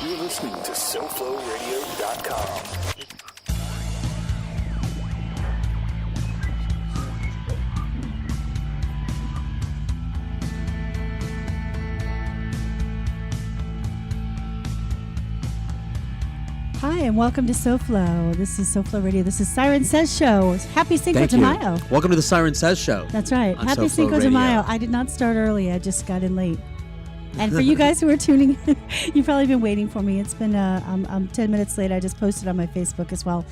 You're listening to SoFloRadio.com. Hi, and welcome to SoFlo. This is SoFloRadio. This is Siren Says Show. Happy Cinco de Mayo. Welcome to the Siren Says Show. That's right. Happy SoFlo Cinco de Radio. Mayo. I did not start early. I just got in late. And for you guys who are tuning in, you've probably been waiting for me. It's been I'm 10 minutes late. I just posted on my Facebook as well,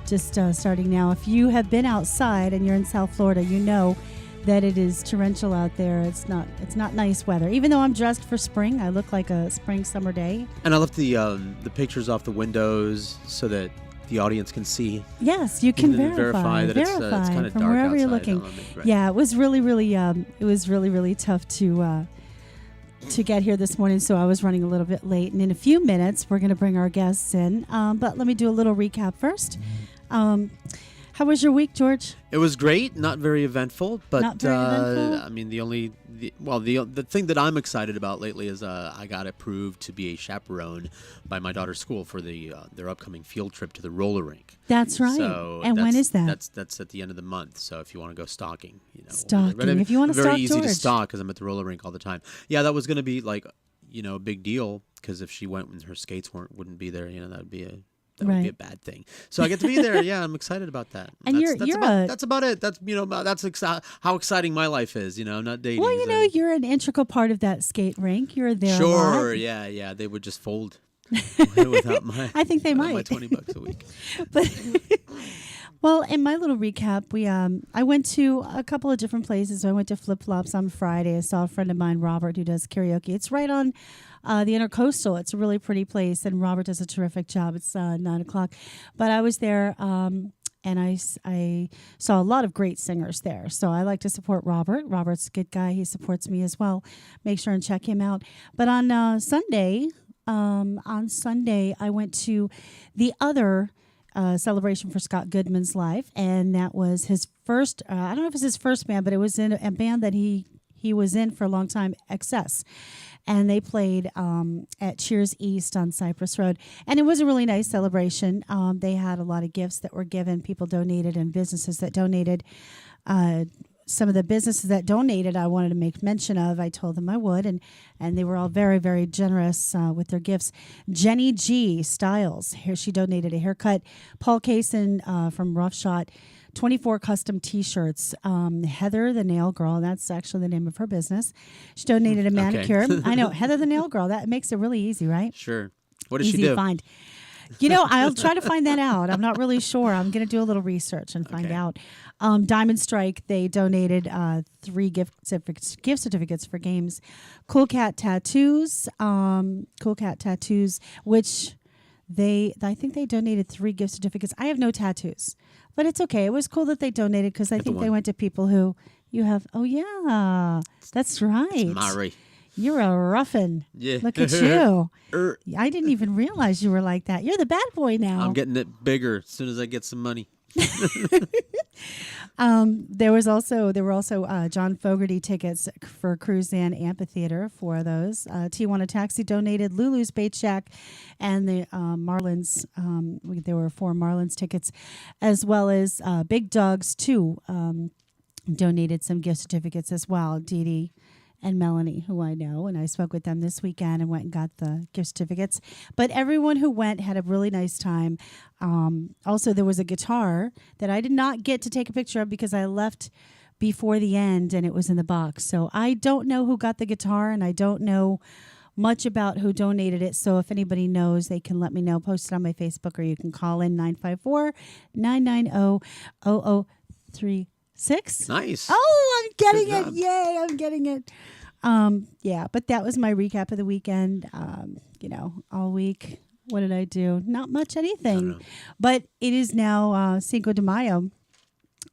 just starting now. If you have been outside and you're in South Florida, you know that it is torrential out there. It's not nice weather. Even though I'm dressed for spring, I look like a spring summer day. And I left the pictures off the windows so that the audience can see. Yes, you can verify that it's kind of from dark wherever outside. you're looking. Right. Yeah, it was really tough to get here this morning, so I was running a little bit late. And in a few minutes, we're going to bring our guests in. But let me do a little recap first. How was your week, George? It was great, not very eventful, but Not very eventful? I mean the thing that I'm excited about lately is I got approved to be a chaperone by my daughter's school for their upcoming field trip to the roller rink. That's right. So and when is that? That's at the end of the month. So if you want to go stalking, Stalking. If you want to stalk very easy George. to stalk because I'm at the roller rink all the time. Yeah, that was going to be like a big deal because if she went and her skates wouldn't be there, that would be a would be a bad thing. So I get to be there. Yeah, I'm excited about that. And that's about it. That's how exciting my life is. I'm not dating. Well, you're an integral part of that skate rink. You're there. Sure. A lot. Yeah. They would just fold without my. I think they might. My $20 a week. But well, in my little recap, I went to a couple of different places. I went to Flip Flops on Friday. I saw a friend of mine, Robert, who does karaoke. It's right on the Intercoastal. It's a really pretty place, and Robert does a terrific job. It's 9:00, but I was there, and I saw a lot of great singers there. So I like to support Robert. Robert's a good guy. He supports me as well. Make sure and check him out. But on Sunday, I went to the other celebration for Scott Goodman's life, and that was his first. I don't know if it's his first band, but it was in a band that he was in for a long time, XS. And they played at Cheers East on Cypress Road. And it was a really nice celebration. They had a lot of gifts that were given. People donated and businesses that donated. Some of the businesses that donated, I wanted to make mention of. I told them I would. And they were all very, very generous with their gifts. Jenny G. Styles, she donated a haircut. Paul Kaysen from Rough Shot, 24 custom T-shirts. Heather the Nail Girl, that's actually the name of her business. She donated a manicure. Okay. I know, Heather the Nail Girl. That makes it really easy, right? Sure. What does easy she do? To find. I'll try to find that out. I'm not really sure. I'm going to do a little research and find out. Diamond Strike, they donated 3 gift certificates for games. Cool Cat Tattoos, which I think they donated 3 gift certificates. I have no tattoos. But it's okay. It was cool that they donated because I think they went to people who you have. Oh, yeah. That's right. It's Mari. You're a ruffin. Yeah. Look at you. I didn't even realize you were like that. You're the bad boy now. I'm getting it bigger as soon as I get some money. There were also John Fogerty tickets for Cruzan Amphitheater for those. Tijuana Taxi donated Lulu's Bait Shack and the Marlins. There were 4 Marlins tickets, as well as Big Dogs too. Donated some gift certificates as well. Dee Dee and Melanie, who I know, and I spoke with them this weekend and went and got the gift certificates. But everyone who went had a really nice time. Also, there was a guitar that I did not get to take a picture of because I left before the end and it was in the box. So I don't know who got the guitar, and I don't know much about who donated it. So if anybody knows, they can let me know. Post it on my Facebook, or you can call in 954-990-0036. Nice. Oh, I'm getting it. Yay, I'm getting it. Yeah, but that was my recap of the weekend. All week. What did I do? Not much anything. But it is now Cinco de Mayo.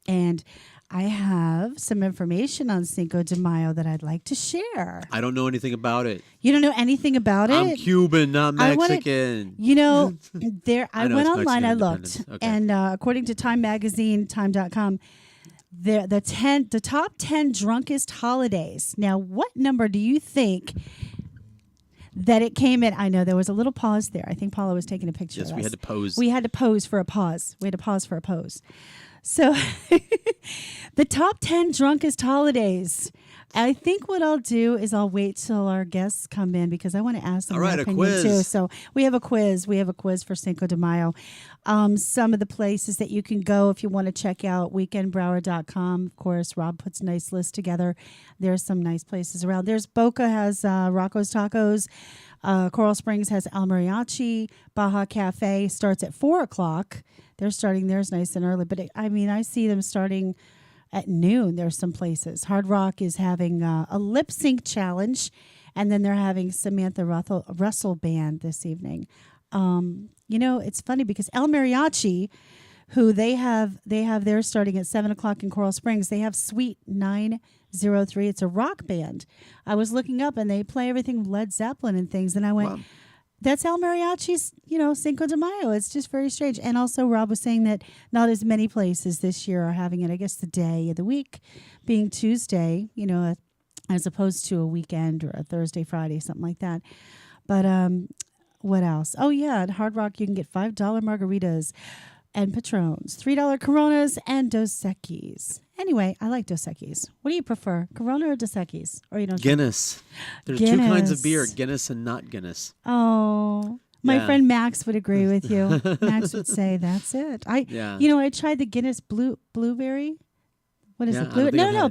And I have some information on Cinco de Mayo that I'd like to share. I don't know anything about it. You don't know anything about it? I'm Cuban, not Mexican. I went online, I looked. Okay. And according to Time Magazine, time.com, the top 10 drunkest holidays. Now, what number do you think that it came in. I know there was a little pause there. I think Paula was taking a picture Yes, of we us. had to pose. We had to pose for a pause. We had to pause for a pose. So the top 10 drunkest holidays. I think what I'll do is I'll wait till our guests come in because I want to ask them All right, their a opinion quiz. too. So we have a quiz. We have a quiz for Cinco de Mayo. Some of the places that you can go if you want to check out weekendbrower.com. Of course, Rob puts a nice list together. There's some nice places around. There's Boca has Rocco's Tacos. Coral Springs has El Mariachi. Baja Cafe starts at 4:00. They're starting theirs nice and early. But I see them starting at noon. There's some places. Hard Rock is having a lip sync challenge, and then they're having Samantha Russell Band this evening. It's funny because El Mariachi, who they have theirs starting at 7:00 in Coral Springs. They have Suite 903. It's a rock band. I was looking up, and they play everything Led Zeppelin and things, and I went. Wow. That's El Mariachi's, Cinco de Mayo. It's just very strange. And also, Rob was saying that not as many places this year are having it. I guess the day of the week being Tuesday, as opposed to a weekend or a Thursday, Friday, something like that. But what else? Oh, yeah. At Hard Rock, you can get $5 margaritas and Patrons, $3 Coronas, and Dos Equis. Anyway, I like Dos Equis. What do you prefer, Corona or Dos Equis? Or you don't? Guinness. There's two kinds of beer, Guinness and not Guinness. Oh, my friend Max would agree with you. Max would say that's it. I tried the Guinness blueberry. What is it? No,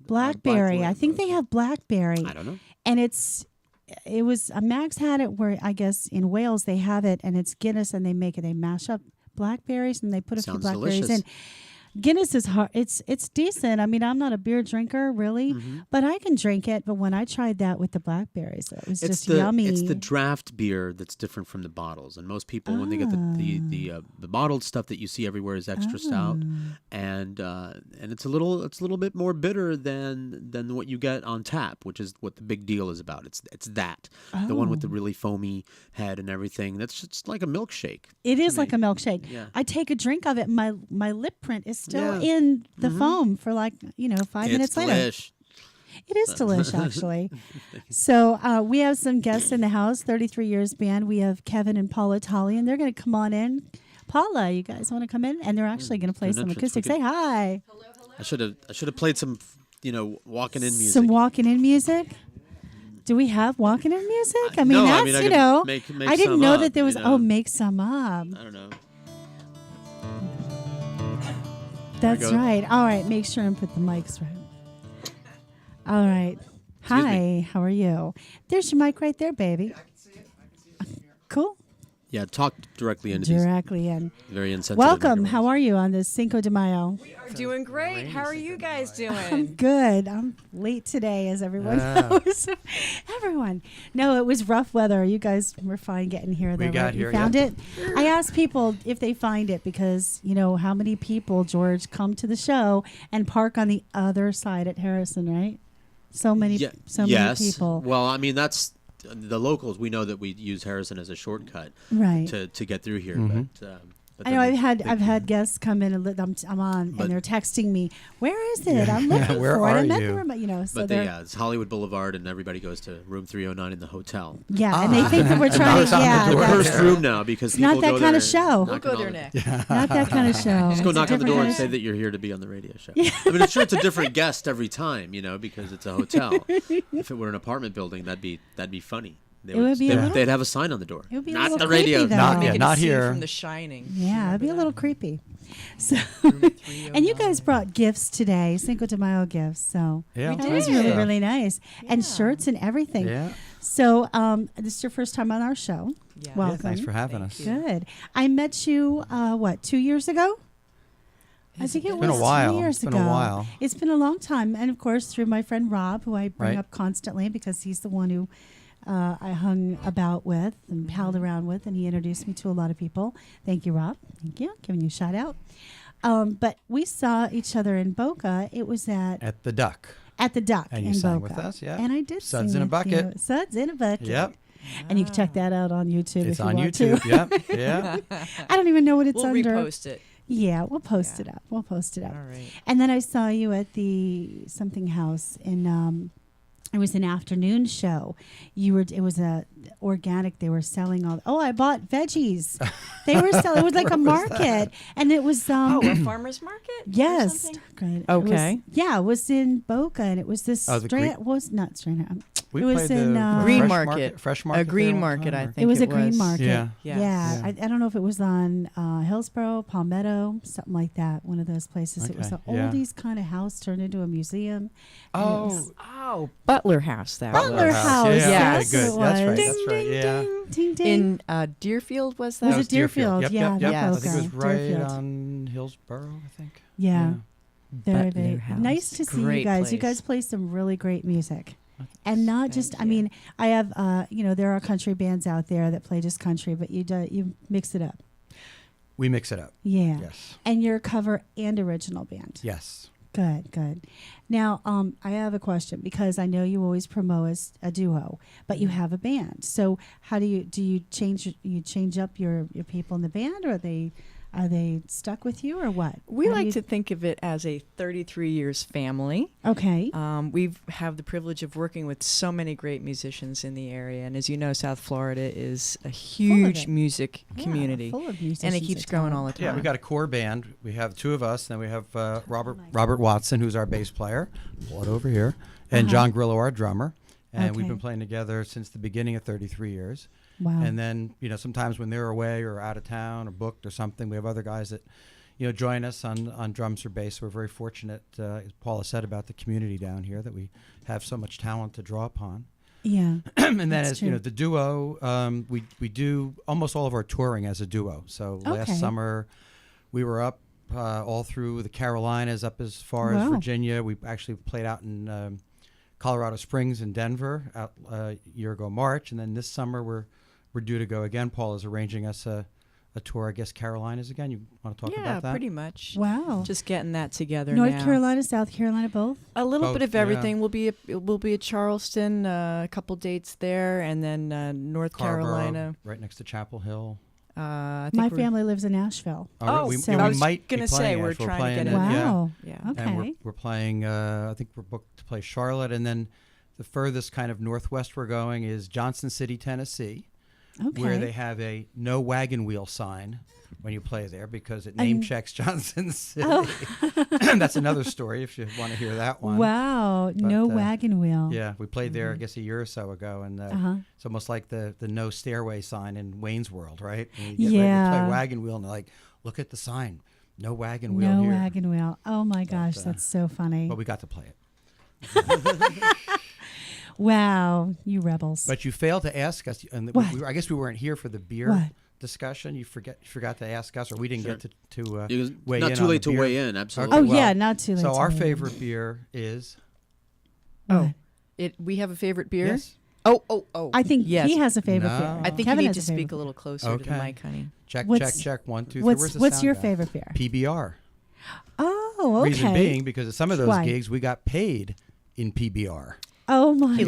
blackberry. I think they have blackberry. I don't know. And it was Max had it where I guess in Wales they have it, and it's Guinness, and they mash up blackberries and they put a few blackberries delicious. in. Guinness is hard. It's decent. I mean, I'm not a beer drinker really, but I can drink it. But when I tried that with the blackberries, it was just yummy. It's the draft beer that's different from the bottles. And most people, when they get the bottled stuff that you see everywhere, is extra stout, and it's a little bit more bitter than what you get on tap, which is what the big deal is about. It's that the one with the really foamy head and everything. That's just like a milkshake. It is like a milkshake. Yeah. I take a drink of it. My lip print is still in the foam for 5 minutes later. Delish. It is delish, actually. So we have some guests in the house, 33 Years Band. We have Kevin and Paula Tully, and they're going to come on in. Paula, you guys want to come in? And they're actually going to play some acoustic. Say hi. Hello. I should have played some, walking in music. Some walking in music. Do we have walking in music? I mean, No, that's, I mean, I could make I didn't some know up, that there was, make some up. I don't know. That's right. All right. Make sure and put the mics right. All right. Hi. How are you? There's your mic right there, baby. I can see it. Here. Cool. Yeah, talk directly into Directly in. these very insensitive Welcome. microphones. How are you on this Cinco de Mayo? We are doing great. How are you guys doing? I'm good. I'm late today, as everyone knows. Everyone. No, it was rough weather. You guys were fine getting here. We got here. You found it? I asked people if they find it because, how many people, George, come to the show and park on the other side at Harrison, right? So many people. Well, I mean, that's the locals. We know that we use Harrison as a shortcut to get through here. But I know I've had guests come in and I'm on, and they're texting me, "Where is it? I'm looking where for it." are I'm at you? the room, so But it's Hollywood Boulevard, and everybody goes to room 309 in the hotel. Yeah, and they think that we're trying to. The Yeah, first room now because it's not that kind of show. We'll go there next. Not that kind of show. Just go It's a knock on the different door kind and of say that you're here to be on the radio show. I mean, I'm sure it's a different guest every time, because it's a hotel. If it were an apartment building, that'd be funny. They'd have a sign on the door. It would be a Not little the radio. creepy, though. Not Scene here. From The Shining. Yeah, it'd be a little creepy. So, and you guys brought gifts today, Cinco de Mayo gifts. So Yeah, that was really, really nice, and shirts and everything. Yeah. So this is your first time on our show. Yeah. Welcome. Yeah, thanks for having us. Good. I met you 2 years ago? I think it was been a while. 2 years It's been ago. a while. It's been a long time, and of course through my friend Rob, who I bring Right. up constantly because he's the one who I hung about with and palled around with, and he introduced me to a lot of people. Thank you, Rob. Thank you. Giving you a shout out. But we saw each other in Boca. It was At the Duck. at the Duck And in you sang Boca. with us, yeah. And I did Suds sing in a with you. Bucket. Suds in a bucket. Yep. And you can check that out on YouTube It's if you on want YouTube. to. Yep. Yeah. I don't even know what it's We'll under. repost it. Yeah, we'll post Yeah. it up. We'll post it up. All right. And then I saw you at the something house in It was an afternoon show. It was a organic. They were selling all. Oh, I bought veggies. They were selling. It was like a market, and it was a farmer's market. yes, good. Okay. It was in Boca, and it was this was not Strand. We it was played in the Green fresh Market. Fresh market. A green there all the market, time, I or- think It was a green market. Yeah. Yes. Yeah. Yeah. I don't know if it was on Hillsborough, Palmetto, something like that. One of those places. It was Okay, an yeah. oldies kind of house turned into a museum. and it Oh, was- Butler House. That Butler was. House. Yeah, Yes. okay, That's good. what it That's right. was. That's right. Yeah. Ding ding. In Deerfield, was Was that? it Deerfield? Yep, Yeah, yep, yep. not I Boca. think it was right Deerfield. on Hillsborough, I think. Yeah. Very, Butler very House. nice to see you Great guys. You place. guys play some really great music. And not Thank just, I you. mean, I have, there are country bands out there that play just country, but you mix it up. We mix it up. Yeah. Yes. And you're a cover and original band. Yes. Good, good. Now, I have a question because I know you always promote as a duo, but you have a band. So how do you change up your people in the band, or are they stuck with you, or what? We How do like you- to think of it as a 33 years family. Okay. We have the privilege of working with so many great musicians in the area. And as you know, South Florida is a huge it. music Yeah, community. full of musicians And it keeps at growing times. all the time. Yeah, we got a core band. We have two of us. Then we have Robert Watson, who's our bass player. Pull it over here. And Uh-huh. John Grillo, our drummer. And we've Okay. been playing together since the beginning of 33 years. Wow. And then, sometimes when they're away or out of town or booked or something, we have other guys that, join us on drums or bass. We're very fortunate, as Paula said, about the community down here, that we have so much talent to draw upon. Yeah. And then That's as, true. the duo, we do almost all of our touring as a duo. So Okay. last summer, we were up all through the Carolinas, up as far as Wow. Virginia. We actually played out in Colorado Springs and Denver out a year ago, March. And then this summer, we're due to go again. Paul is arranging us a tour, I guess, Carolinas again. You want to talk Yeah, about that? pretty much. Wow. Just getting that together North now. Carolina, South Carolina, both? A little bit Both, of everything. We'll be at Charleston, a couple dates there, and then North Carrboro, Carolina. right next to Chapel Hill. I think My we're- family lives in Nashville. Oh, we, so- we I was might be gonna say, playing, we're actually. trying to playing get it, in. yeah. Wow. Yeah. Okay. And we're playing, I think we're booked to play Charlotte. And then the furthest kind of northwest we're going is Johnson City, Tennessee, Okay. where they have a no wagon wheel sign when you play there because it name checks Johnson City. That's another story if you want to hear that one. Wow. No But, wagon wheel. Yeah, we played there, I guess, a year or so ago, and Uh-huh. it's almost like the no stairway sign in Wayne's World, right? And you get ready Yeah. to play wagon wheel, and they're like, look at the sign, no wagon wheel No here. wagon wheel. Oh my gosh, that's so funny. But we got to play it. Wow, you rebels. But you failed to ask us, and What? I guess we weren't here for the beer What? discussion. You forgot to ask us, or we didn't get to It was weigh not in too on late the to beer. weigh in. Absolutely. Oh well, yeah, not too late. So to our weigh in. favorite beer is What? We have a favorite beer. yes. Oh. I think yes. he has a favorite No. beer. I think Kevin you need has to a favorite speak a little closer to the Okay. mic, honey. Check, What's- check. 1, 2, 3. Where's the What's sound your guy? favorite beer? PBR. Oh, okay. Reason being, because at some of those Why? gigs, we got paid in PBR. Oh my. He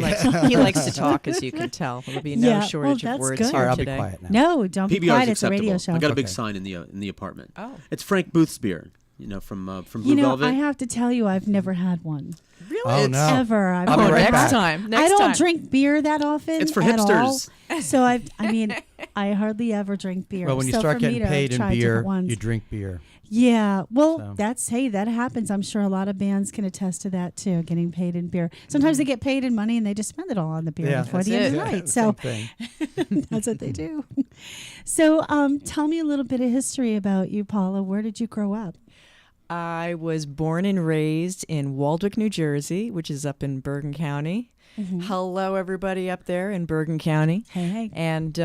likes to talk, as you can tell. There'll be no Yeah, shortage well, of that's words good. here All right, I'll be today. quiet now. No, don't be PBR quiet. is It's a acceptable. radio show. I got a big Okay. sign in the apartment. Oh, It's Frank Booth's beer. From Blue You know, Velvet. I have to tell you, I've never had one. really? Oh, no. Ever. I've I'll be never right next back. time. Next I don't time. drink beer that often. It's for at all. hipsters. So I hardly ever drink beer. Well, when you So start for me getting to paid in try beer, different ones- you drink beer. Yeah, well, So- that happens. I'm sure a lot of bands can attest to that too, getting paid in beer. Sometimes they get paid in money and they just spend it all on the beer Yeah, before that's the end of it. the night. Same So thing. that's what they do. So tell me a little bit of history about you, Paula. Where did you grow up? I was born and raised in Waldwick, New Jersey, which is up in Bergen County. Hello, everybody up there in Bergen County. Hey. And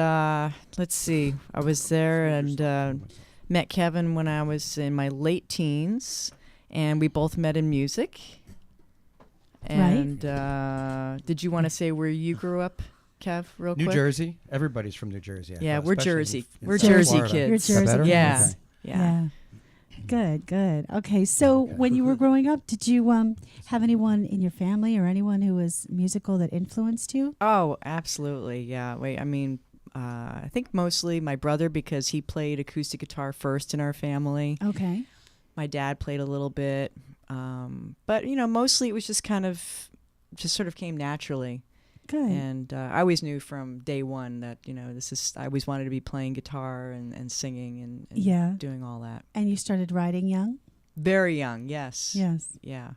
let's see, I was there and met Kevin when I was in my late teens, and we both met in music. And did you want to say where you grew up, Kev, real quick? New Jersey. Everybody's from New Jersey. I Yeah, thought, we're especially Jersey. in We're South Jersey Florida. kids. You're Is that Jersey better? Yeah. Okay. Yeah. Good. Okay, so when you were growing up, did you have anyone in your family or anyone who was musical that influenced you? Oh, absolutely. Yeah. Wait, I mean, I think mostly my brother, because he played acoustic guitar first in our family. Okay. My dad played a little bit. But, mostly it was just kind of just sort of came naturally. Good. And I always knew from day one that, I always wanted to be playing guitar and singing and Yeah. doing all that. And you started writing young? Very young, yes. Yes. Yeah.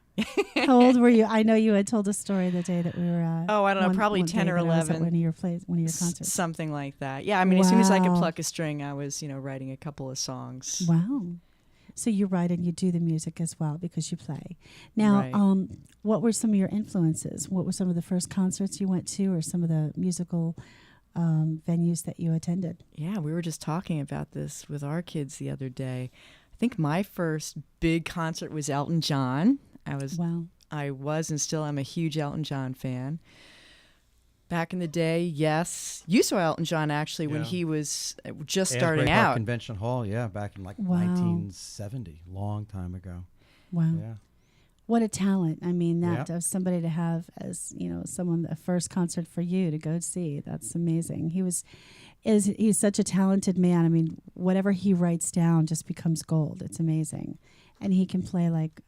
How old were you? I know you had told a story the day that we were at. Oh, I don't know, probably 10 or 11. One of your concerts. Something like that. Yeah, I mean, as soon as I could Wow. pluck a string, I was, writing a couple of songs. Wow. So you write and you do the music as well because you play. Now, Right. what were some of your influences? What were some of the first concerts you went to or some of the musical venues that you attended? Yeah, we were just talking about this with our kids the other day. I think my first big concert was Elton John. Wow. I was and still am a huge Elton John fan. Back in the day, yes. You saw Elton John actually when Yeah. he was just Asbury starting Park out. Convention Hall, yeah, back in like Wow. 1970, long time ago. Wow. Yeah. What a talent. I mean, that Yeah. of somebody to have as, someone, a first concert for you to go see. That's amazing. He's such a talented man. I mean, whatever he writes down just becomes gold. It's amazing. And he can play like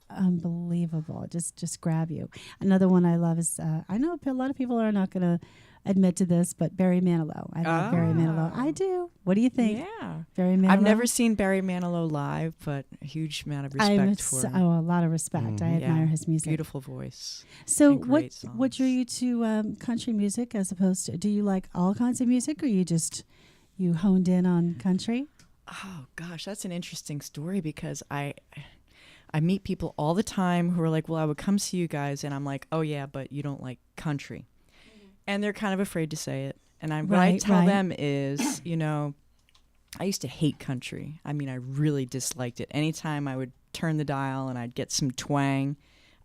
unbelievable. Just grab you. Another one I love is, I know a lot of people are not going to admit to this, but Barry Manilow. I love Barry Manilow. I do. What do you think? Yeah. Barry Manilow? I've never seen Barry Manilow live, but a huge amount of respect for him. a lot of respect. I admire his music. Beautiful voice. So and great what drew songs. you to country music as opposed to, do you like all kinds of music or you honed in on country? Oh gosh, that's an interesting story because I meet people all the time who are like, well, I would come see you guys, and I'm like, oh yeah, but you don't like country. And they're kind of afraid to say it. And what I tell them is, I used to hate country. I mean, I really disliked it. Anytime I would turn the dial and I'd get some twang,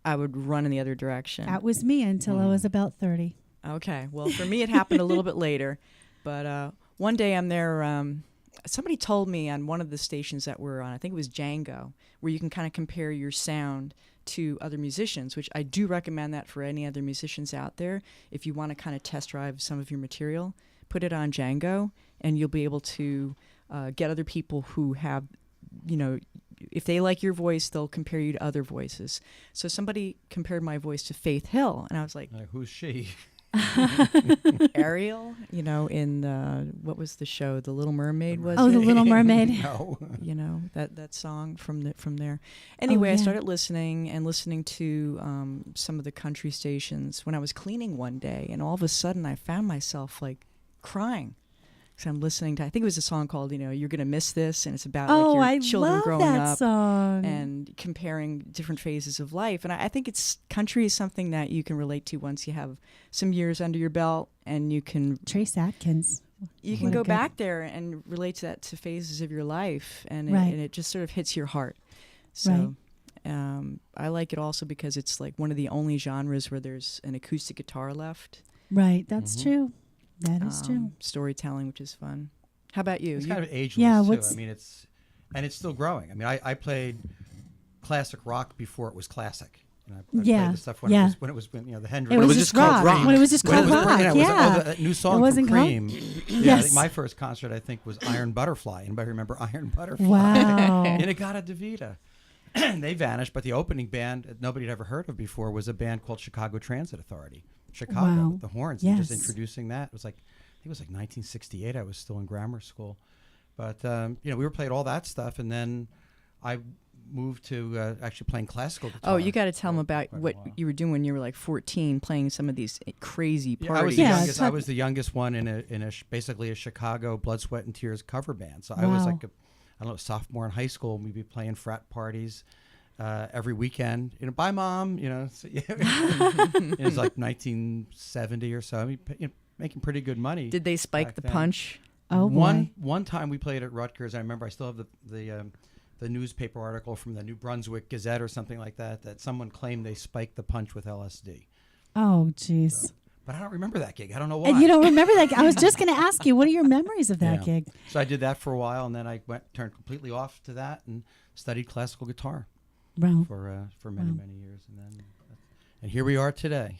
I would run in the other direction. That was me until I was about 30. Okay. Well, for me, it happened a little bit later. But one day I'm there. Somebody told me on one of the stations that we're on, I think it was Django, where you can kind of compare your sound to other musicians, which I do recommend that for any other musicians out there. If you want to kind of test drive some of your material, put it on Django, and you'll be able to get other people who have, if they like your voice, they'll compare you to other voices. So somebody compared my voice to Faith Hill, and I was like, Who's she? Ariel, in what was the show? The Little Mermaid, was Oh, it? The Little Mermaid. No. That song from there. Anyway, yeah. I started listening to some of the country stations when I was cleaning one day, and all of a sudden I found myself like crying. So I'm listening to, I think it was a song called, You're Gonna Miss This, and it's about like your children love growing that up song. and comparing different phases of life. And I think country is something that you can relate to once you have some years under your belt, and you can Trace Atkins. you can What a go good- back there and relate to that to phases of your life, and Right. it just sort of hits your heart. So I like it also because it's like one of the only genres where there's an acoustic guitar left. Right, that's true. That is true. Storytelling, which is fun. How about you? It's You- kind of ageless Yeah, too. what's- I mean, it's still growing. I mean, I played classic rock before it was classic. I Yeah, played the stuff when yeah. it was the Hendrix. It was just just called rock. rock. When it was just When it called was- rock, it was- yeah. that new song It from wasn't called- Cream. Yeah, I Yes. think my first concert, I think, was Iron Butterfly. Anybody remember Iron Butterfly? Wow. Inagata DeVita. They vanished, but the opening band that nobody had ever heard of before was a band called Chicago Transit Authority. Chicago, Wow. with the horns, and just Yes. introducing that. It was like, I think it was like 1968. I was still in grammar school. But, we were playing all that stuff, and then I moved to actually playing classical guitar. Oh, you got to tell them about quite a what while. you were doing when you were like 14, playing some of these crazy Yeah, parties. I was the Yeah, youngest. it's I like- was the youngest one in basically a Chicago Blood, Sweat, and Tears cover band. So I was Wow. like I don't know, sophomore in high school. We'd be playing frat parties every weekend. Bye, mom. So, yeah. It was like 1970 or so. I mean, making pretty good money. Did they spike back the then. punch? Oh, boy. One time we played at Rutgers. I remember I still have the newspaper article from the New Brunswick Gazette or something like that someone claimed they spiked the punch with LSD. Oh, jeez. But I don't remember that gig. I don't know why. And you don't remember that? I was just going to ask you, what are your memories of that Yeah. gig? So I did that for a while, and then I turned completely off to that and studied classical guitar Wow. for many years, and here we are today.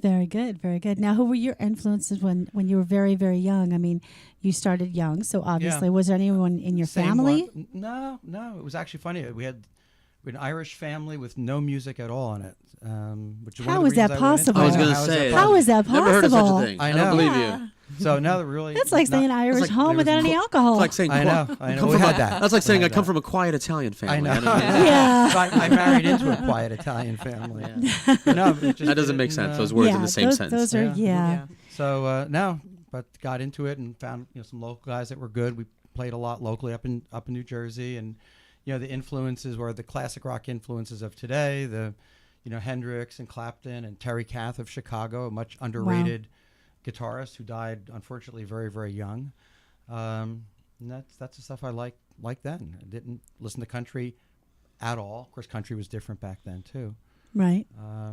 Very good, very good. Now, who were your influences when you were very, very young? I mean, you started young, so obviously, Yeah. was there anyone in your Same family? one. No. It was actually funny. We had an Irish family with no music at all in it. Which is one How of the is that reasons I went into possible? it. I was going know, to say. How is that Never heard of such a possible? thing. I I don't know. believe Yeah. you. So now that really, That's like saying Irish like home there was without any mo- alcohol. It's like saying, I know. come We from had a- that. That's like saying We I had come that. from a quiet Italian family. I know. don't know. Yeah. So I married into a quiet Italian family. But no, it just That doesn't make didn't, sense. Those words in Yeah, the same those, sentence. those are, Yeah. yeah. So no, but got into it and found some local guys that were good. We played a lot locally up in New Jersey, and the influences were the classic rock influences of today. The Hendrix and Clapton and Terry Kath of Chicago, a much underrated guitarist who died unfortunately very, very young. And that's the stuff I like then. I didn't listen to country at all. Of course, country was different back then too. Right.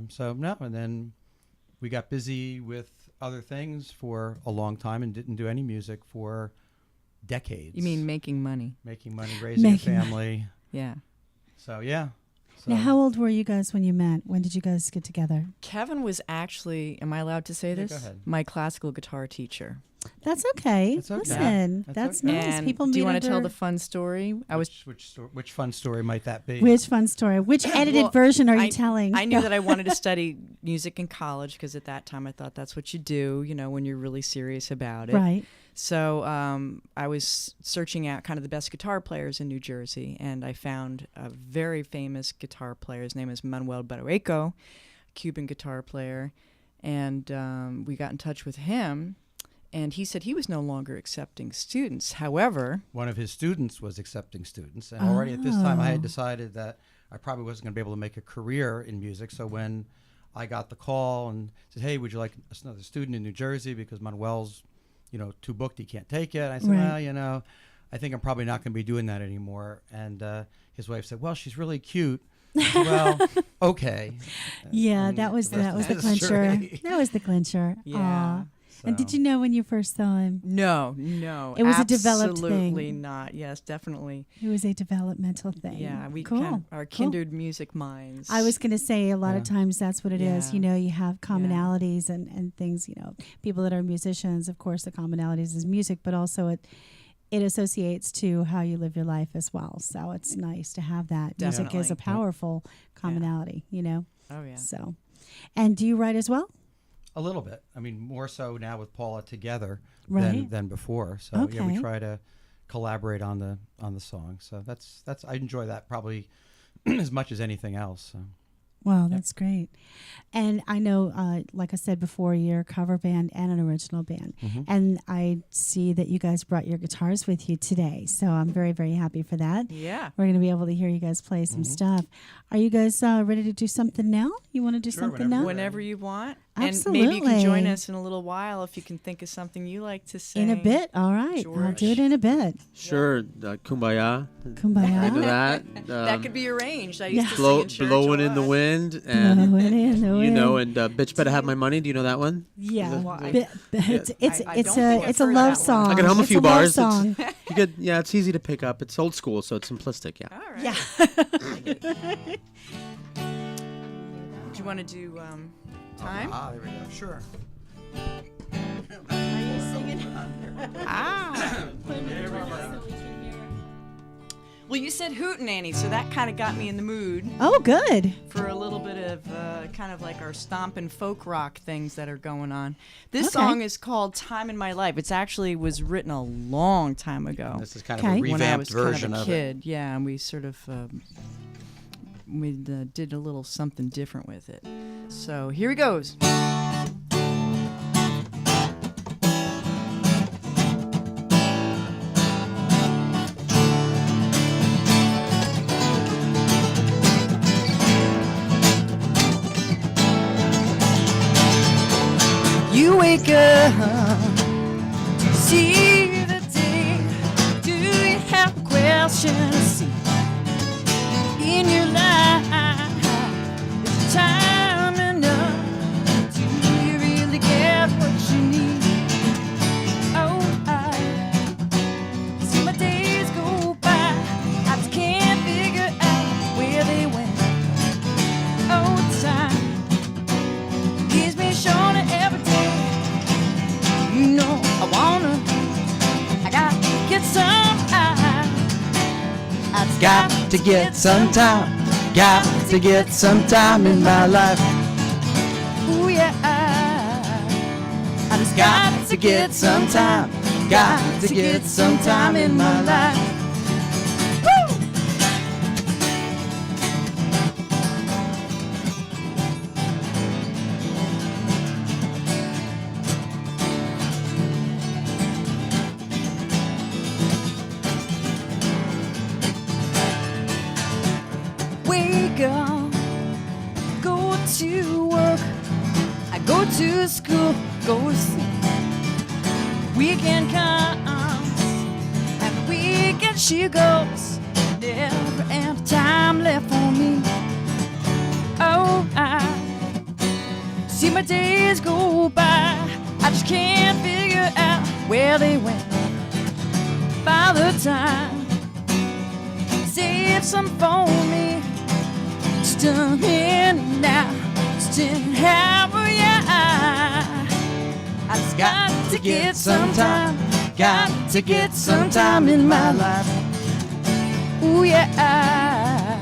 So no, and then we got busy with other things for a long time and didn't do any music for decades. You mean making money? Making money, raising a family. Yeah. So yeah. So Now, how old were you guys when you met? When did you guys get together? Kevin was actually, am I allowed to say Yeah, this? go ahead. My classical guitar teacher. That's okay. That's okay. Listen, That's that's okay. nice. And People do you meet want to tell under- the fun story? which fun story might that be? Which fun story? Which edited Well, version are you telling? I knew that I wanted to study music in college because at that time I thought that's what you do, when you're really serious about it. Right. So I was searching out kind of the best guitar players in New Jersey, and I found a very famous guitar player. His name is Manuel Barrueco, Cuban guitar player, and we got in touch with him, and he said he was no longer accepting students. However, one of his students was accepting students, and already at this time I Oh. had decided that I probably wasn't going to be able to make a career in music. So when I got the call and said, "Hey, would you like another student in New Jersey because Manuel's too booked, he can't take it." I said, Right. "Well, I think I'm probably not going to be doing that anymore." And his wife said, "Well, she's really cute." I said, "Well, okay." Yeah, And that was the rest the is clincher. history. That was the clincher. Yeah. Aw. And did So- you know when you first saw him? no, It was a developed absolutely thing. not. Yes, definitely. It was a developmental thing. Yeah, we cool. kind of are Cool. kindred music minds. I was going to say a lot Yeah. of times that's what it is. Yeah. You have commonalities and things, people that are musicians, of course, the commonalities is music, but also it associates to how you live your life as well. So it's nice to have that. Music is a Definitely. powerful commonality, Oh yeah. So, and do you write as well? A little bit. I mean, more so now with Paula together Right. than before. So yeah, we Okay. try to collaborate on the song. So that's I enjoy that probably as much as anything else. So. Wow, that's great. And I know, like I said before, you're a cover band and an original band. Mm-hmm. And I see that you guys brought your guitars with you today. So I'm very, very happy for that. Yeah. We're going to be able to hear you guys play some stuff. Are you guys ready to do something now? You want to do Sure, something whenever now? you're Whenever you want. And maybe you can Absolutely. join us in a little while if you can think of something you like to sing. In a bit? All right. I'll George. do it in a bit. Sure, Kumbaya. Kumbaya. I do that. That could be arranged. I used to sing in church Blowing a in the lot. wind, and Blowing in the wind. and bitch better have my money. Do you know that one? Yeah, Why? it's I don't think I've it's a heard love that one. song. I can hum a It's few love bars. Song. You could, yeah, it's easy to pick up. It's old school, so it's simplistic. Yeah. All right. Yeah. Do you want to do time? There we go. Sure. Ah. Well, you said hootenanny, so that kind of got me in the mood Oh, good. for a little bit of kind of like our stomp and folk rock things that are going on. This Okay. song is called "Time in My Life." It's actually was written a long time ago. This is kind Okay. of a When I revamped was kind version of a of kid, yeah, and we sort of did a little something different with it. So here he goes. You wake up to see the day. Do you have a question to see in your life? Is time enough? Do you really get what you need? Oh, I see my days go by. I just can't figure out where they went. Oh, time gives me shorter every day. You know I got to get some time. I just got to get some time. got to get some time in my life. Ooh, yeah. I just Got to get some time. Got to get some time in my life. wake up, go to work, I go to school, go to sleep. Weekend comes, and the weekend she goes. Never any time left for me. Oh, I see my days go by. I just can't figure out where they went. Father time, save some for me. Still here now, still have I just got to get some time, got to get some time in my life. Ooh yeah,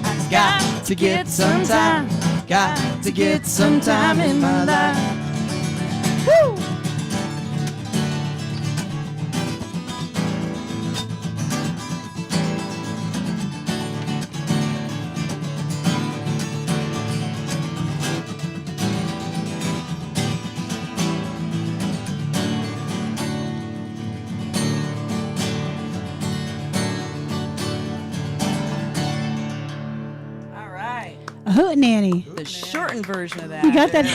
I just got to get some time, got to get some time in my life. Woo! A hootenanny. The shortened version of that. You got that?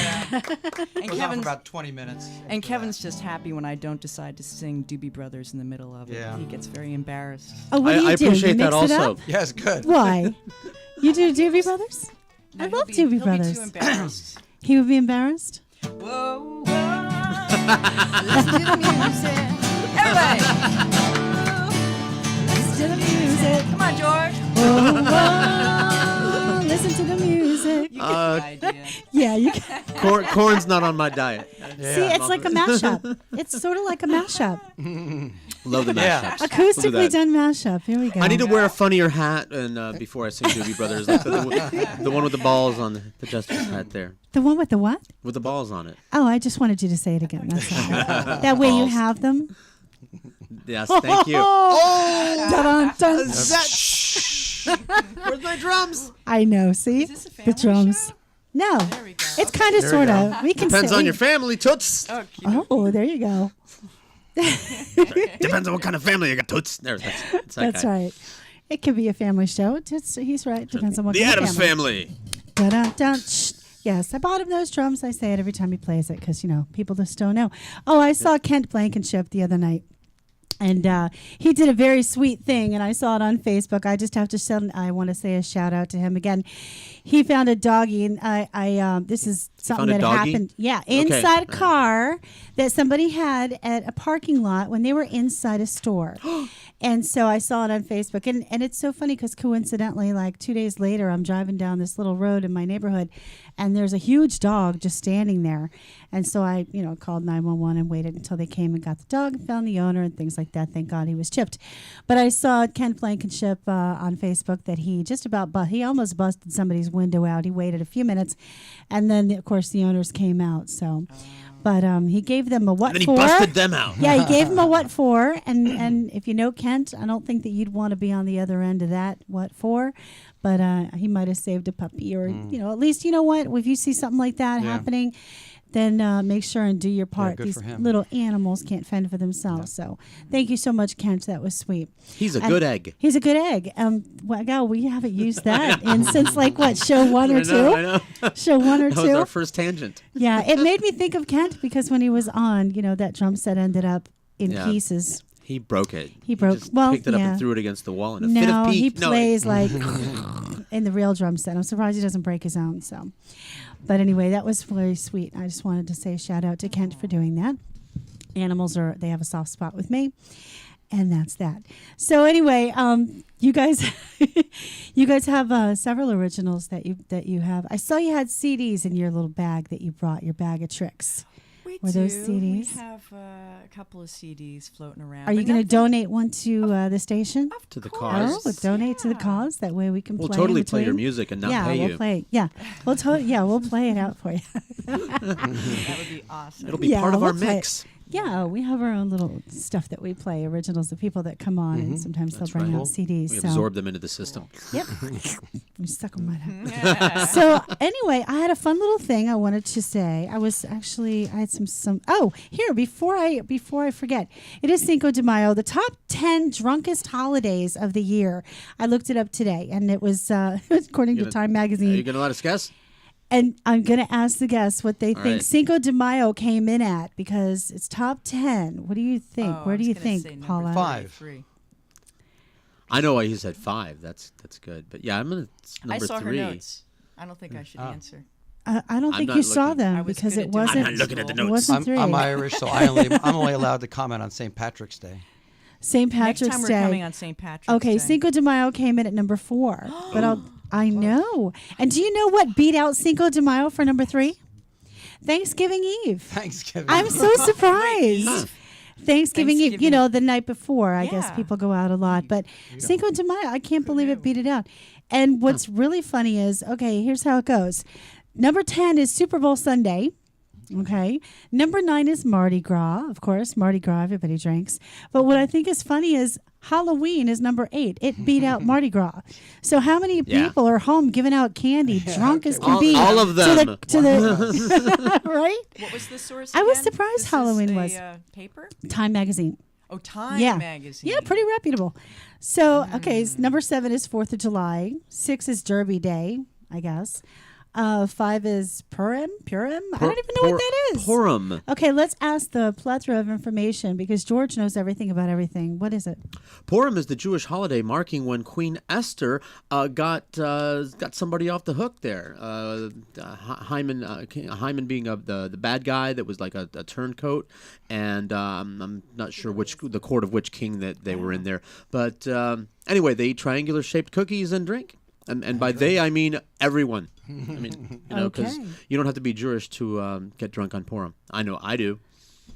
And Goes on for Kevin's, about 20 minutes. and Kevin's just happy when I don't decide to sing Doobie Brothers in the middle of it. Yeah. He gets very embarrassed. Oh, what do you I do? appreciate You that mix it also. up? Yes, good. Why? You do Doobie Brothers? No, I he'll love be- Doobie he'll Brothers. Be too embarrassed. He would be embarrassed? Whoa, whoa. Listen to the music. Everybody. Listen to the music. Come on, George. Whoa, whoa, listen to the music. You get the idea. Yeah, you can. Corn's not on my diet. See, it's like a mashup. It's sort of like a mashup. Love the Yeah. mashups. Look Acoustically at that. done mashup. Here we go. I need to wear a funnier hat and before I sing Doobie Brothers, like the one with the balls on the Justice hat there, The one with the what? with the balls on it. Oh, I just wanted you to say it again. That's all. That way you Balls. have them. Yes, thank you. Dun, dun. Where's my drums? I know. See this a the family drums. show? No, There we go. it's kind of There we sort go. of. We can Depends say, on your family, toots. Oh, cute. Oh, there you go. Depends on what kind of family you got, toots. There, that's that That's guy. right. It could be a family show. He's right. Depends on what The kind Addams of family. family. Dun-dun-dun. Shh. Yes, I bought him those drums. I say it every time he plays it because, people just don't know. Oh, I saw Kent Blankenship the other night. And he did a very sweet thing, and I saw it on Facebook. I just have to send. I want to say a shout out to him again. He found a doggy, and I this is something Found a that doggy? happened. Yeah, Okay. inside a car that somebody had at a parking lot when they were inside a store. And so I saw it on Facebook, and it's so funny because coincidentally, like 2 days later, I'm driving down this little road in my neighborhood, and there's a huge dog just standing there. And so I, called 911 and waited until they came and got the dog and found the owner and things like that. Thank God he was chipped. But I saw Kent Blankenship on Facebook that he he almost busted somebody's window out. He waited a few minutes, and then of course the owners came out. So, but he gave them a what And then he for. busted them out. Yeah, he gave him a what for, and if you know Kent, I don't think that you'd want to be on the other end of that what for, but he might have saved a puppy, or at least you know what, if you see something like that Yeah. happening, then make sure and do your part. good These for him. little animals can't fend for themselves. So thank you so much, Kent. That was sweet. He's a And good egg. He's a good egg. We haven't used that since show one or two. I know. Show one or That was two. our first tangent. Yeah, it made me think of Kent because when he was on, that drum set ended up in Yeah. pieces. He broke it. He broke- just well, picked it up yeah. and threw it against the wall in a fit No, of pique. he No, plays like in the real drum set. I'm surprised he doesn't break his own. So, but anyway, that was very sweet. I just wanted to say a shout out to Kent for doing that. Animals they have a soft spot with me, and that's that. So anyway, you guys, you guys have several originals that you have. I saw you had CDs in your little bag that you brought, your bag of tricks. We Or those CDs? We have a couple of CDs floating around. Are you going to donate one to the station? To the Oh, cause. donate to the cause. That way we can We'll play. totally in play your between. music and not Yeah, pay we'll you. play. Yeah, we'll play it out for you. That would be awesome. It'll be Yeah, part of our we'll play mix. Yeah, we have our own little stuff that we play, originals of people that come on, and sometimes That's they'll bring right. out CDs. We so. absorb them into the system. Yep. We suck them right out. So anyway, I had a fun little thing I wanted to say. I had some. Oh, here before I forget, it is Cinco de Mayo, the top 10 drunkest holidays of the year. I looked it up today, and it was according to Time Are Magazine. you going to let us guess? And I'm going to ask the guests what they All think right. Cinco de Mayo came in at, because it's top 10. What do you think? Oh, Where I do was you gonna think, say number Paula? 5. 3. I know why he said 5. That's good. But yeah, I'm going to I number saw 3. her notes. I don't think I should answer. I don't I'm think not you saw looking. them I was because good it at doing wasn't. I'm not looking at the It notes. wasn't 3. I'm Irish, so I'm only allowed to comment on St. Patrick's Day. St. Next Patrick's time we're Day. coming on St. Patrick's Okay, Day. Cinco de Mayo came in at number 4. But I know. And do you know what beat out Cinco de Mayo for number 3? Thanksgiving Eve. Thanksgiving. I'm so surprised. Thanksgiving Eve, you Thanksgiving. know, the night before. I guess Yeah. people go out a lot. But Cinco de Mayo, I can't believe it beat it out. And what's really funny is, okay, here's how it goes. Number 10 is Super Bowl Sunday. Okay. Number 9 is Mardi Gras. Of course, Mardi Gras, everybody drinks. But what I think is funny is Halloween is number 8. It beat out Mardi Gras. So how many Yeah. people are home giving out candy, drunk as can be? All of them. To the right? What was the source I was again? surprised This Halloween is was. paper? Time Magazine. Oh, Time Yeah. Magazine. Yeah, pretty reputable. So, okay, number 7 is 4th of July. 6 is Derby Day, I guess. 5 is Purim. I don't even know what that is. Purim. Okay, let's ask the plethora of information because George knows everything about everything. What is it? Purim is the Jewish holiday marking when Queen Esther got somebody off the hook there. Hyman being the bad guy that was like a turncoat, and I'm not sure the court of which king that they were in there. But anyway, they eat triangular shaped cookies and drink. And by they, I mean everyone. I mean, because Okay. you don't have to be Jewish to get drunk on Purim. I know I do.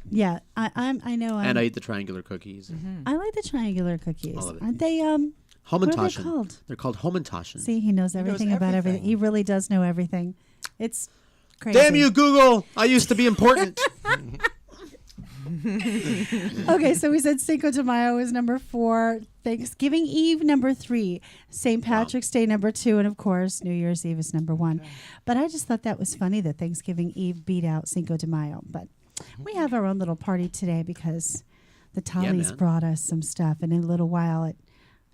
Yeah, I know. And I eat the triangular cookies. I like the triangular cookies. All of it. Aren't they? What are they Hamantaschen. called? They're called Hamantaschen. See, he knows everything about everything. He really does know everything. It's crazy. Damn you, Google! I used to be important. Okay, so we said Cinco de Mayo is number 4, Thanksgiving Eve number 3, St. Patrick's Day number 2, and of course New Year's Eve is number 1. But I just thought that was funny that Thanksgiving Eve beat out Cinco de Mayo. But we have our own little party today because the Tollies man. brought us some stuff, and in a little while at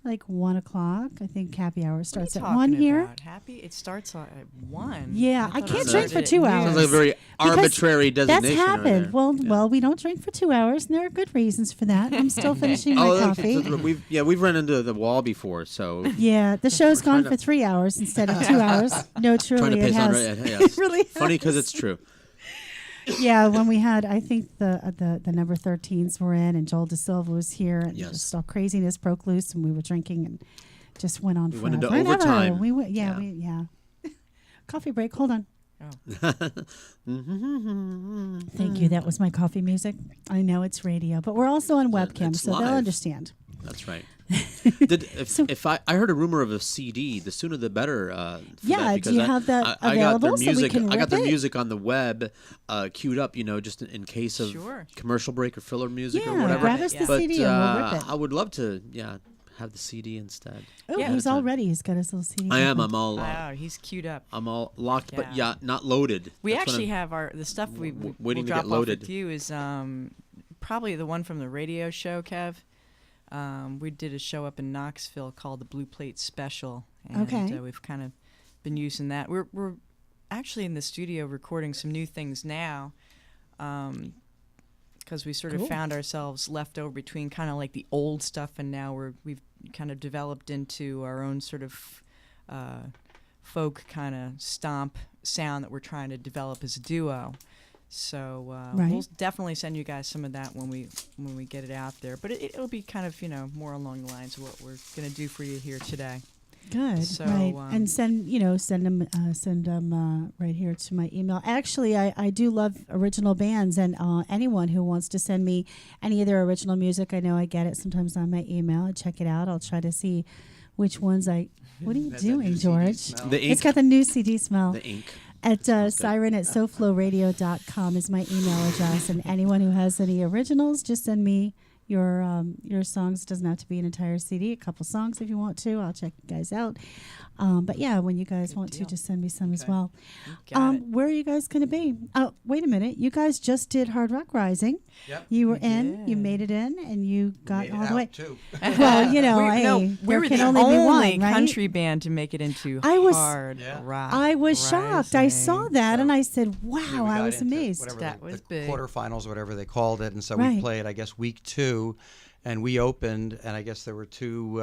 like 1 o'clock, I think happy hour starts at 1 talking here. about? Happy? It starts at 1. Yeah, I thought can't it drink for started 2 at hours. Sounds like a very Because arbitrary designation. That's right happened. there. Well, we don't drink for 2 hours, and there are good reasons for that. I'm still finishing my Oh, coffee. we've run into the wall before, so Yeah, the show's gone trying for 3 hours instead of 2 hours. No, trying truly, to it pace on. has. Right, yes. It really Funny because has. it's true. Yeah, when we had, I think the number 13s were in, and Joel De Silva was here, and Yes. just all craziness broke loose, and we were drinking, and just went on We forever went into and ever. overtime. We went, Yeah. yeah. Coffee break. Hold on. Thank you. That was my coffee music. I know it's radio, but we're also on webcam, it's so they'll live. understand. That's right. If I heard a rumor of a CD, the sooner the better. For Yeah, that, do because you have that I got their available so we music. can I got rip their it? music on the web, queued up. Just in case of Sure. commercial break or filler music or Yeah, whatever. grab us the But CD and we'll rip it. I would love to. Have the CD instead. Oh, Yeah. he's all ready. He's got his little CD. I am. open. Wow, he's queued up. I'm all locked, but Yeah. not loaded. We That's what actually I'm- have the stuff we we'll waiting to drop get loaded. off with you is probably the one from the radio show, Kev. We did a show up in Knoxville called the Blue Plate Special, and Okay. we've kind of been using that. We're actually in the studio recording some new things now, because we sort of found ourselves left over between kind of like the old stuff, and now we've kind of developed into our own sort of folk kind of stomp sound that we're trying to develop as a duo. So Right. we'll definitely send you guys some of that when we get it out there. But it'll be kind of more along the lines of what we're going to do for you here today. Good, So, right? And send them right here to my email. Actually, I do love original bands, and anyone who wants to send me any of their original music, I know I get it sometimes on my email. I check it out. I'll try to see which ones I. What are you doing, George? The ink. It's got the new CD smell. The ink. At Siren at SoFloRadio.com is my email address, and anyone who has any originals, just send me your songs. It doesn't have to be an entire CD, a couple songs if you want to. I'll check you guys out. But yeah, when you guys want to, just send me some as well. Got it. Where are you guys going to be? Wait a minute. You guys just did Hard Rock Rising. Yep. You were in. You made it in, and you got all the way. Too. Well, you know, we there were can the only be one, right? country band to make it into Hard Rock. I was shocked. I saw Rising. that, So, and I said, "Wow!" Yeah, we I got was into amazed. whatever That the was big. quarterfinals, whatever they called it, and so Right. we played, I guess, week 2, and we opened, and I guess there were 2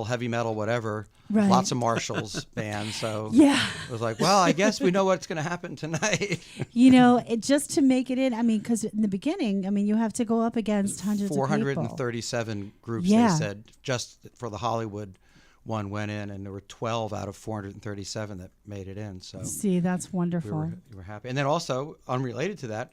heavy metal, whatever, Right. lots of Marshalls bands. So Yeah. it was like, well, I guess we know what's going to happen tonight. You know, just to make it in, I mean, because in the beginning, I mean, you have to go up against hundreds of people. 437 groups, Yeah. they said, just for the Hollywood one went in, and there were 12 out of 437 that made it in. So See, that's wonderful. we were happy. And then also, unrelated to that,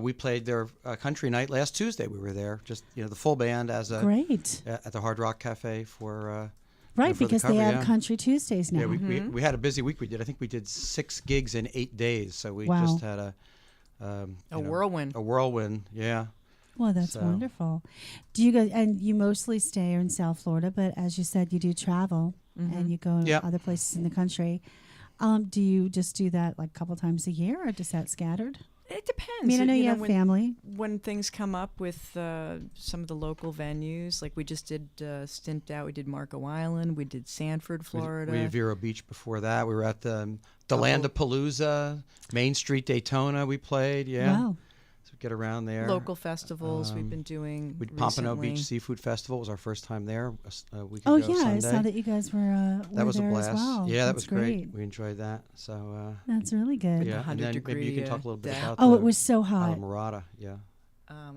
we played their country night last Tuesday. We were there, just the full band as a Great. at the Hard Rock Cafe for Right, for the because cover, they have yeah. Country Tuesdays now. Yeah, we had a busy week. I think we did 6 gigs in 8 days. So we Wow. just had a whirlwind. A whirlwind, yeah. Well, that's So- wonderful. Do you guys, and you mostly stay in South Florida, but as you said, you do travel and you go Yep. to other places in the country. Do you just do that like a couple times a year, or just that scattered? It depends. I mean, I know you have family. When things come up with some of the local venues, like we just did stint out. We did Marco Island. We did Sanford, Florida. We did Vero Beach before that. We were at the Land of Palooza, Main Street Daytona. We played, yeah. Wow. So we get around there. Local festivals we've been doing. We Pompano recently. Beach Seafood Festival was our first time there. A week Oh ago yeah, I Sunday. saw that you guys were That was a there blast. as well. Yeah, that That's was great. We enjoyed that. So That's really good. yeah, and then maybe you 100-degree, can talk a little bit day. about. Oh, the it was so hot. Alamorada, yeah.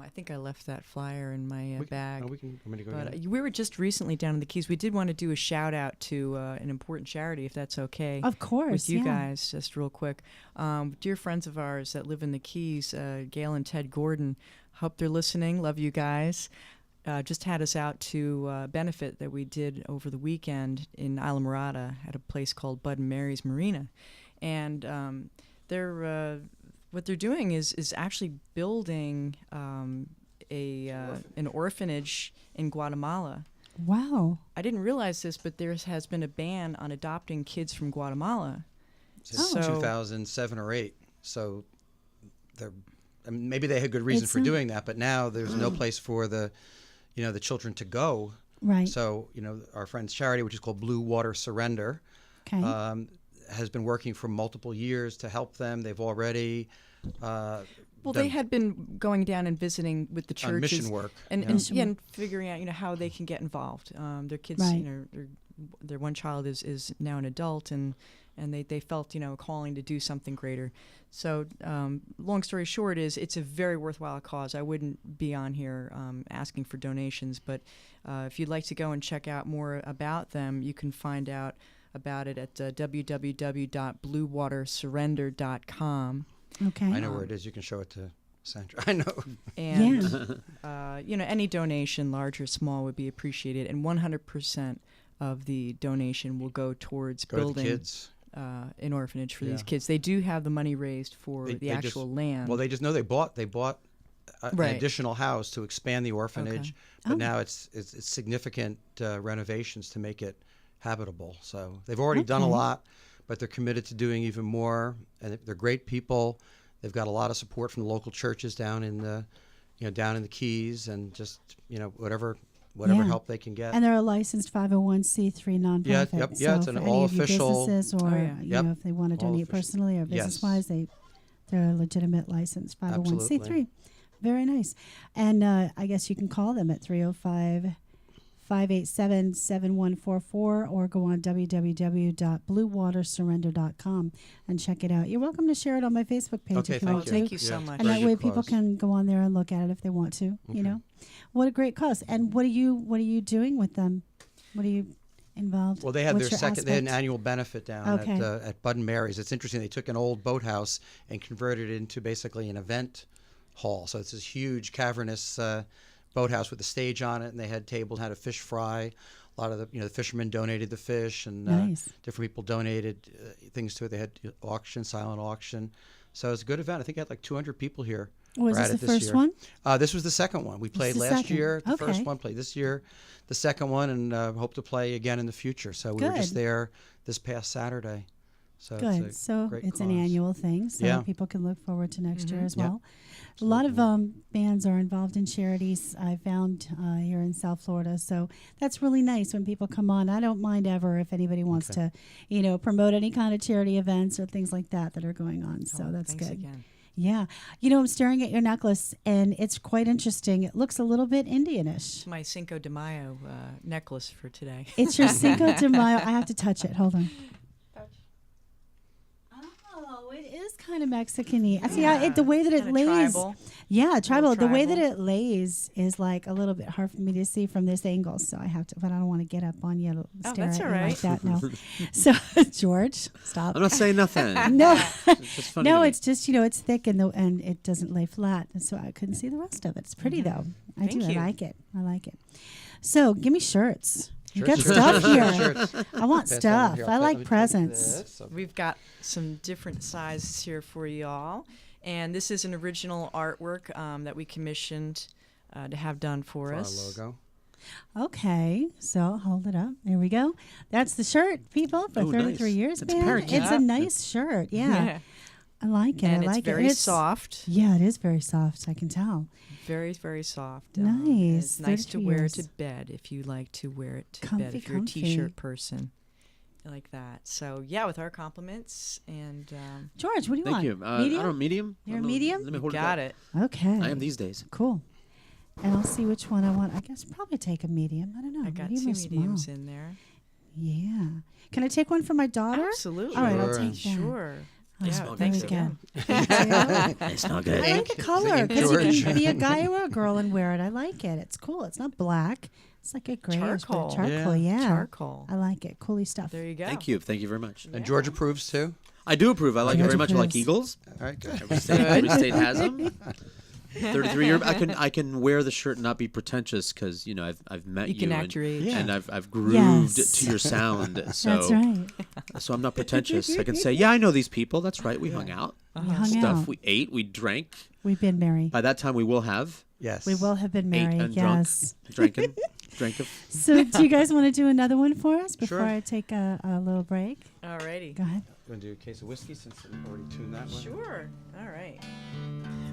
I think I left that flyer in my bag. We can. I'm gonna go But get it. we were just recently down in the Keys. We did want to do a shout out to an important charity, if that's okay. Of course, with you yeah. guys, just real quick. Dear friends of ours that live in the Keys, Gail and Ted Gordon, hope they're listening. Love you guys. Just had us out to a benefit that we did over the weekend in Islamorada at a place called Bud and Mary's Marina. And what they're doing is actually building an orphanage in Guatemala. Wow. I didn't realize this, but there has been a ban on adopting kids from Guatemala. Since So- 2007 or 8. So they're. I mean, maybe they had good reason It's for doing that, but now there's no place for the children to go. Right. So our friend's charity, which is called Blue Water Surrender, Okay. has been working for multiple years to help them. They've already Well, they had been going down and visiting with the on churches mission work. and, yeah. and, yeah, and figuring out how they can get involved. Their kids, Right. their one child is now an adult, and they felt a calling to do something greater. So long story short is it's a very worthwhile cause. I wouldn't be on here asking for donations, but if you'd like to go and check out more about them, you can find out about it at www.bluewatersurrender.com. Okay. I know where it is. You can show it to Sandra. I know. And any donation, large or small, would be appreciated, and 100% of the donation will go towards Go to the building kids. an orphanage for these Yeah. kids. They do have the money raised for They- the they actual just- land. Well, they just know they bought an Right. additional house to expand the orphanage, but Oh. now it's significant renovations to make it habitable. So they've already done a Okay. lot, but they're committed to doing even more. And they're great people. They've got a lot of support from the local churches down in the Keys, and just whatever Yeah. help they can get. And they're a licensed 501c3 nonprofit. Yeah, yep, yeah, it's so an for any all of your official- businesses, or Oh, yeah. Yep. if they want to All donate official. personally or Yes. business-wise, they're a legitimate licensed 501c3. Absolutely. Very nice. And I guess you can call them at 305-587-7144 or go on www.bluewatersurrender.com and check it out. You're welcome to share it on my Facebook page Okay, if you thank want you. to. Thank you so Yeah, much. And very that way good people cause. can go on there and look at it if they want to. Okay. What a great cause. And what are you doing with them? What are you involved? Well, they had What's their your second. They had an aspect? annual benefit down Okay. at Bud and Mary's. It's interesting. They took an old boathouse and converted it into basically an event hall. So it's this huge cavernous boathouse with a stage on it, and they had tables, had a fish fry. A lot of the fishermen donated the fish, and Nice. different people donated things to it. They had auction, silent auction. So it was a good event. I think it had like 200 people here. Was were this at it the first year. one? This was the second one. We played the last second. year, the first Okay. one, played this year, the second one, and hope to play again in the future. So we were just Good. there this past Saturday. So Good. It's a So great it's an cause. annual thing, so Yeah. people can look forward to next year as Yep. well. A lot of bands are involved in charities, I found here in South Florida. So that's really nice when people come on. I don't mind ever if anybody wants to, promote any kind of charity events or things like that are going on. So that's Thanks good. again. Yeah. I'm staring at your necklace, and it's quite interesting. It looks a little bit Indianish. It's my Cinco de Mayo necklace for today. It's your Cinco de Mayo. I have to touch it. Hold on. Oh, it is kind of Mexican-y. See, the way that it Kinda lays. tribal. Yeah, tribal. The way that tribal. it lays is like a little bit hard for me to see from this angle, so I have to. But I don't want to get up on you to stare that's at all you like right. that. No. So, George, stop. I'm not saying nothing. No, It's just funny no, to me. it's just it's thick and it doesn't lay flat, and so I couldn't see the rest of it. It's pretty though. I Thank do. I you. like it. I like it. So, give me shirts. You got Shirts. stuff here. Shirts. I want Pass that stuff. over here. I Let like me take presents. this. We've got some different sizes here for y'all. And this is an original artwork that we commissioned to have done for For our us. logo. Okay, so I'll hold it up. There we go. That's the shirt, people, for Oh, 33 nice. years. It's a man. parakeet. It's Yeah. a nice shirt. Yeah. I like it. And I like it's it. very And soft. Yeah, it is very soft. I can tell. Very, very soft. Nice. and it's nice to 32 wear years. to bed if you like to wear it to Comfy, bed. If you're a comfy. t-shirt person. Like that. So, yeah, with our compliments. And George, what do you Thank want? you. Medium? I don't medium. You're I'm a- medium? Let me hold got it. it. Okay. I am these days. Cool. And I'll see which one I want. I guess probably take a medium. I don't know. I got medium two or small. mediums in there. Yeah. Can I take one for my daughter? Absolutely. All right, I'll Sure. take that. Sure. Oh, Yeah, smell thanks good. again. It's not good. I like the color Thinking because you George. can be a guy or a girl and wear it. I like it. It's cool. It's not black. It's like a grayish, but Charcoal. charcoal. Yeah. Yeah. Charcoal. I like it. Coolie stuff. There you go. Thank you. Thank you very much. And George approves too. I do approve. I like it George very much. I like approves. Eagles. All right, good. Every state has them. 33 years. I can wear the shirt and not be pretentious because I've met you. You can act your age. Yeah. And I've grooved Yes. to your sound. So That's right. So I'm not pretentious. I can say, yeah, I know these people. That's right. We hung out. We hung Stuff. out. We ate. We drank. We've been married. By that time, we will have Yes. We will have been married. and Yes. drank. Drank. So, do you guys want to do another one for us before Sure. I take a little break? Alrighty. Go ahead. You want to do a case of whiskey since we already tuned that one? Sure. All right.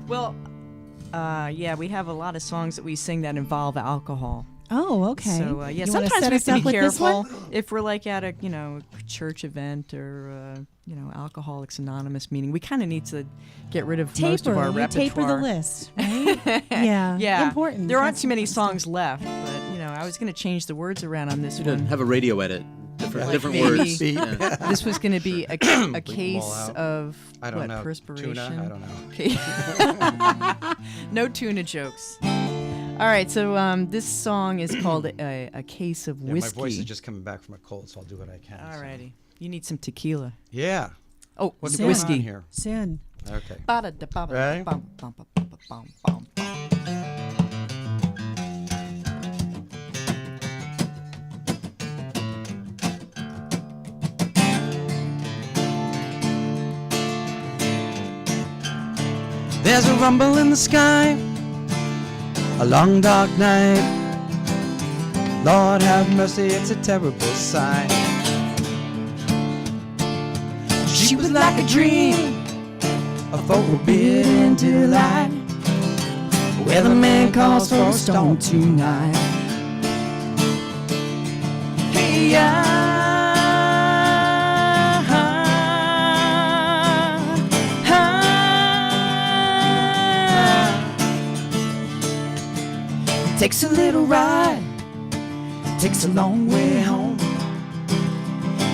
Well, yeah, we have a lot of songs that we sing that involve alcohol. Oh, okay. So yeah, You wanna sometimes set we have us to up be with this careful one? if we're like at a church event or Alcoholics Anonymous meeting. We kind of need to get rid of most of our you repertoire. taper the list, right? Yeah. Yeah, Important. There aren't That's too many important songs left, but I was going to change the words around on this You one. have a radio edit. Different, Like different maybe- words. Yeah. This was going to be a Bleep 'em all case out. of I don't what, know. perspiration. Tuna? I don't know. Okay. No tuna jokes. All right, so this song is called a Case of Yeah, Whiskey. my voice is just coming back from a cold, so I'll do what I can. All so. righty. You need some tequila. Yeah. Oh, What's Soon. going whiskey. on here? Soon. Okay. Right? There's a rumble in the sky, a long dark night. Lord have mercy, it's a terrible sight. She was like a dream, a forbidden delight. Where the man calls for a stone tonight. Hey, takes a little ride, takes a long way home.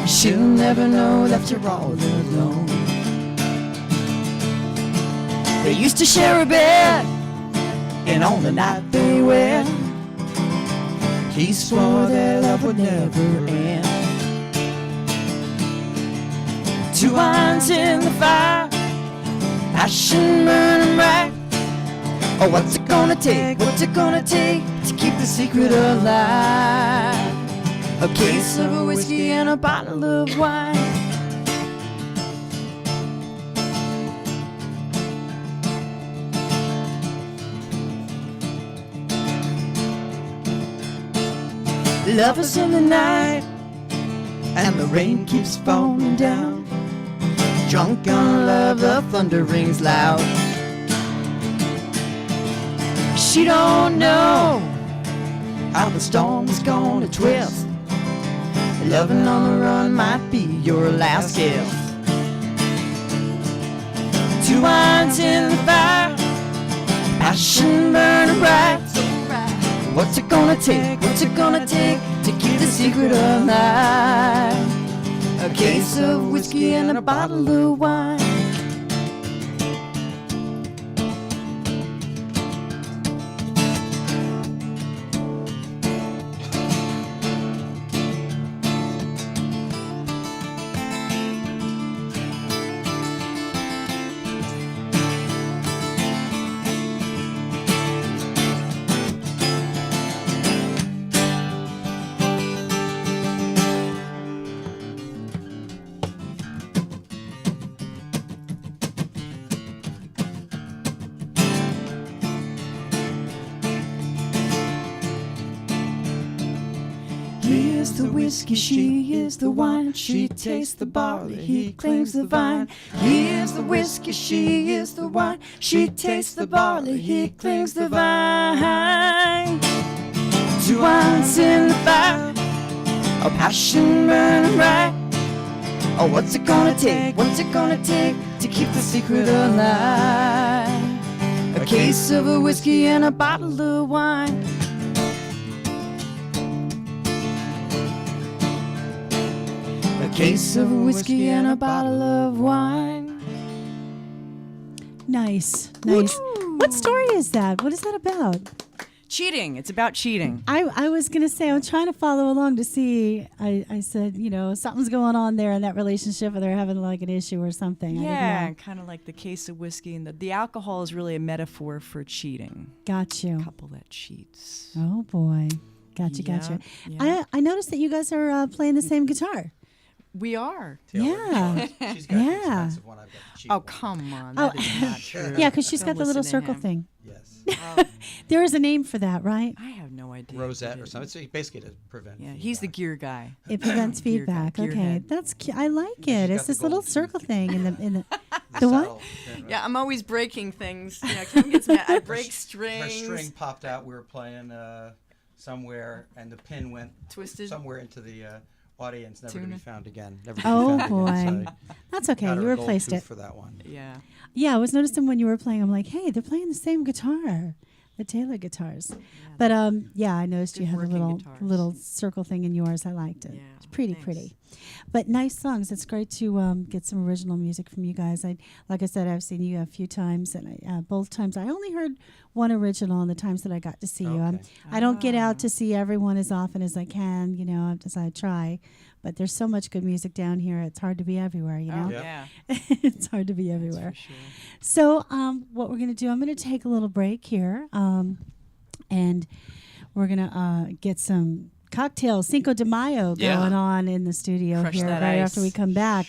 She'll never know that you're all alone. They used to share a bed, and on the night they wed, he swore their love would never end. Two irons in the fire, passion burning bright. Oh, what's it gonna take? What's it gonna take to keep the secret alive? A case of whiskey and a bottle of wine. Lovers in the night, and the rain keeps falling down. Drunk on love, the thunder rings loud. She don't know how the storm is gonna twist. Loving on the run might be your last gift. Two irons in the fire, passion burning bright. What's it gonna take? What's it gonna take to keep the secret alive? A case of whiskey and a bottle of wine. He is the whiskey, she is the wine. She tastes the barley, he claims the vine. He is the whiskey, she is the wine. She tastes the barley, he claims the vine. Two irons in the fire, a passion burning bright. Oh, what's it gonna take? What's it gonna take to keep the secret alive? A case of a whiskey and a bottle of wine. A case of whiskey and a bottle of wine. Nice, nice. What story is that? What is that about? Cheating. It's about cheating. I was going to say, I'm trying to follow along to see. I said, you know, something's going on there in that relationship, or they're having like an issue or something. Yeah, kind of like the case of whiskey. And the alcohol is really a metaphor for cheating. Got you. A couple that cheats. Oh, boy. Gotcha. Yeah. I noticed that you guys are playing the same guitar. We are. Yeah. She's got the Yeah. expensive one. I've got the cheap Oh, one. come on. Oh, That is not true. Yeah, because she's Don't got the little listen to circle him. thing. Yes. There is a name for that, right? I have no idea. Rosette or something. It's basically to prevent. Yeah, he's the feedback. gear guy. It prevents Gear guy, feedback. Okay, gearhead. that's I like She's it. got It's the this little gold circle tooth. thing in the The what? saddle, Yeah, I'm always breaking things. Yeah, Kevin gets mad. I break Her strings. string popped out. We were playing somewhere, and the pin went Twisted. somewhere into the audience, never to Tuna. be found again. Never to be Oh found boy, again. So that's I okay. got her You a gold replaced tooth it. for that one. Yeah. Yeah, I was noticing when you were playing. I'm like, hey, they're playing the same guitar, the Taylor guitars. But yeah, I noticed you Good had the working little guitars. circle thing in yours. I liked it. Yeah, It's pretty thanks. pretty. But nice songs. It's great to get some original music from you guys. Like I said, I've seen you a few times, and both times I only heard one original. And the times that I got to see you, Okay. I don't get out Ah. to see everyone as often as I can. You know, as I try. But there's so much good music down here. It's hard to be everywhere. You know, Oh, Yeah. yeah. it's hard to be That's everywhere. for sure. So, what we're going to do, I'm going to take a little break here, and we're going to get some cocktails, Cinco de Mayo, Yeah. going on in the studio Crush here that right ice. after we come back.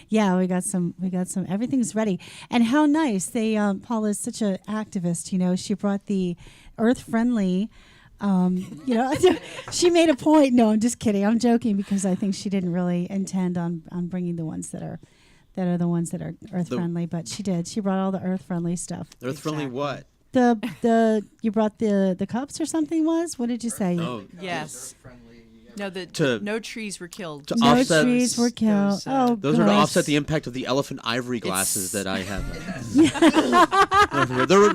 Yeah, we got some. Everything's ready, and how nice they. Paula is such an activist. You know, she brought the earth-friendly. You know, she made a point. No, I'm just kidding. I'm joking because I think she didn't really intend on bringing the ones that are the ones that are earth friendly, but she did. She brought all the earth friendly stuff. Earth friendly Exactly. what? The you brought the cups or something was? What did you say? Oh, Yes. No, To- no trees were killed. to No offset- trees were killed. Those, Oh, those are to gosh. offset the impact of the elephant ivory glasses It's- that I have.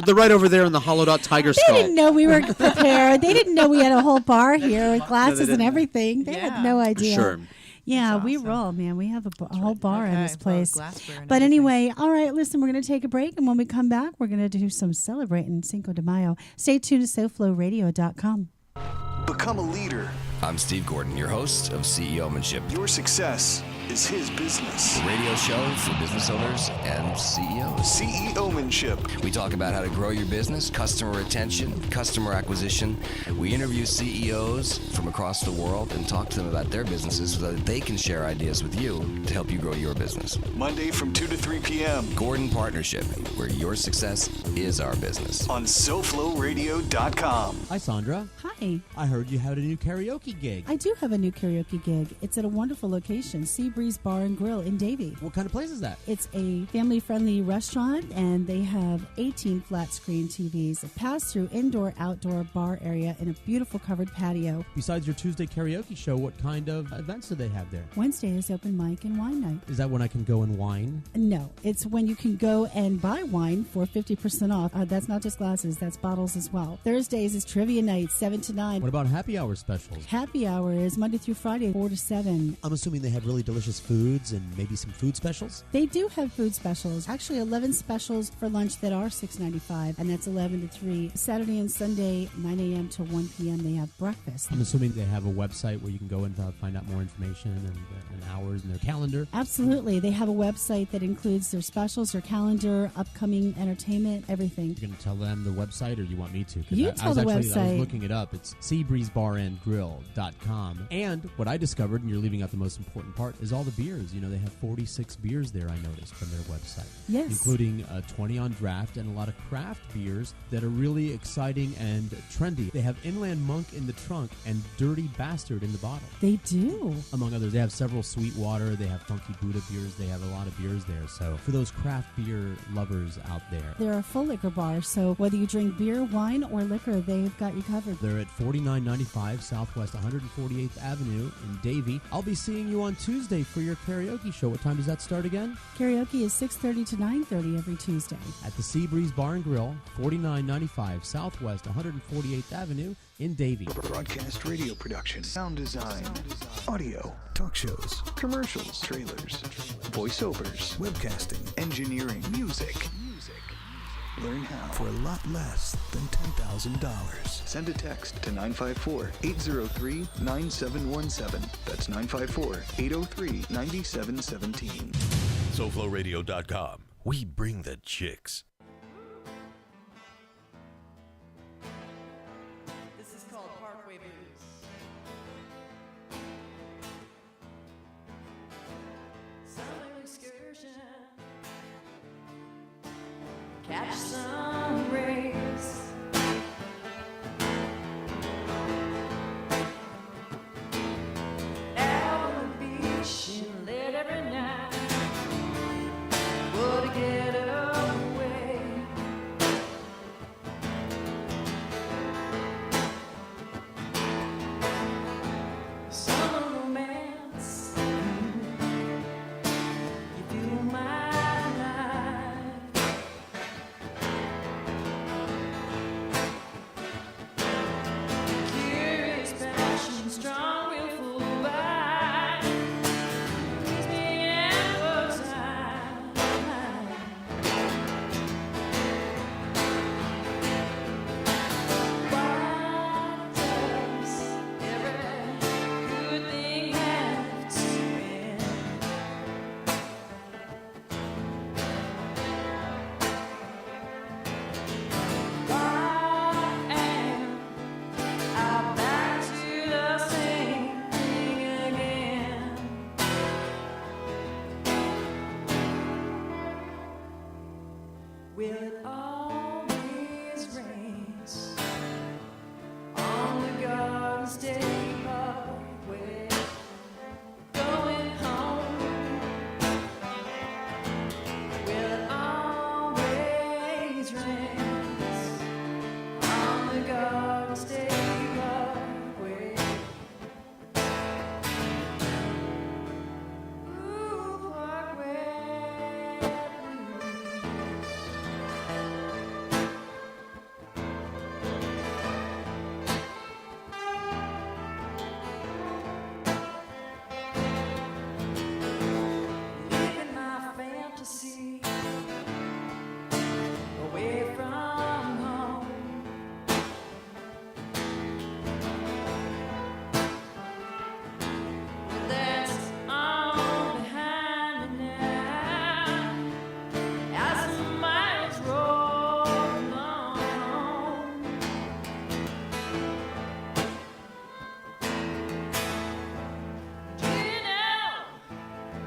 They're right over there in the hollowed out tiger They skull. didn't know we were prepared. They didn't know we had a whole bar here with glasses and didn't. everything. They had Yeah. no For idea. sure. Yeah, That's we awesome. roll, man. We have a whole bar in Okay, this well, place. glassware and But everything. anyway, all right, listen, we're going to take a break, and when we come back, we're going to do some celebrating Cinco de Mayo. Stay tuned to SoFloRadio.com. Become a leader. I'm Steve Gordon, your host of CEOmanship. Your success is his business. A radio show for business owners and CEOs. CEO-manship. We talk about how to grow your business, customer retention, customer acquisition. We interview CEOs from across the world and talk to them about their businesses so that they can share ideas with you to help you grow your business. Monday from 2 to 3 p.m. Gordon Partnership, where your success is our business. On SoFloRadio.com. Hi, Sandra. Hi. I heard you had a new karaoke gig. I do have a new karaoke gig. It's at a wonderful location, Sea Breeze Bar and Grill in Davie. What kind of place is that? It's a family-friendly restaurant, and they have 18 flat-screen TVs, a pass-through indoor-outdoor bar area, and a beautiful covered patio. Besides your Tuesday karaoke show, what kind of events do they have there? Wednesday is open mic and wine night. Is that when I can go and wine? No, it's when you can go and buy wine for 50% off. That's not just glasses, that's bottles as well. Thursdays is trivia night, 7 to 9. What about happy hour specials? Happy hour is Monday through Friday, 4 to 7. I'm assuming they have really delicious foods and maybe some food specials? They do have food specials. Actually, 11 specials for lunch that are $6.95, and that's 11 to 3. Saturday and Sunday, 9 a.m. to 1 p.m., they have breakfast. I'm assuming they have a website where you can go and find out more information and hours and their calendar. Absolutely. They have a website that includes their specials, their calendar, upcoming entertainment, everything. You're going to tell them the website, or you want me to? 'Cause You I tell was the actually, I website. was looking it up. It's seabreezebarandgrill.com. And what I discovered, and you're leaving out the most important part, is all the beers. You know, they have 46 beers there, I noticed, from their website. Yes. Including 20 on draft and a lot of craft beers that are really exciting and trendy. They have Inland Monk in the trunk and Dirty Bastard in the bottle. They do. Among others, they have several Sweetwater, they have Funky Buddha beers, they have a lot of beers there. So for those craft beer lovers out there, They're a full liquor bar, so whether you drink beer, wine, or liquor, they've got you covered. they're at 4995 Southwest 148th Avenue in Davie. I'll be seeing you on Tuesday for your karaoke show. What time does that start again? Karaoke is 6:30 to 9:30 every Tuesday. At the Sea Breeze Bar and Grill, 4995 Southwest 148th Avenue in Davie. Broadcast radio production, sound design, audio, talk shows, commercials, trailers, voiceovers, webcasting, engineering, music. Learn how for a lot less than $10,000. Send a text to 954-803-9717. That's 954-803-9717. SoFloRadio.com. We bring the chicks. This is called Parkway Blues. Summer excursion. Catch some rays. Out on the beach and late every night. Would get away. Summer romance. You fill my life.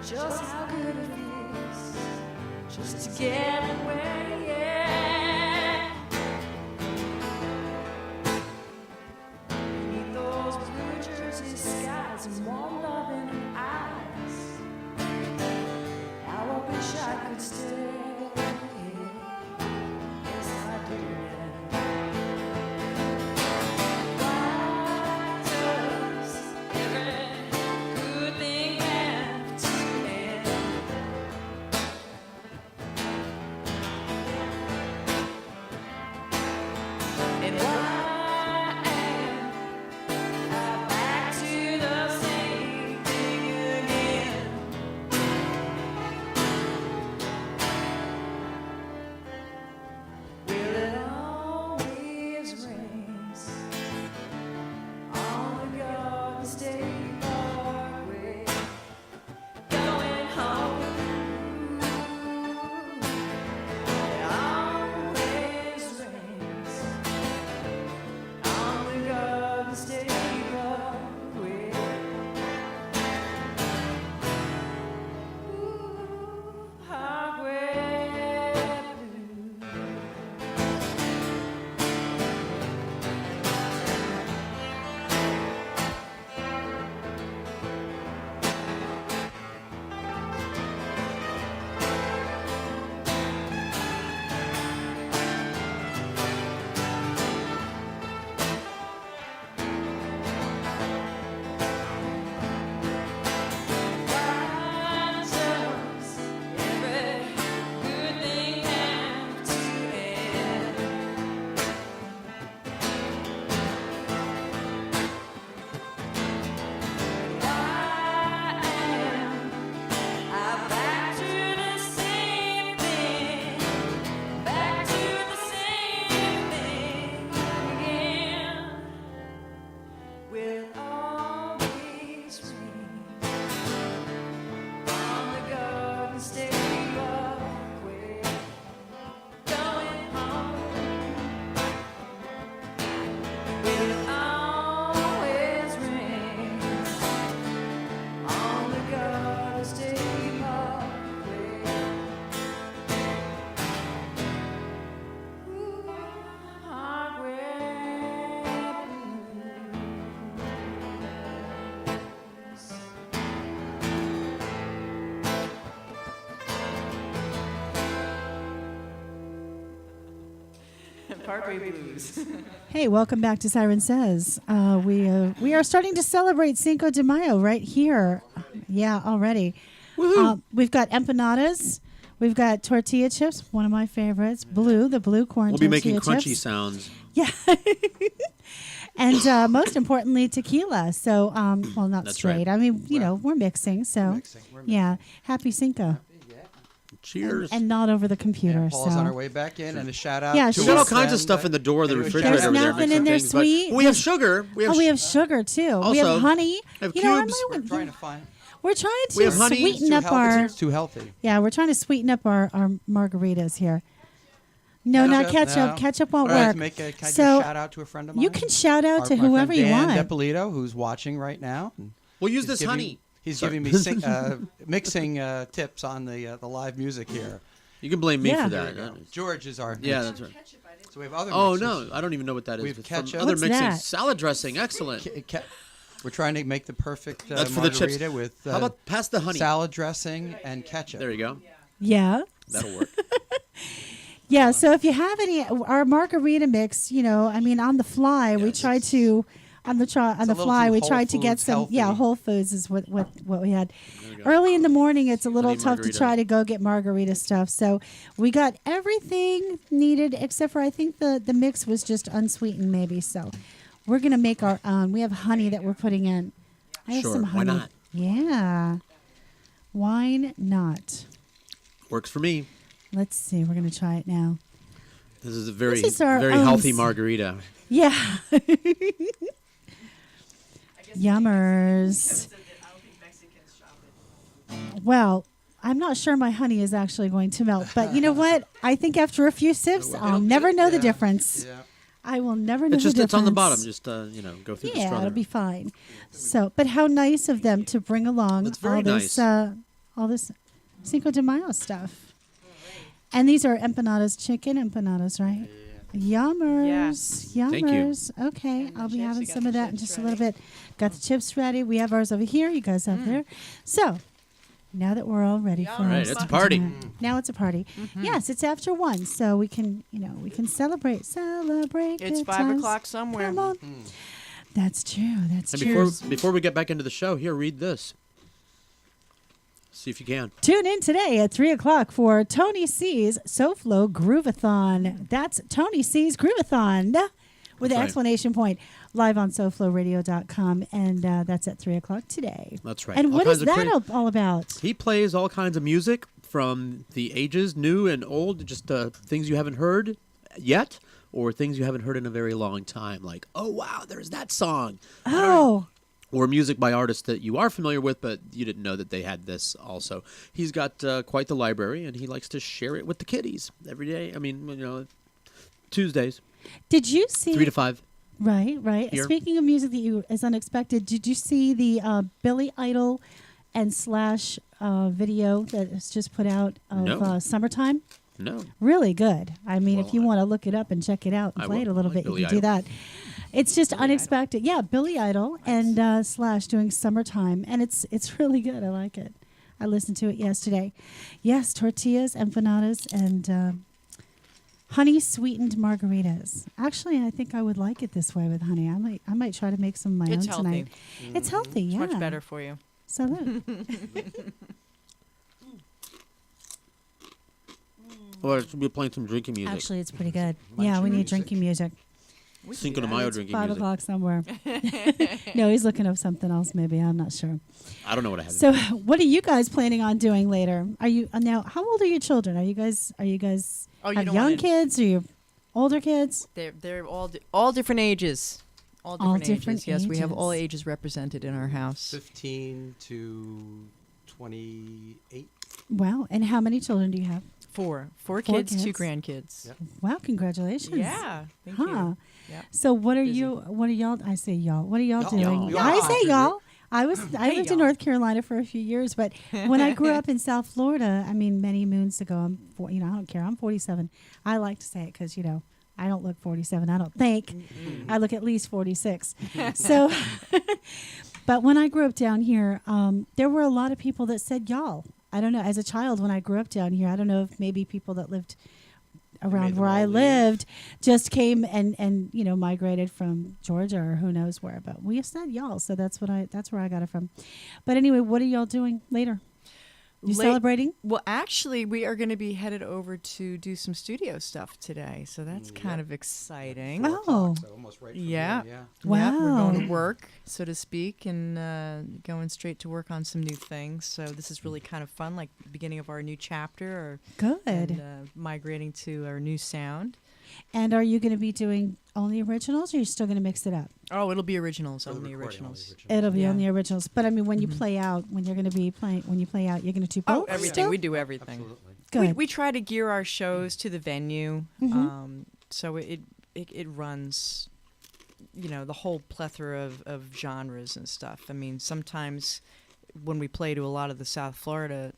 just how good it is just to get away, yeah. Beneath those blue Jersey skies and warm loving eyes, how I wish I could stay. Yes, I do, yeah. Why does every good thing have to end? And why am I back to the same thing again? Will it always rains on the Garden State Parkway going home? It always rains on the Garden State Parkway. Ooh, Parkway Blue. Why does every good thing have to end? Why am I back to the same thing? Back to the same thing again? Will it always rain on the Garden State Parkway going home? Will it always rain on the Garden State Parkway? Ooh, Parkway Blues. Parkway Blues. Hey, welcome back to Siren Says. We are starting to celebrate Cinco de Mayo right here. Yeah, already. We've got empanadas. We've got tortilla chips, one of my favorites. The blue corn We'll be tortilla making crunchy chips. sounds. Yeah. And most importantly, tequila. So, well, not That's straight. right. I mean, we're mixing. So, yeah. Happy Cinco. Cheers. And not over the computer. Paul's so. on our way back in, and a shout out. Yeah, to We got our all kinds of friend, stuff in the door of the There's refrigerator over there. nothing mixing in there things, but sweet. we have sugar. We have We have sugar too. We have Also, honey. I have I cubes. might We're trying to find. We're trying to We have honey. sweeten up our. It's too healthy. Yeah, we're trying to sweeten up our margaritas here. No, not ketchup. No. Ketchup won't All right, work. can I do So a shout out to a friend of mine? you can shout out Our- to my friend whoever you Dan want. DePolito, who's watching right now. And We'll use he's this giving- honey. He's Sorry. giving me mixing tips on the live music here. You can blame me Yeah. for There that. you go. George is our Yeah, mixer. that's right. So we have other Oh mixers. no, I don't even know what that is. We have It's from ketchup. other What's mixing. that? Salad dressing, excellent. We're trying to make the perfect That's for the chips. margarita with How about pass the honey? salad dressing and ketchup. There you go. Yeah. That'll work. Yeah, so if you have any, our margarita mix, I mean, on the fly, we try to, on the little fly, too we Whole tried to get Foods some, healthy. Whole Foods is what we had. Early in the morning, it's a little Honey tough margarita. to try to go get margarita stuff. So we got everything needed except for I think the mix was just unsweetened maybe. So we're going to make our own. We have honey that we're putting in. I have Sure, some why honey. not? Yeah. Why not? Works for me. Let's see. We're going to try it now. This is a very, This is our very own healthy margarita. Yeah. Yummers. Well, I'm not sure my honey is actually going to melt, but you know what? I think after a few sips, I'll never know the difference. Yeah. I will never know It's the just difference. it's on the bottom. Just go through the Yeah, straw. it'll be fine. So, but how nice of them to bring along That's very all this, nice. all this Cinco de Mayo stuff. And these are empanadas, chicken empanadas, right? Yummers. Yes. Yummers. Thank you. Okay, And the I'll be chips, having you got some the of that in chips just a little ready? bit. Got the chips ready. We have ours over here. You guys have there. So, now that we're all ready for All right, our it's a Cinco de party. Mayo. Now it's a party. Yes, it's after 1, so we can celebrate It's good 5 times. o'clock somewhere. Come on. That's true. That's And true. before we get back into the show, here, read this. See if you can. Tune in today at 3 o'clock for Tony C's SoFlo Groovathon. That's Tony C's Groovathon with an That's right. exclamation point, live on SoFloRadio.com. And that's at 3 o'clock today. That's right. And All what is kinds of that all about? He plays all kinds of music from the ages, new and old, just things you haven't heard yet, or things you haven't heard in a very long time. Like, oh, wow, there's that song. Oh, Or music by artists that you are familiar with, but you didn't know that they had this also. He's got quite the library, and he likes to share it with the kiddies every day. I mean, Tuesdays, did you see? 3 to 5. Right. Here. Speaking of music that is unexpected, did you see the Billy Idol and Slash video that was just put out of No. Summertime? No. Really good. I mean, Well, if you want to look it up and check it out and I play will. it a little I like bit, Billy you can do Idol. that. It's just unexpected. Yeah, Billy Idol and Slash doing Summertime, and it's really good. I like it. I listened to it yesterday. Yes, tortillas, empanadas, and honey sweetened margaritas. Actually, I think I would like it this way with honey. I might try to make some of my It's own healthy. tonight. It's healthy. Yeah, It's much better for you. Salute. Or should we be playing some drinking music? Actually, it's pretty good. Yeah, we need drinking music. Cinco de Mayo drinking 5 music. o'clock somewhere. No, he's looking up something else. Maybe I'm not sure. I don't know what I have. So, what are you guys planning on doing later? Are you now? How old are your children? Are you guys? Oh, you have don't young wanna- kids? Are you older kids? They're all different ages. All different different ages. Yes, we have all ages. ages represented in our house. 15 to 28. Wow! And how many children do you have? Four Four kids, 2 kids. grandkids. Yep. Wow! Congratulations. Yeah, thank Huh. you. Yep. So, what are Busy. you? What are y'all? I say y'all. What are y'all Y'all. doing? Y'all. I say Y'all. y'all. I lived in y'all. North Carolina for a few years, but when I grew up in South Florida, I mean, many moons ago, I don't care. I'm 47. I like to say it because I don't look 47. I don't think. I look at least 46. So, but when I grew up down here, there were a lot of people that said y'all. I don't know. As a child, when I grew up down here, I don't know if maybe people that lived around them where I all leave. lived just came and migrated from Georgia or who knows where. But we said y'all, so that's where I got it from. But anyway, what are y'all doing later? You celebrating? Well, actually, we are going to be headed over to do some studio stuff today, so that's kind of exciting. 4 Oh. o'clock, so almost right from Yeah. here, yeah. Yeah, we're going Wow. to work, so to speak, and going straight to work on some new things. So this is really kind of fun, like the beginning of our new chapter, Good. and migrating to our new sound. And are you going to be doing only originals, or are you still going to mix it up? Oh, it'll be originals, For the only recording, originals. It'll be Yeah. only originals. But I mean, when you Mhm. play out, when you're going to be playing, when you play out, you're going to do Oh, both. everything. still? We do everything. Absolutely. Good. We try to gear our shows to the venue, Mhm. so it runs, the whole plethora of genres and stuff. I mean, sometimes when we play to a lot of the South Florida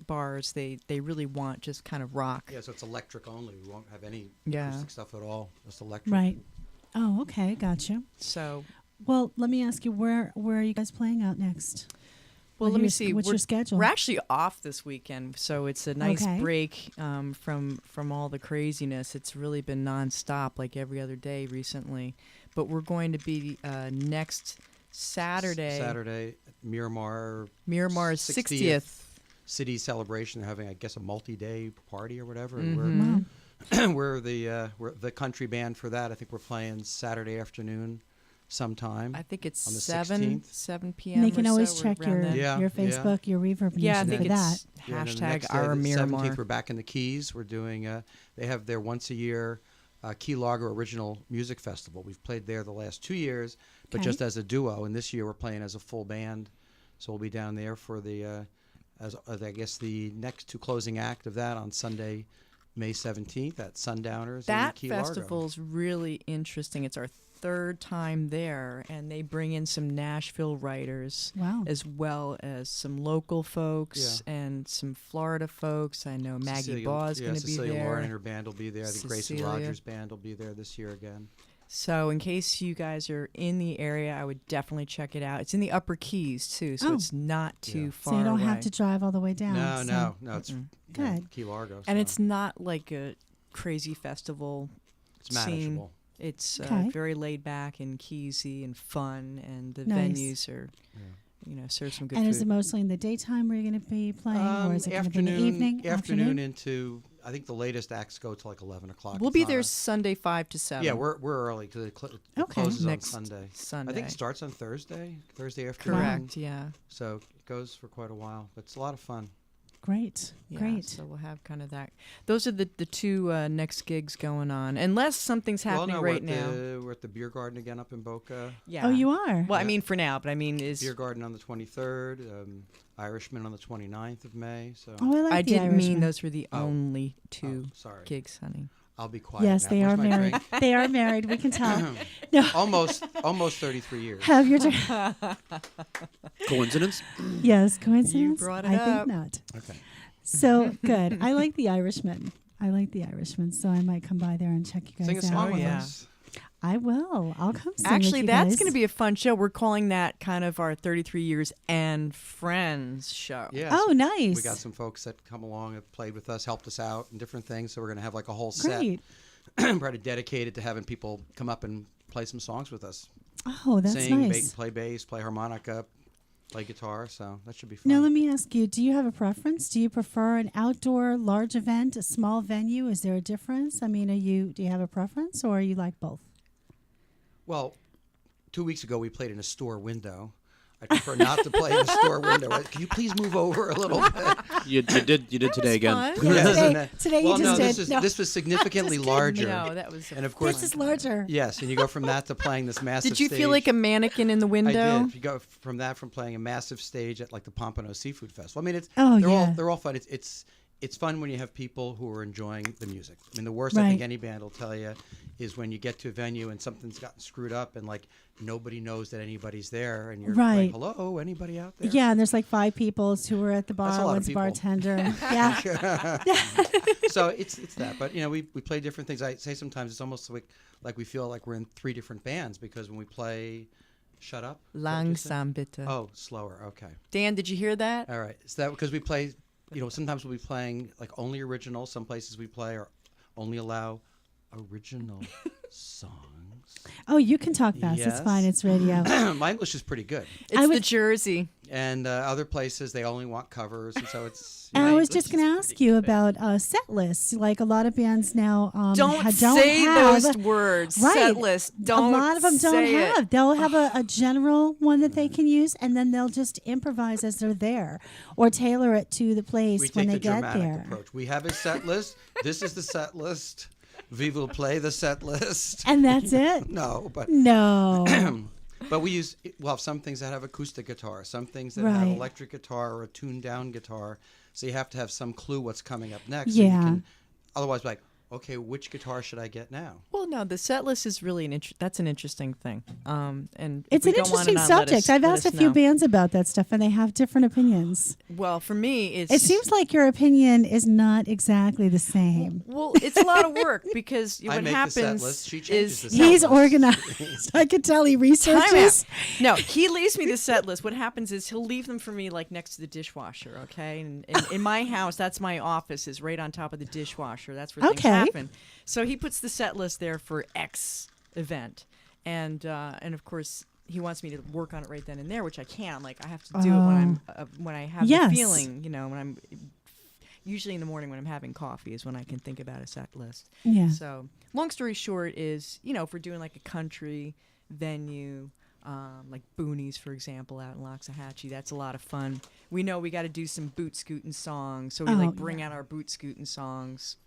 bars, they really want just kind of rock. Yeah, so it's electric only. We won't have any Yeah. acoustic stuff at all. Just electric. Right. Oh, okay, gotcha. So, Well, let me ask you, where are you guys playing out next? well, What let are me your- see. What's your schedule? We're actually off this weekend, so it's a nice Okay. break from all the craziness. It's really been nonstop, like every other day recently. But we're going to be next Saturday. Saturday, Miramar's Miramar's 60th. city celebration. They're having, I guess, a multi-day party or whatever. Mhm. And Wow. we're the country band for that. I think we're playing Saturday afternoon sometime. I think it's On the 7 p.m. And they can or always so, check around your then. Yeah, your yeah. Facebook, your Reverb Yeah, I Nation think for it's that. Yeah, and then the hashtag next day, our the 17th, Miramar. we're back in the Keys. We're doing, they have their once-a-year Key Lager Original Music Festival. We've played there the last 2 years, but Okay. just as a duo. And this year we're playing as a full band. So we'll be down there for the, as I guess, the next to closing act of that on Sunday May 17th at Sundowners That in Key Largo. festival's really interesting. It's our third time there, and they bring in some Nashville writers Wow. as well as some local folks and some Florida folks. I know Maggie Baugh's going to be Cecilia there. Lauren and her band will be there. I think Grayson Cecilia. Rogers' band will be there this year again. So in case you guys are in the area, I would definitely check it out. It's in the Upper Keys, too, so Oh. it's not too far So you don't away. have to drive all the way down. No, so. it's Good. Key Largo. And so it's not like a crazy festival it's scene. manageable. It's Okay. very laid back and keysy and fun, and the Nice. venues are, serve some good And food. is it mostly in the daytime where you're going to be playing, or is it going to be in the evening? Afternoon into, I think the latest acts go till like 11 o'clock. We'll It's be not there a- Sunday 5 to 7. Yeah, we're early because it Okay. closes Next on Sunday. Sunday. I think it starts on Thursday afternoon. Correct, yeah. So it goes for quite a while, but it's a lot of fun. Great. Yeah, Great. So we'll have kind of that. Those are the two next gigs going on, unless something's happening well, no, right we're at now. we're at the Beer Garden again up in Boca. Yeah. Oh, you are? Well, I Yeah. mean for now, but I mean Beer Garden on the 23rd, Irishman on the 29th of May. So Oh, I like I the didn't mean Irishman. those were the only two sorry. gigs, honey. I'll be quiet. Yes, now. they Where's are my married. drink? They are married. We can tell. No. almost 33 years. Have your drink. Coincidence? Yes, coincidence? brought it I up. think not. Okay. So good. I like the Irishman. So I might come by there and check you guys Sing a out. song with yeah. us. I will. I'll come sing Actually, with you that's guys. going to be a fun show. We're calling that kind of our 33 years and friends show. Yes. Oh, nice. We got some folks that come along and played with us, helped us out, and different things. So we're going to have like a whole set. Great. Try to dedicate it to having people come up and play some songs with us. Oh, that's Sing, nice. play bass, play harmonica, play guitar. So that should be fun. Now, let me ask you, do you have a preference? Do you prefer an outdoor large event, a small venue? Is there a difference? I mean, do you have a preference, or are you like both? Well, 2 weeks ago we played in a store window. I prefer not to play in a store window. Can you please move over a little bit? You did today again. fun. Yeah, Yes, today- and that- today you well, just no, did. This was significantly larger. No, that was. And of course, This is larger. yes, and you go from that to playing this massive Did you stage. feel like a mannequin in the window? I did. You go from playing a massive stage at like the Pompano Seafood Festival. I mean, Oh, they're yeah. all fun. It's fun when you have people who are enjoying the music. I mean, the worst Right. I think any band will tell you is when you get to a venue and something's gotten screwed up and like nobody knows that anybody's there and you're Right. like, hello, anybody out there? Yeah, and there's like 5 people who were at the That's a bar. lot of One's a people. bartender. Yeah. So it's that. But we play different things. I say sometimes it's almost like we feel like we're in 3 different bands because when we play Shut Up. is that what you said? Langsam bitte. Oh, slower. Okay. Dan, did you hear that? All right. So that because we play, sometimes we'll be playing like only original. Some places we play or only allow original songs. Oh, you can talk fast. It's Yes. fine. It's radio. My English is pretty good. It's the Jersey. And other places they only want covers, and so it's. And I was just going to ask you about set lists. Like a lot of bands now Don't don't say have those words. Right. Set list. Don't a lot of them don't say have. it. They'll have a general one that they can use, and then they'll just improvise as they're there, or tailor it to the place We when take they the get dramatic there. approach. We have a set list. This is the set list. We will play the set list. And that's it. No, but No. but we'll have some things that have acoustic guitar, some things that Right. have electric guitar or a tuned down guitar. So you have to have some clue what's coming up next. So you Yeah. can, otherwise, like, okay, which guitar should I get now? Well, no, the set list is really that's an interesting thing. And if It's we an don't want interesting it on, subject. I've let asked a us few know. bands about that stuff, and they have different opinions. Well, for me, it's. It seems like your opinion is not exactly the same. Well, it's a lot of work because I what make the happens set list. She changes is the set He's list. organized. I could tell he Time researches. out. No, he leaves me the set list. What happens is he'll leave them for me like next to the dishwasher, okay? And in my house, that's my office is right on top of the dishwasher. That's where Okay. things happen. So he puts the set list there for X event. And of course, he wants me to work on it right then and there, which I can't. Like I have to do it when I have Yes. the feeling, when I'm usually in the morning when I'm having coffee is when I can think about a set list. Yeah. So long story short is, if we're doing like a country venue, like Boonies, for example, out in Loxahatchee, that's a lot of fun. We know we got to do some boot scooting songs, so we bring out our boot scooting songs.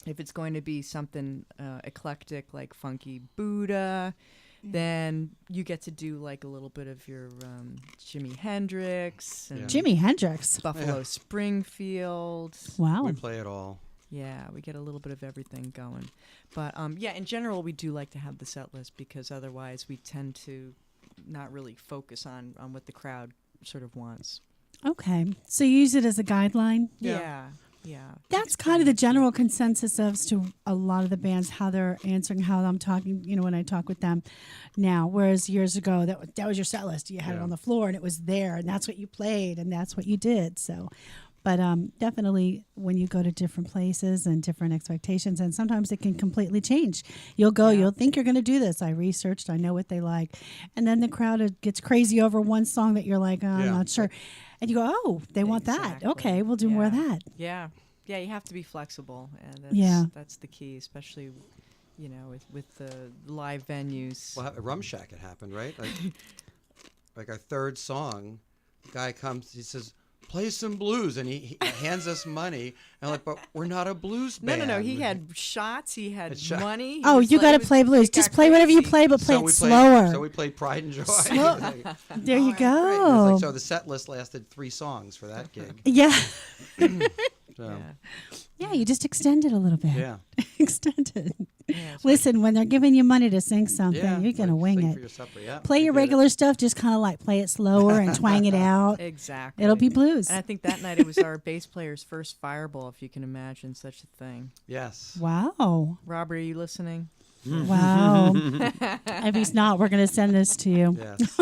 If it's going to be something eclectic like Funky Buddha, then you get to do like a little bit of your Jimi Hendrix and Jimi Hendrix. Buffalo Springfield. Wow. We play it all. Yeah, we get a little bit of everything going. But yeah, in general, we do like to have the set list because otherwise we tend to not really focus on what the crowd sort of wants. Okay. So you use it as a guideline? Yeah. That's kind of the general consensus as to a lot of the bands, how they're answering, how I'm talking, when I talk with them now. Whereas years ago, that was your set list. You had it on the floor and it was there and that's what you played and that's what you did. So, but definitely when you go to different places and different expectations, and sometimes it can completely change. You'll go, you'll think you're going to do this. I researched, I know what they like. And then the crowd gets crazy over one song that you're like, I'm not sure. And you go, oh, they want that. Okay, we'll do more of that. Yeah, you have to be flexible, and that's the key, especially, with the live venues. Well, at Rum Shack it happened, right? Like our third song, the guy comes, he says, play some blues, and he hands us money, and I'm like, but we're not a blues band. No, he had shots, he had money. Oh, you got to play blues. Just play whatever you play, but play it slower. So we played Pride and Joy. There you go. So the set list lasted 3 songs for that gig. Yeah. So. Yeah, you just extend it a little bit. Yeah. Extend it. Yeah, listen, when they're giving you money to sing something, you're going to wing it. For your supper, play your regular stuff, just kind of like play it slower and twang it out. Exactly. It'll be blues. And I think that night it was our bass player's first fireball, if you can imagine such a thing. Yes. Wow. Robert, are you listening? Wow. If he's not, we're going to send this to you. Yes.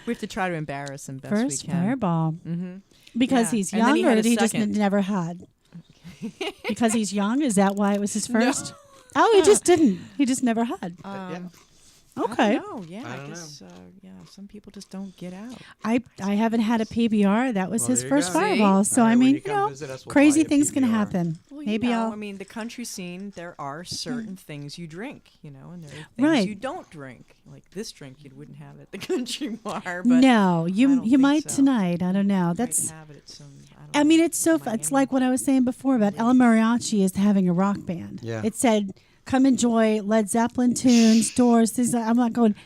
We have to try to embarrass him best first we can. Fireball. Mm-hmm. Because he's young, or he just never had? Because he's young? Is that why it was his first? No. Oh, he just didn't. He just never had. Okay. I guess some people just don't get out. I haven't had a PBR. That was his first go. Fireball. So right, I mean, us, crazy things can happen. Well, Maybe I'll. I mean, the country scene. There are certain things you drink, and there are things you don't drink. Like this drink, you wouldn't have at the country bar. But no, you might so. tonight. I don't know. That's. Have it at some, I mean, it's so fun. It's like what I was saying before about El Mariachi is having a rock band. Yeah. It said, come enjoy Led Zeppelin tunes, Doors, things. I'm not going.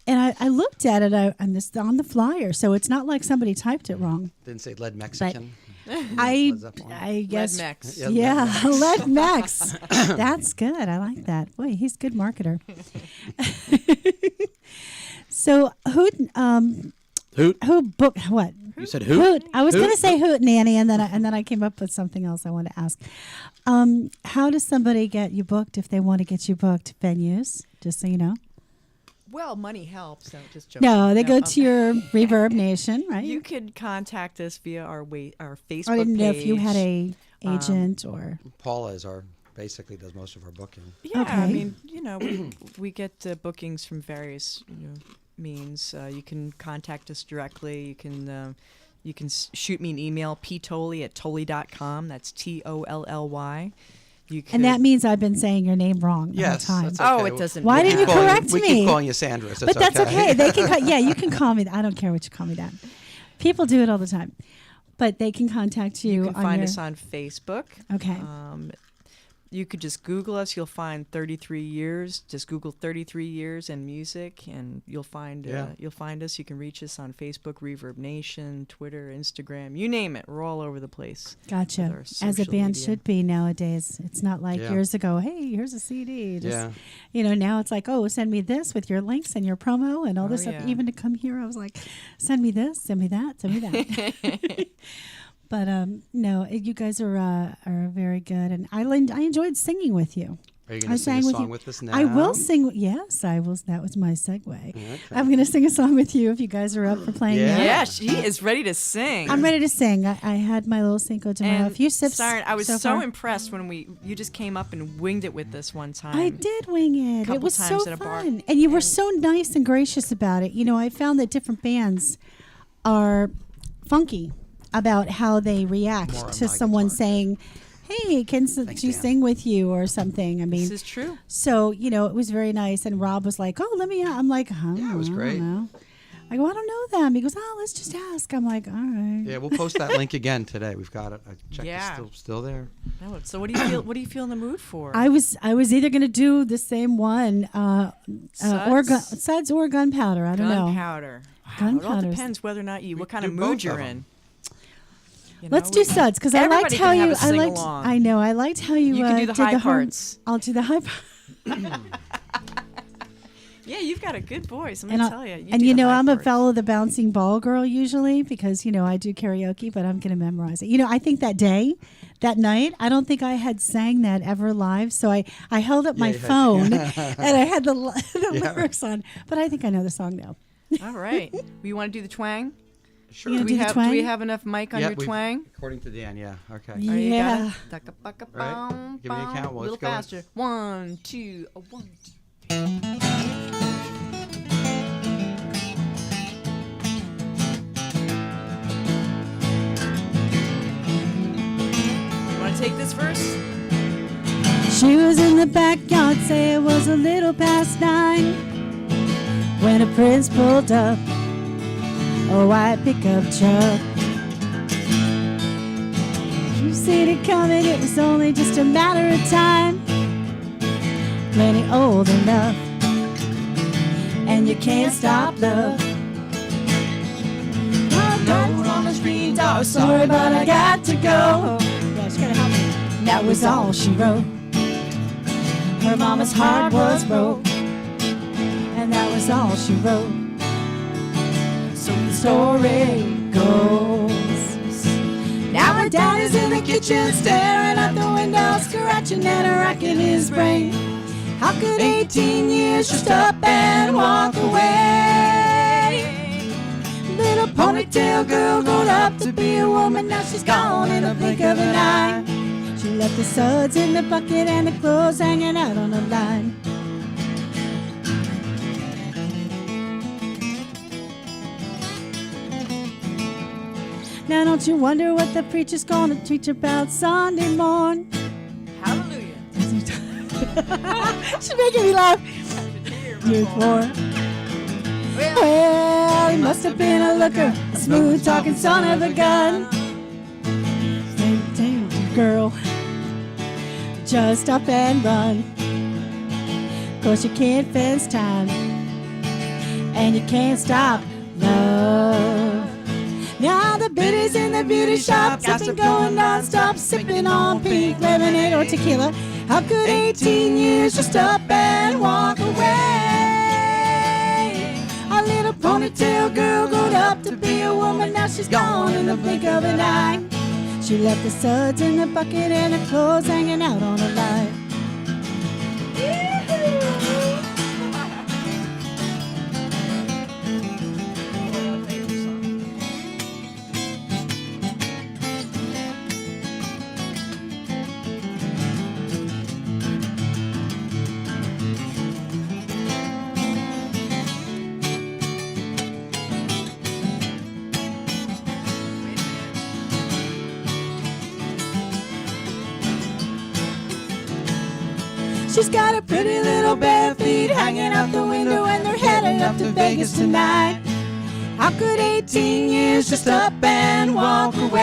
And I looked at it and this on the flyer, so it's not like somebody typed it wrong. Didn't say Lead Mexican. I guess. Lead Mex. Yeah, Lead Mex. That's good. I like that. Boy, he's a good marketer. So who booked what? You said Hoot? I was going to say Hoot Nanny, and then I came up with something else I want to ask. How does somebody get you booked if they want to get you booked? Venues, just so you know. Well, money helps. Don't just joke. No, they go to your Reverb Nation, right? You could contact us via our Facebook page. I didn't know if you had a agent or. Paula basically does most of our booking. Yeah, okay. I mean, we get bookings from various means. You can contact us directly. You can shoot me an email, ptolly@tolly.com. That's TOLLY. And that means I've been saying your name wrong the whole time. That's okay. It doesn't. Why didn't you correct me? We keep calling you Sandra, so but that's okay. They can. You can call me. I don't care what you call me that. People do it all the time, but they can contact you. You can find us on Facebook. Okay. You could just Google us. You'll find 33 years. Just Google 33 years and music, and you'll find us. You can reach us on Facebook, Reverb Nation, Twitter, Instagram. You name it. We're all over the place. Gotcha. As a band should be nowadays. It's not like years ago. Hey, here's a CD. Now it's like, oh, send me this with your links and your promo and all this stuff. Even to come here, I was like, send me this, send me that, send me that. But no, you guys are very good, and I enjoyed singing with you. Are you going to sing a song with us now? I will sing. Yes, I will. That was my segue. Okay. I'm going to sing a song with you if you guys are up for playing. Yeah, she is ready to sing. I'm ready to sing. I had my little Cinco de Mayo. A few sips. Siren, I was so impressed when you just came up and winged it with us one time. I did wing it. It was so at a fun, and you were so nice and gracious about it. I found that different bands are funky about how they react to someone saying, hey, can she sing with you or something? I mean, this is true. So, it was very nice. And Rob was like, oh, let me, I'm like, yeah, it was great. I go, I don't know them. He goes, oh, let's just ask. I'm like, all right. Yeah, we'll post that link again today. We've got it. I checked. It's still there. Oh, so what do you feel? What do you feel in the mood for? I was either going to do the same one, suds or gunpowder. I don't know. Gunpowder. It all depends whether or not what kind of mood you're in. You know, Let's do suds because I liked everybody how can have you. a I liked. sing-along. I know. I liked how you. You can do the did high whole- parts. I'll do the high part. Yeah, you've got a good voice. I'm And gonna I- tell you. and do you the know, high I'm a parts. follow the bouncing ball girl usually because I do karaoke, but I'm going to memorize it. I think that night, I don't think I had sang that ever live, so I held up my phone and I had the lyrics on, but I think I know the song now. All right. You want to do the twang? Sure. You Do gonna we do the have twang? Do we have enough mic on your twang? According to Dan, yeah. Okay. All right, you Yeah. got it? Right. Give me the count. A Well, little let's go. faster. 1, 2, 1, 2. You want to take this first? She was in the backyard, say it was a little past 9 when a prince pulled up a white pickup truck. You seen it coming, it was only just a matter of time. Plenty old enough, and you can't stop love. Note on the screen door, sorry but I got to go. Yeah, she's gonna help me. That was all she wrote. Her mama's heart was broke, and that was all she wrote. So the story goes. Now her dad is in the kitchen, staring out the window, scratching and racking his brain. How could 18 years just up and walk away? Little ponytail girl grown up to be a woman, now she's gone in a blink of an eye. She left the suds in the bucket and the clothes hanging out on the line. Now don't you wonder what the preacher's gonna teach about Sunday morn? Hallelujah. She's making me laugh. Years more. Well, he must have been a looker, a smooth talking son of a gun. Damn, girl, just up and run. 'Cause you can't fence time, and you can't stop love. Now the biddies in the beauty shop, gossip going non-stop, sipping on pink lemonade or tequila. How could 18 years just up and walk away? A little ponytail girl grown up to be a woman, now she's gone in the blink of an eye. She left the suds in the bucket and her clothes hanging out on a line. She's got her pretty little bare feet hanging out the window and they're headed up to Vegas tonight. How could 18 years just up and walk away?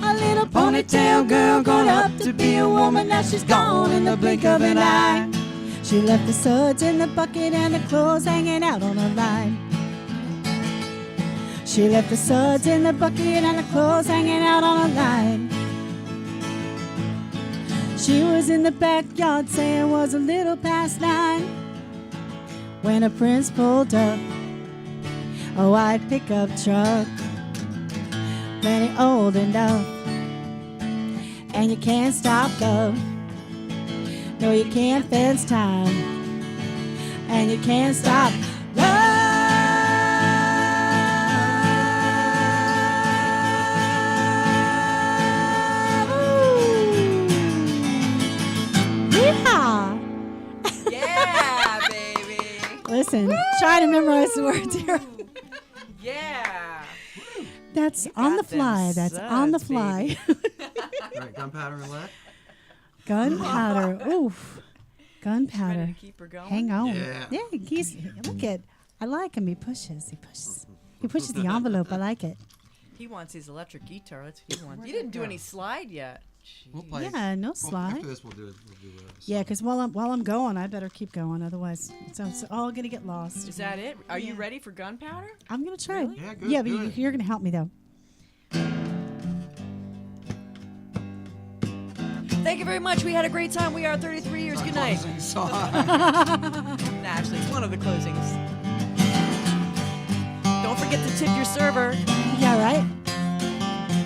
A little ponytail girl grown up to be a woman, now she's gone in the blink of an eye. She left the suds in the bucket and the clothes hanging out on a line. She left the suds in the bucket and the clothes hanging out on a line. She was in the backyard saying it was a little past 9 when a prince pulled up a white pickup truck. Plenty old enough, and you can't stop love. No, you can't fence time, and you can't stop love. Yeah, baby. Listen, try to memorize the words here. Yeah. That's You on the got them fly. That's on the suds, fly. All right, gunpowder and lead. Gunpowder. Oof. Gunpowder. Ready to keep her going? Hang on. Yeah. He's look at. I like him. He pushes. He pushes the envelope. I like it. He wants his electric guitar. That's what he wants. You didn't do any slide yet. We'll play. Yeah, no Well, slide. after this, we'll do. Yeah, because while I'm going, I better keep going. Otherwise, it's all gonna get lost. Is that it? Are you ready for gunpowder? I'm gonna try. Yeah, good. Yeah, but do it. you're gonna help me though. Thank you very much. We had a great time. We are 33 years. Good night. Actually, it's one of the closings. Don't forget to tip your server. Yeah, right?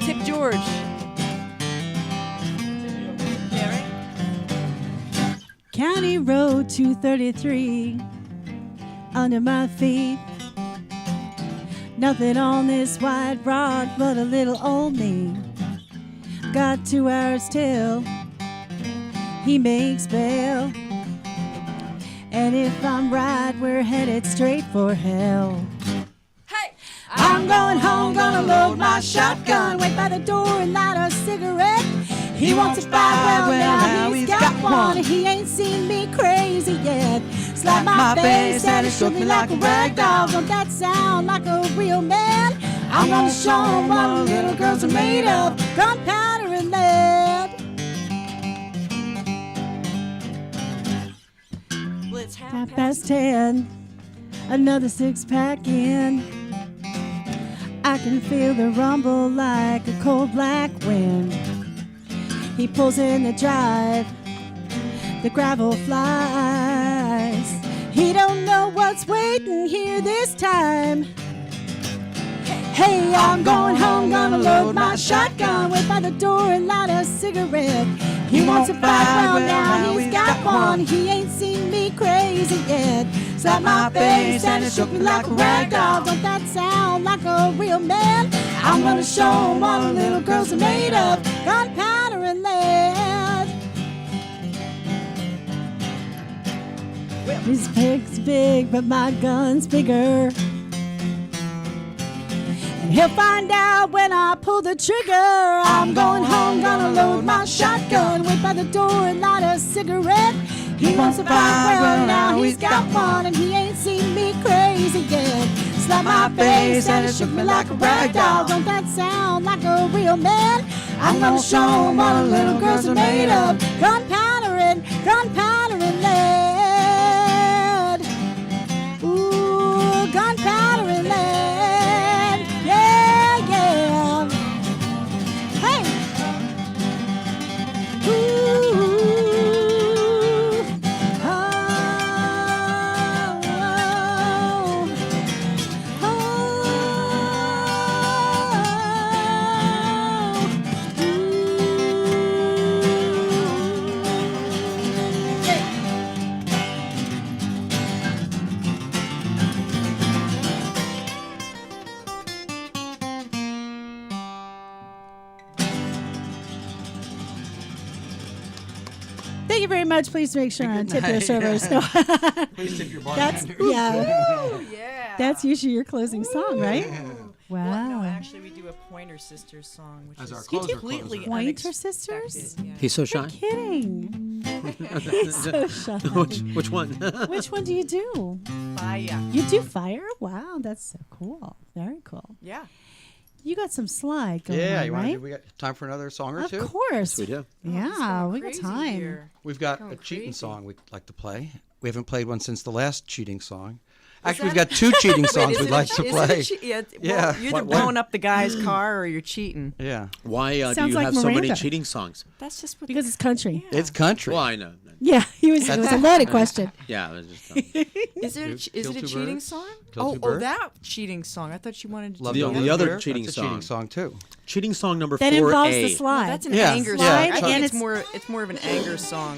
Tip George. Yeah, right? County Road 233 under my feet. Nothing on this white rock but a little old me. Got 2 hours till he makes bail. And if I'm right, we're headed straight for hell. Hey! I'm going home, gonna load my shotgun, wait by the door and light a cigarette. He wants to fight, well now he's got one. He ain't seen me crazy yet. Slap my face and he shook me like a rag doll. Don't that sound like a real man? I'm gonna show him what little girls are made of. Gunpowder and lead. Well, it's 10:30, another 6-pack in. I can feel the rumble like a cold black wind. He pulls in the drive, the gravel flies. He don't know what's waiting here this time. Hey, I'm going home, gonna load my shotgun, wait by the door and light a cigarette. He wants to fight, well now he's got one. He ain't seen me crazy yet. Slap my face and it shook me like a rag doll. Don't that sound like a real man? I'm gonna show him what little girls are made of. Gunpowder and lead. His pig's big, but my gun's bigger. And he'll find out when I pull the trigger. I'm going home, gonna load my shotgun, wait by the door and light a cigarette. He wants to fight, well now he's got one, and he ain't seen me crazy yet. Slap my face and it shook me like a rag doll. Don't that sound like a real man? I'm gonna show him what little girls are made of. Gunpowder and lead. Ooh, gunpowder and lead. Yeah, yeah. Hey. Ooh. Thank you very much. Please make sure and tip your servers. No. Please tip your That's bartender. Yeah. That's usually your closing song, right? Well, Wow. no, actually, we do a Pointer Sisters song, which As our is closer, completely closer. Pointer unexpected. Sisters? Yeah. He's so shy. You're kidding. He's so shy. Which one? Which one do you do? Fire. You do fire? Wow, that's so cool. Very cool. Yeah. You got some slide going Yeah, on, you want right? to? We got time for another song or Of two? course. We do. Yeah, we got Crazy time. here. We've got Going a cheating crazy. song we'd like to play. We haven't played one since the last cheating song. Is Actually, we've that- got two cheating Wait, songs is we'd it like a- to is it play. a yeah, Yeah. well, you're either What- blowing up the guy's car or you're cheating. Yeah. Why do Sounds you like have so many Miranda. cheating songs? That's just what Because it's country. It's country. Well, I know. Yeah, it was a loaded question. Yeah, it was just. Is it Kill a two cheating birds? song? Kill two Oh, birds? that cheating song. I thought you wanted to Love The do only that. other Bear? cheating That's a cheating song. song too. Cheating song number That 4A. involves the Well, slide. that's an Yeah, anger yeah. song. I Slide, think and it's it's- more of an anger song.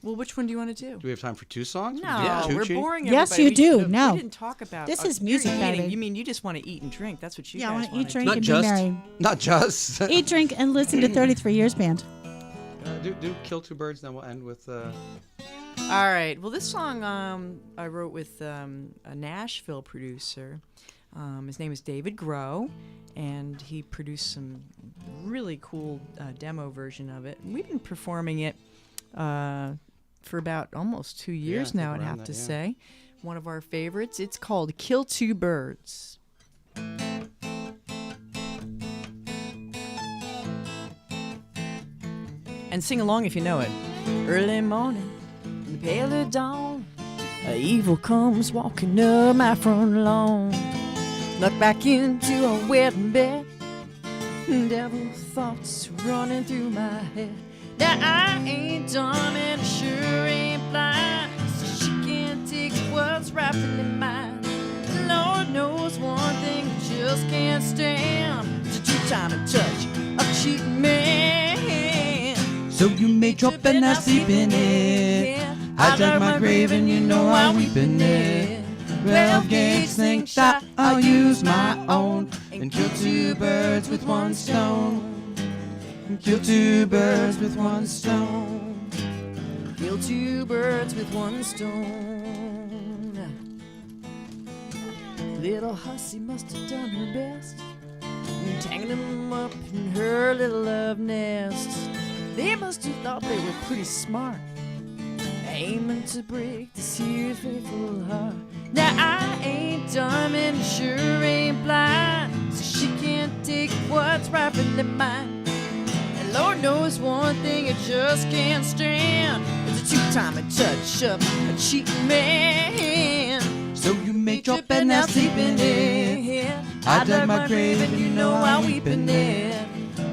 Well, which one do you want to do? Do we have time for two songs? No, Yeah. Two we're cheating- boring. Yes, everybody. you We do. should- No. we didn't talk about. This is you're music, eating. baby. You mean you just want to eat and drink? That's what you Yeah, I guys want to eat, drink, Not and just. be merry. Not just. Eat, drink, and listen to 33 Years Band. Do Kill Two Birds, then we'll end with. All right. Well, this song I wrote with a Nashville producer. His name is David Groh, and he produced some really cool demo version of it. And we've been performing it for about almost 2 years I think now, I'd around have that, to yeah. say. One of our favorites. It's called Kill Two Birds. And sing along if you know it. Early morning, in the pale of dawn, evil comes walking up my front lawn. Look back into a wedding bed, devil thoughts running through my head. Now I ain't dumb and I sure ain't blind, so she can't take what's rightfully mine. The Lord knows one thing I just can't stand. It's a two-time touch of cheating man. So you may drop and I sleep in it. I dug my grave and you know I weep in it. 12 gauge slingshot, I'll use my own and kill two birds with one stone. Kill two birds with one stone. Kill two birds with one stone. Little hussy must have done her best, tangling them up in her little love nest. They must have thought they were pretty smart, aiming to break this here faithful heart. Now I ain't dumb and sure ain't blind, so she can't take what's rightfully mine. And Lord knows one thing I just can't stand. It's a two-time touch of a cheating man. So you may drop and I'll sleep in it. I dug my grave and you know I weep in it.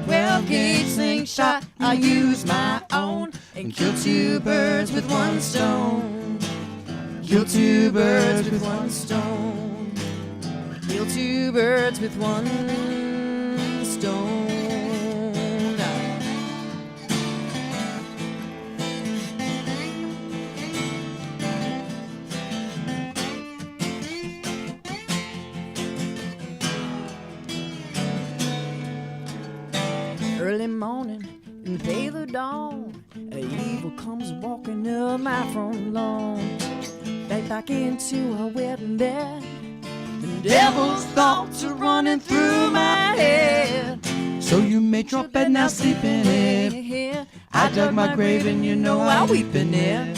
12 gauge slingshot, I'll use my own and kill two birds with one stone. Kill two birds with one stone. Kill two birds with one stone. Early morning in the pale of dawn, evil comes walking up my front lawn. Back into our wedding bed, the devil's thoughts are running through my head. So you may drop and I'll sleep in it. I dug my grave and you know I weep in it.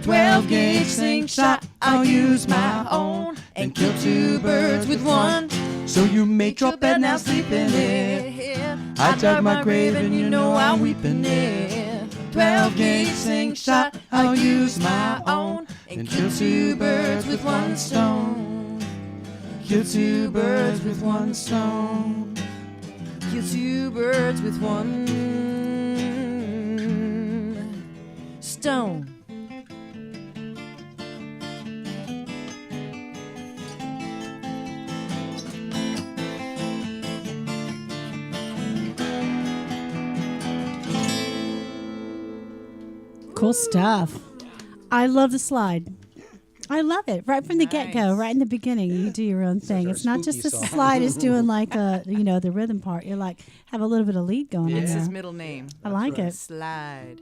12 gauge slingshot, I'll use my own and kill two birds with one. So you may drop and I'll sleep in it. I dug my grave and you know I weep in it. 12 gauge slingshot, I'll use my own and kill two birds with one stone. Kill two birds with one stone. Kill two birds with one stone. Cool stuff. I love the slide. I love it. Right from the get-go, right in the beginning, you do your own thing. It's not just a slide is doing like the rhythm part. You're like, have a little bit of lead going on It's there. his middle name. I like it. Slide.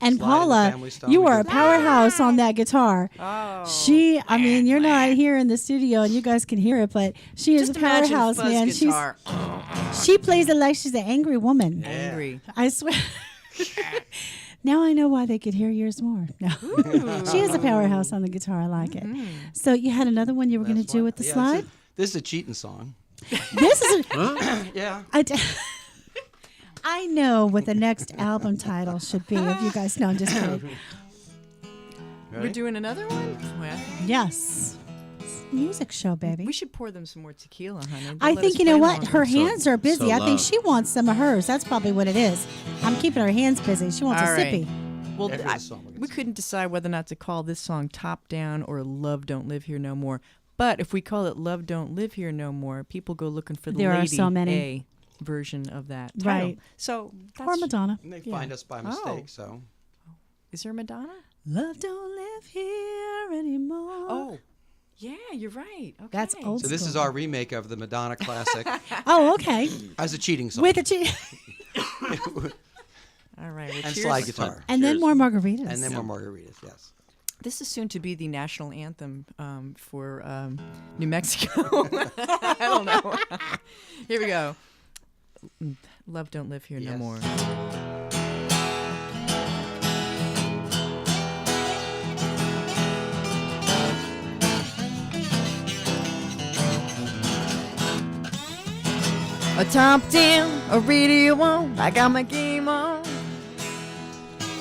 And Slide Paula, in the family you are a stone. powerhouse on that guitar. Oh. You're not here in the studio and you guys can hear it, but she is Just a imagine powerhouse, fuzz man. guitar. She plays it like she's an angry woman. Angry. I swear. Now I know why they could hear yours more. No. She is a powerhouse on the guitar. I like it. So you had another one you were going to do with the slide? This is a cheating song. This is Yeah. I know what the next album title should be. If you guys know, I'm just kidding. We're doing another one? Well, Yes. It's a music show, baby. we should pour them some more tequila, honey. They'll I let think us you know play what? longer. Her hands are busy. so I think loud. she wants some of hers. That's probably what it is. I'm keeping her hands busy. She wants All a right. sippy. Well, After this song, we'll get we couldn't decide whether or not to call this song Top Down or Love Don't Live Here No More. But if we call it Love Don't Live Here No More, people go looking for the There are Lady so many. A version of that title. Right. So Or that's, Madonna. And they Yeah. find us by mistake, so. is there Madonna? Love don't live here anymore. Oh, yeah, you're right. Okay. That's old So this is school. our remake of the Madonna classic Oh, okay. as a cheating song. With a cheat. All right. Well, and cheers. slide guitar. And then more margaritas. And then more margaritas, yes. This is soon to be the national anthem for New Mexico. I don't know. Here we go. Love Don't Live Here No Yes. More. I topped in a radio on, I got my game on,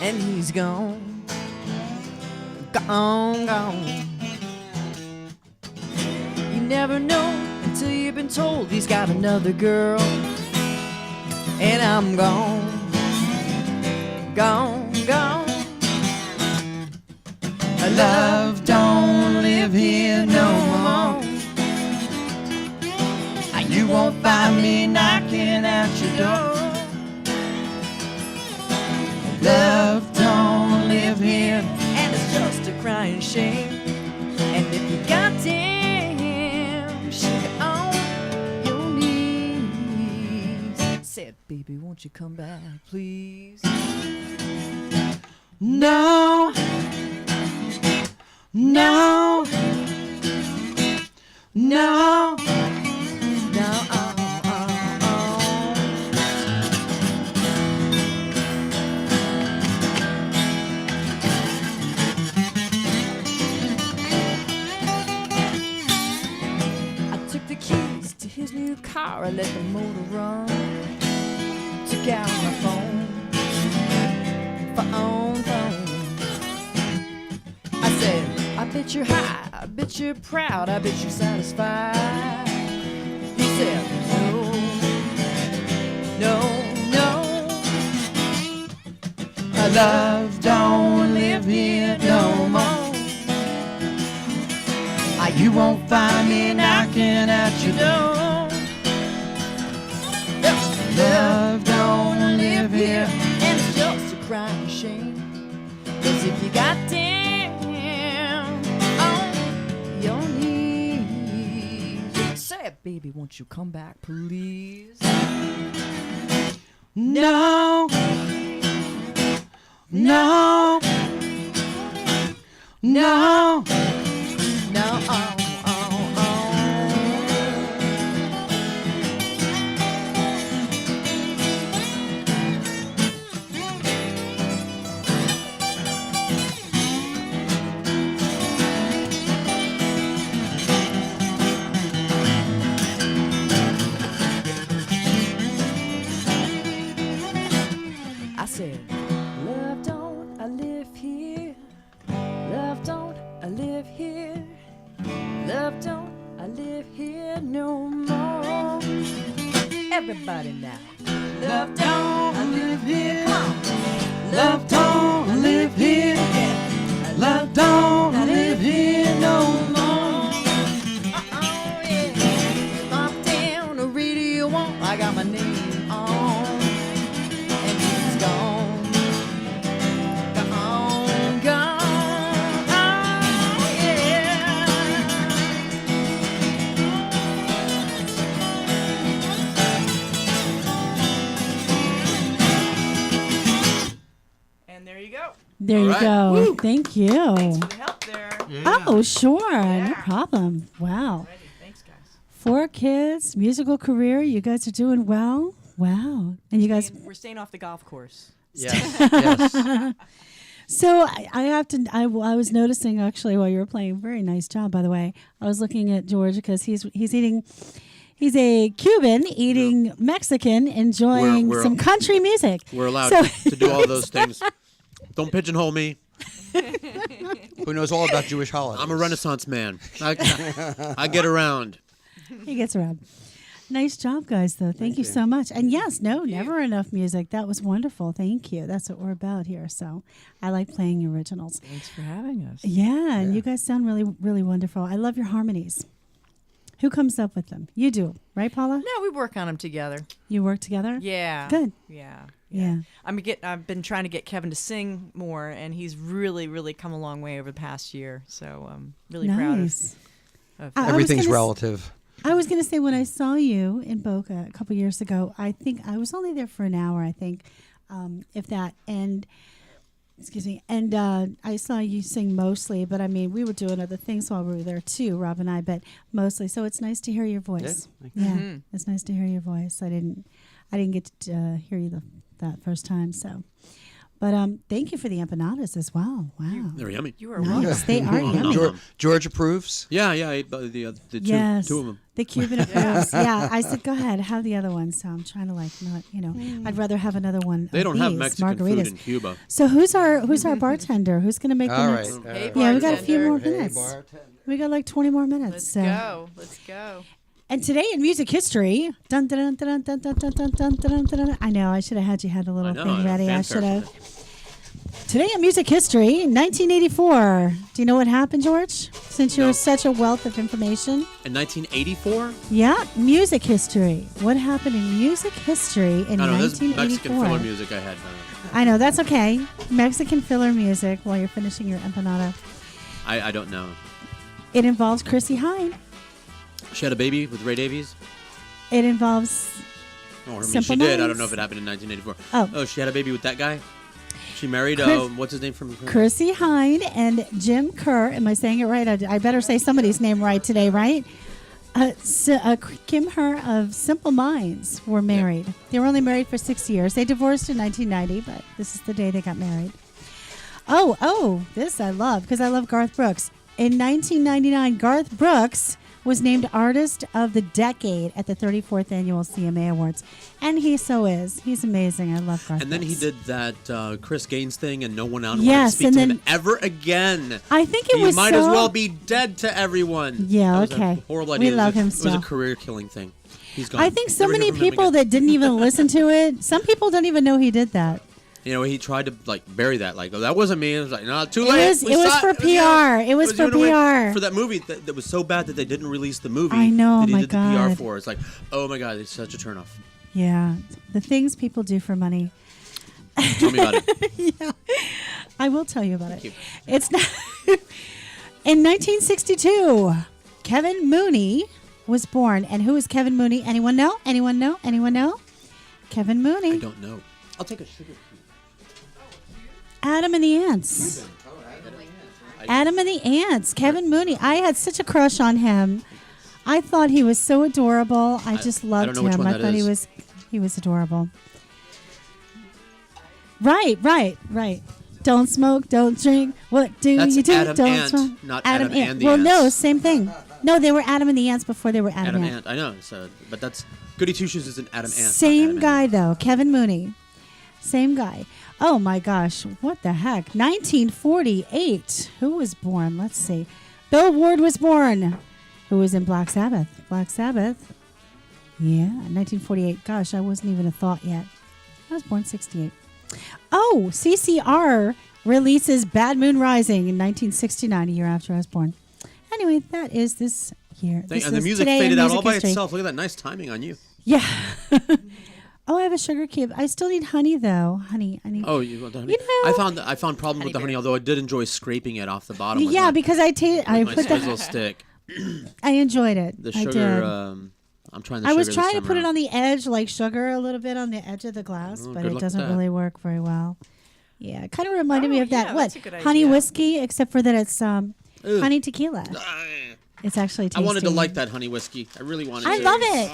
and he's gone. Gone. You never know until you've been told he's got another girl, and I'm gone. gone, gone. Love don't live here no more. You won't find me knocking at your door. Love don't live here, And it's just a crying shame. And if you got damn sugar on your knees, said, baby, won't you come back, please? no, no, no. Now, I took the keys to his new car. I let the motor run. Took out my phone. I said, I bet you're high. I bet you're proud. I bet you're satisfied. He said, no, no, no. Love don't live here no more. You won't find me knocking at your door. Love don't live here. And it's just a crying shame. 'Cause if you got down on your knees, say, baby, won't you come back, please? No, no, no. No, I said, love don't I live here. Love don't I live here. Love don't I live here no more. Everybody now. Love don't I live here. Come on. Love don't live here. Love don't live here no more. Yeah. Pop down the radio on. I got my name on. And he's gone. Gone, gone. Oh, yeah. And there you go. There All you right. go. Woo. Thank you. Thanks for the help there. Oh, sure. No Yeah. problem. Wow. Ready. Thanks, guys. 4 kids, musical career. You guys are doing well. Wow. And you guys. We're staying off the golf course. Yes. Yes. So I have to. I was noticing actually while you were playing. Very nice job, by the way. I was looking at George because he's eating. He's a Cuban eating Mexican, enjoying We're- some country music. We're allowed So- to do all those things. Don't pigeonhole me. Who knows all about Jewish holidays? I'm a Renaissance man. I get around. He gets around. Nice job, guys, though. Thank you so much. And yes, never enough music. That was wonderful. Thank you. That's what we're about here. So I like playing originals. Thanks for having us. Yeah, and you guys sound really, really wonderful. I love your harmonies. Who comes up with them? You do, right, Paula? No, we work on them together. You work together? Yeah. Good. Yeah. Yeah. I've been trying to get Kevin to sing more, and he's really, really come a long way over the past year. So I'm really proud Nice. of I was Everything's gonna relative. I was going to say when I saw you in Boca a couple years ago, I think I was only there for an hour, I think, if that. And excuse me. And I saw you sing mostly, but I mean, we were doing other things while we were there too, Rob and I, but mostly. So it's nice to hear your voice. Yeah, it's nice to hear your voice. I didn't get to hear you that first time. So, but thank you for the empanadas as well. Wow, They're yummy. You are nice. They are yummy. George approves. Yeah, I ate the two, Yes. two of them. The Cuban approves. Yeah, I said, go ahead, have the other one. So I'm trying to not, I'd rather have another one. They of don't have these, Mexican margaritas. food in Cuba. So who's our bartender? Who's going to make All the right. next? Hey, Yeah, we got a few bartender. more Hey, minutes. bartender. We got like 20 more minutes. Let's so. go. Let's go. And today in music history, dun, dun, dun, dun, dun, dun, dun, dun, dun, dun, dun, dun. I know I should have had you had a little I know, thing ready. I fanfare should have. for Today in music history, 1984. Do you know what happened, George? Since you're such a wealth of information. In 1984? Yeah, music history. What happened in music history in 1984? I don't know, this is Mexican filler music I had. I know, that's okay. Mexican filler music while you're finishing your empanada. I don't know. It involves Chrissy Hynde. She had a baby with Ray Davies? It involves Simple Minds. Did. I don't know if it happened in 1984. Oh, she had a baby with that guy? She married, what's his name from? Chrissy Hynde and Jim Kerr. Am I saying it right? I better say somebody's name right today, right? Kim Kerr of Simple Minds were married. They were only married for 6 years. They divorced in 1990, but this is the day they got married. Oh, this I love because I love Garth Brooks. In 1999, Garth Brooks was named Artist of the Decade at the 34th Annual CMA Awards. And he so is. He's amazing. I love Garth And then Brooks. he did that Chris Gaines thing, and no one wanted to speak to him ever again. I think it was He might as well be dead to everyone. Yeah, that was okay. A horrible idea. We love him still. It was a career-killing thing. He's gone. I think so Never many hear from him people again. that didn't even listen to it, some people don't even know he did that. You know, he tried to bury that. Oh, that wasn't me. It was like, no, too It late. was for PR. It was for PR. For that movie that was so bad that they didn't release the movie. I know, that he my did the PR God. for. It's like, oh my God, it's such a turnoff. Yeah, the things people do for money. Tell me about it. Yeah, I will tell you about it. you. It's not in 1962. Kevin Mooney was born, and who is Kevin Mooney? Anyone know? Anyone know? Anyone know? Kevin Mooney. I don't know. I'll take a sugar cube. Adam and the Ants. Adam and the Ants. Kevin Mooney. I had such a crush on him. I thought he was so adorable. I just loved don't know which him. one I that thought he was adorable. Right. Don't smoke, don't drink. What do That's you do? Adam Don't Ant, smoke. not Adam and the Well, Ants. no, same thing. No, they were Adam and the Ants before they were Adam, Ant. I know. So, but that's Goody Two Shoes is an Adam Ant. Same Adam guy Ant. though, Kevin Mooney. Same guy. Oh my gosh, what the heck? 1948. Who was born? Let's see. Bill Ward was born. Who was in Black Sabbath? Black Sabbath. Yeah, 1948. Gosh, I wasn't even a thought yet. I was born 68. Oh, CCR releases Bad Moon Rising in 1969, a year after I was born. Anyway, that is this year. And the music faded out all by itself. Look at that nice timing on you. Yeah. Oh, I have a sugar cube. I still need honey, though. Honey, I need. Oh, you want the honey? You know, I found problems with the honey, although I did enjoy scraping it off the bottom. with yeah, my, because I my put sizzle the. stick. I enjoyed it. The I sugar. did. I'm trying the I sugar was this trying to time put it around. on the edge, like sugar, a little bit on the edge of the glass, Oh, but good it luck doesn't with that. really work very well. Yeah, it kind of reminded me of that. yeah, What? that's a good Honey idea. whiskey, except for that it's honey tequila. It's actually tasty. I wanted to like that honey whiskey. I really wanted I to. love it.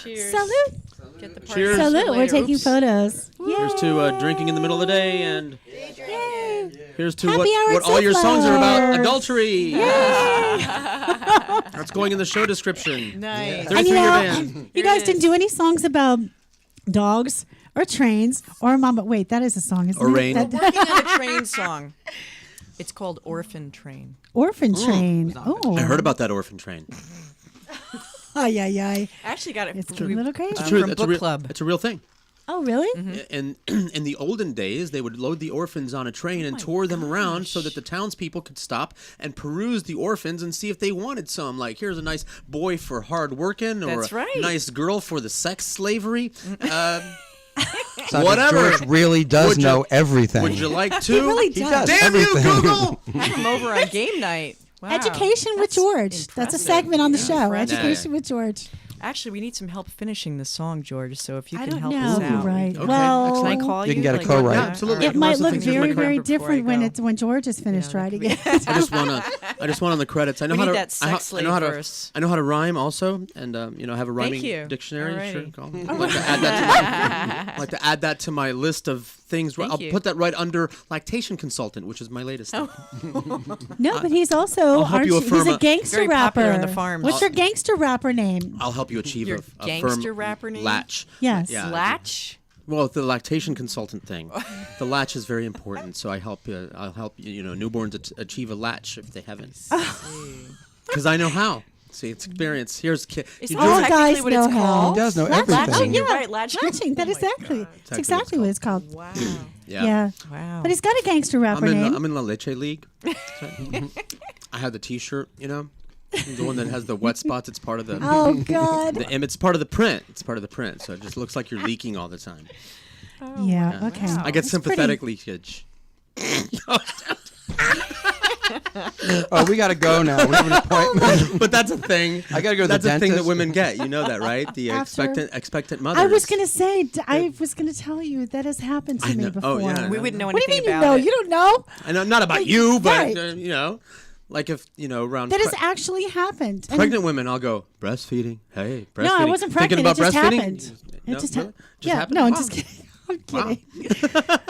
Cheers. Salute. Get the party Cheers. started Salute. We're later. taking Oops. photos. Here's to drinking in the middle of the day, and Yay. here's to Happy what hour at all your songs are about: SoFlo. adultery. That's going in the show description. Nice. 33 And year band. you Here guys it didn't is. do any songs about dogs or trains or mama. Wait, that is a song, isn't Or it? rain. That- Working on a train song. It's called Orphan Train. Orphan Train. Oh. I heard about that orphan train. Ay, ay, ay. I actually got it It's from, a little crazy. It's true. from It's book a real, club. It's a real thing. Oh, really? And in the olden days, they would load the orphans on a train and tour them around so that the townspeople could stop and peruse the orphans and see if they wanted some. Like, here's a nice boy for hard working, or That's a right. nice girl for the sex slavery. Sounds like Whatever. George really does Would you- know everything. Would you like to? He really He does. does Damn you, everything. Google! Have him over on game night. Wow. Education with George. That's a segment on the show. Impressive. Education with George. Actually, we need some help finishing the song, George. So if you I can don't help know. us out, Right. Okay. Well, can I call you? You can get a Like, co-write. Yeah, absolutely. it I can might also look think very, of very before I different when go. when George is finished Yeah, writing that it. I just want on the credits. I know We how need to. that sex I know how to. verse. I know how to rhyme also, and have a rhyming you. dictionary. Sure, Alrighty. call me. I'd like to add that. I'd like to add that to my list of things. Thank I'll you. put that right under lactation consultant, which is my latest. thing. No, but he's also I'll help you he's affirm a a- gangster Very rapper. popular on the farms. What's your gangster rapper name? I'll help you achieve Your a gangster firm rapper name? latch. Yes. Yeah. Latch? Well, the lactation consultant thing, the latch is very important. So I'll help newborns achieve a latch if they haven't, because I know how. See, it's experience. Here's Is you that do All it- technically guys what know it's how. called? He does know Latching. everything. Oh, yeah. You're right, latching. Latching. That Oh is my exactly. God. It's exactly what it's called. Wow. Yeah. Wow. But he's got a gangster rapper name. I'm in La Leche League. I have the T-shirt, the one that has the wet spots. It's part of the. Oh God. It's part of the print. It's part of the print, so it just looks like you're leaking all the time. Yeah. Okay. I get sympathetic leakage. Oh, we got to go now. We have an appointment. But that's a thing. I got to go to the That's a dentist. thing that women get. You know that, right? The expectant mothers. I was gonna say. I was gonna tell you that has happened to me before. Oh, yeah. We wouldn't know What do you anything mean you about know? it. You don't know? I know not about you, but Right. like if around That has actually happened. And- pregnant women, I'll go breastfeeding. Hey, breastfeeding. No, I wasn't Thinking pregnant. about It just breastfeeding? happened. No, It just really? happened. Just Yeah. happened? No, I'm Wow. just kidding. I'm kidding.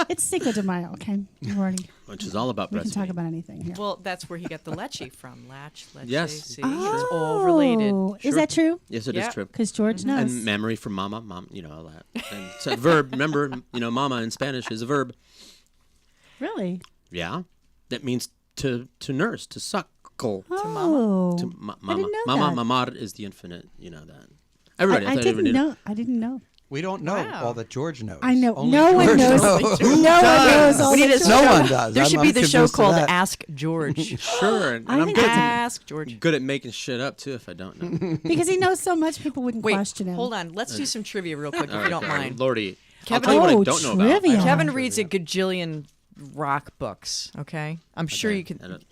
It's Cinco de Mayo. Okay, we're already. Which is all about We can talk breastfeeding. about anything here. Well, that's where he got the leche from. Leche. Yes. See, Oh, it's all related. Is that true? Yes, it is Yeah. true. Because George knows. And memory from mama, mom, all that. And it's a verb. Remember, mama in Spanish is a verb. Really? Yeah, that means to nurse, to suckle. Oh, To I mama. didn't know Mama, that. mamar is the infinite. You know that. Everybody, I thought didn't everybody knew. know. I didn't know. We don't know Wow. all that George knows. I know. Only No one George knows. No one knows all We need the a No show. one does. There should I'm be the show convinced of called that. Ask George. Sure, and I I'm think good. that's Ask George. Good at making shit up too if I don't know. because he knows so much. People wouldn't Wait, question him. hold on. Let's do some trivia real quick, if you don't Okay, mind. Lordy, Kevin- I'll tell you what Oh, I don't know about. trivia. Kevin reads a gajillion rock books. Okay, I'm sure Okay, you can I don't-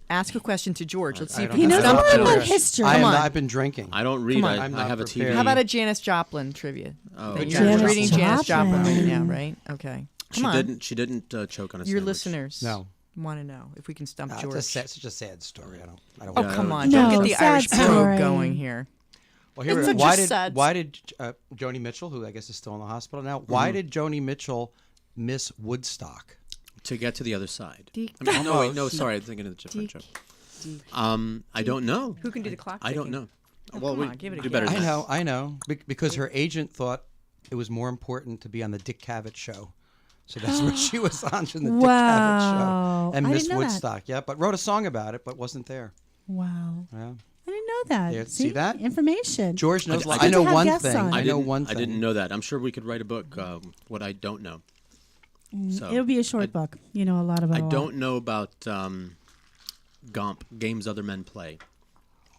ask a question to George. Let's see if I he He can knows I more don't stump know. about George. history. I am Come on. not- I've been drinking. I don't read. on. I'm I not have a prepared. TV. How about a Janis Joplin trivia? Oh, You're Janis reading Janis Joplin. Joplin right now, right? Okay. Come on. She didn't choke on a Your sandwich. listeners No. want to know if we can stump It's George. such a sad story. I don't Oh, want to come know. on. No, Don't get the sad Irish story. probe going here. Well, here It's we go. such a sad Why did Joni Mitchell, who I guess is still in the hospital now, why Mm-hmm. did Joni Mitchell miss Woodstock? To get to the other side. Deke. I mean, no, wait, no, Almost. sorry, I'm thinking of a different Deke. show. I don't know. Who can do the clock I don't ticking? know. Oh, Well, come we on, give it a do guess. better than I know, because her agent thought it was more important to be on the Dick Cavett show. So that's what she was on, in the Dick Cavett Wow. show. And I Miss didn't know that. Woodstock, yeah, but wrote a song about it, but wasn't there. Wow. Yeah. I didn't know that. Yeah, see that? Information. George knows. I I know didn't have one guests thing. on. I know didn't- one thing. I didn't know that. I'm sure we could write a book. What I don't know. So It'll be a short book. You know a lot about. I a lot. don't know about GOMP, games other men play.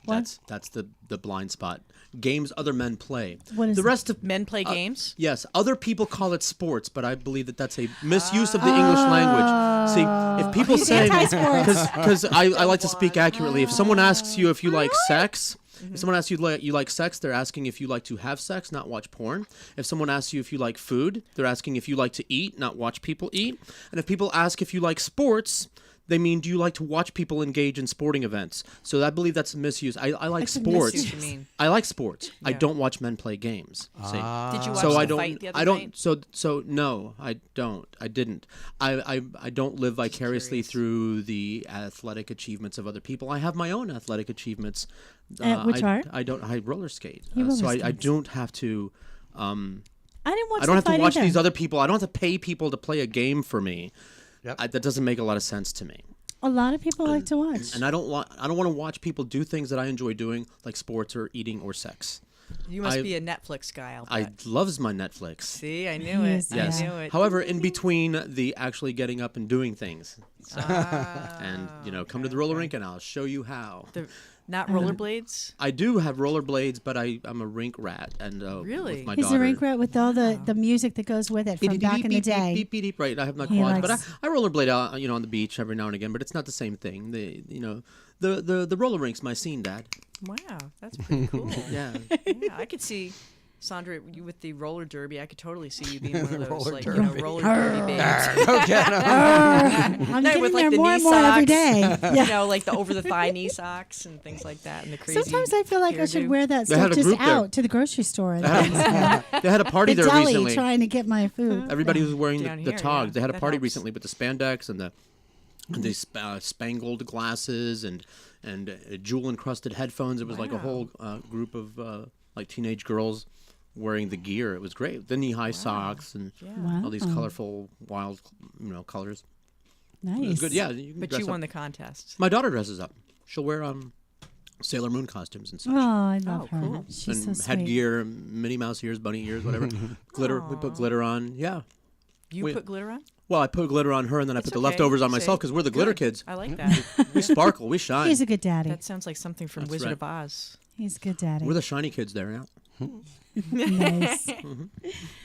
What? That's the blind spot. Games other men play. What is the it? rest of Men play games? Yes, other people call it sports, but I believe that that's a misuse of the English language. See, if people He's say, anti-sports. because I like to speak accurately. If someone asks you if you like sex, if someone asks you like sex, they're asking if you like to have sex, not watch porn. If someone asks you if you like food, they're asking if you like to eat, not watch people eat. And if people ask if you like sports, they mean, do you like to watch people engage in sporting events? So I believe that's a misuse. I like That's a sports. misuse. What you mean. I like sports. I Yeah. don't watch men play games. See? Did you watch So the I don't. fight the other I don't. night? So no, I don't. I didn't. I don't live vicariously curious. through the athletic achievements of other people. I have my own athletic achievements. Which I, are? I don't. I roller skate. You roller so I skates. don't have to. I didn't watch. I don't have the to fight watch either. these other people. I don't have to pay people to play a game for me. Yep. That doesn't make a lot of sense to me. A lot of people like to watch. And I don't want to watch people do things that I enjoy doing, like sports or eating or sex. You must I- be a Netflix guy, I'll I bet. loves my Netflix. See, I knew Yes, it. Yes. I knew it. However, in between the actually getting up and doing things, Ah, and come to the roller rink and I'll show you how. Not rollerblades? I do have rollerblades, but I'm a rink rat, and Really? with my He's daughter. a rink rat with all the music that goes with it from back in the day. Beep, beep, beep, right, I have my He quads, but likes- I rollerblade out, on the beach every now and again, but it's not the same thing. The roller rink's my scene, Dad. Wow, that's pretty cool. Yeah. Yeah, I could see Sandra, you with the roller derby. I could totally see you being one of those, Roller like, derby. roller derby babes. I'm No, getting with there like the more knee and more every socks, day. Yeah. like the over the thigh knee socks and things like that, and the crazy. Sometimes I feel like I should hairdo. wear that They had stuff a just group there. out to the grocery store. And things. They had a party the there deli recently. trying to get my food. Everybody was wearing Down the here, togs. yeah, They had a that party helps. recently with the spandex and the spangled glasses and jewel encrusted headphones. It was like a whole group of like teenage girls wearing the gear. It was great. The knee high socks and all these colorful, wild, colors. It was Nice. good. Yeah, you can But dress you up. won the contest. My daughter dresses up. She'll wear Sailor Moon costumes and such. Oh, I love her. cool. She's so And sweet. headgear, Minnie Mouse ears, bunny ears, whatever. Glitter. We put glitter on. Yeah. You put glitter on? Well, I put glitter on her, and then I put the okay. leftovers on Say, myself because we're the glitter good. kids. I like that. We sparkle, we shine. He's a good daddy. That sounds like something from That's Wizard right. of Oz. He's a good daddy. We're the shiny kids there, yeah. Nice.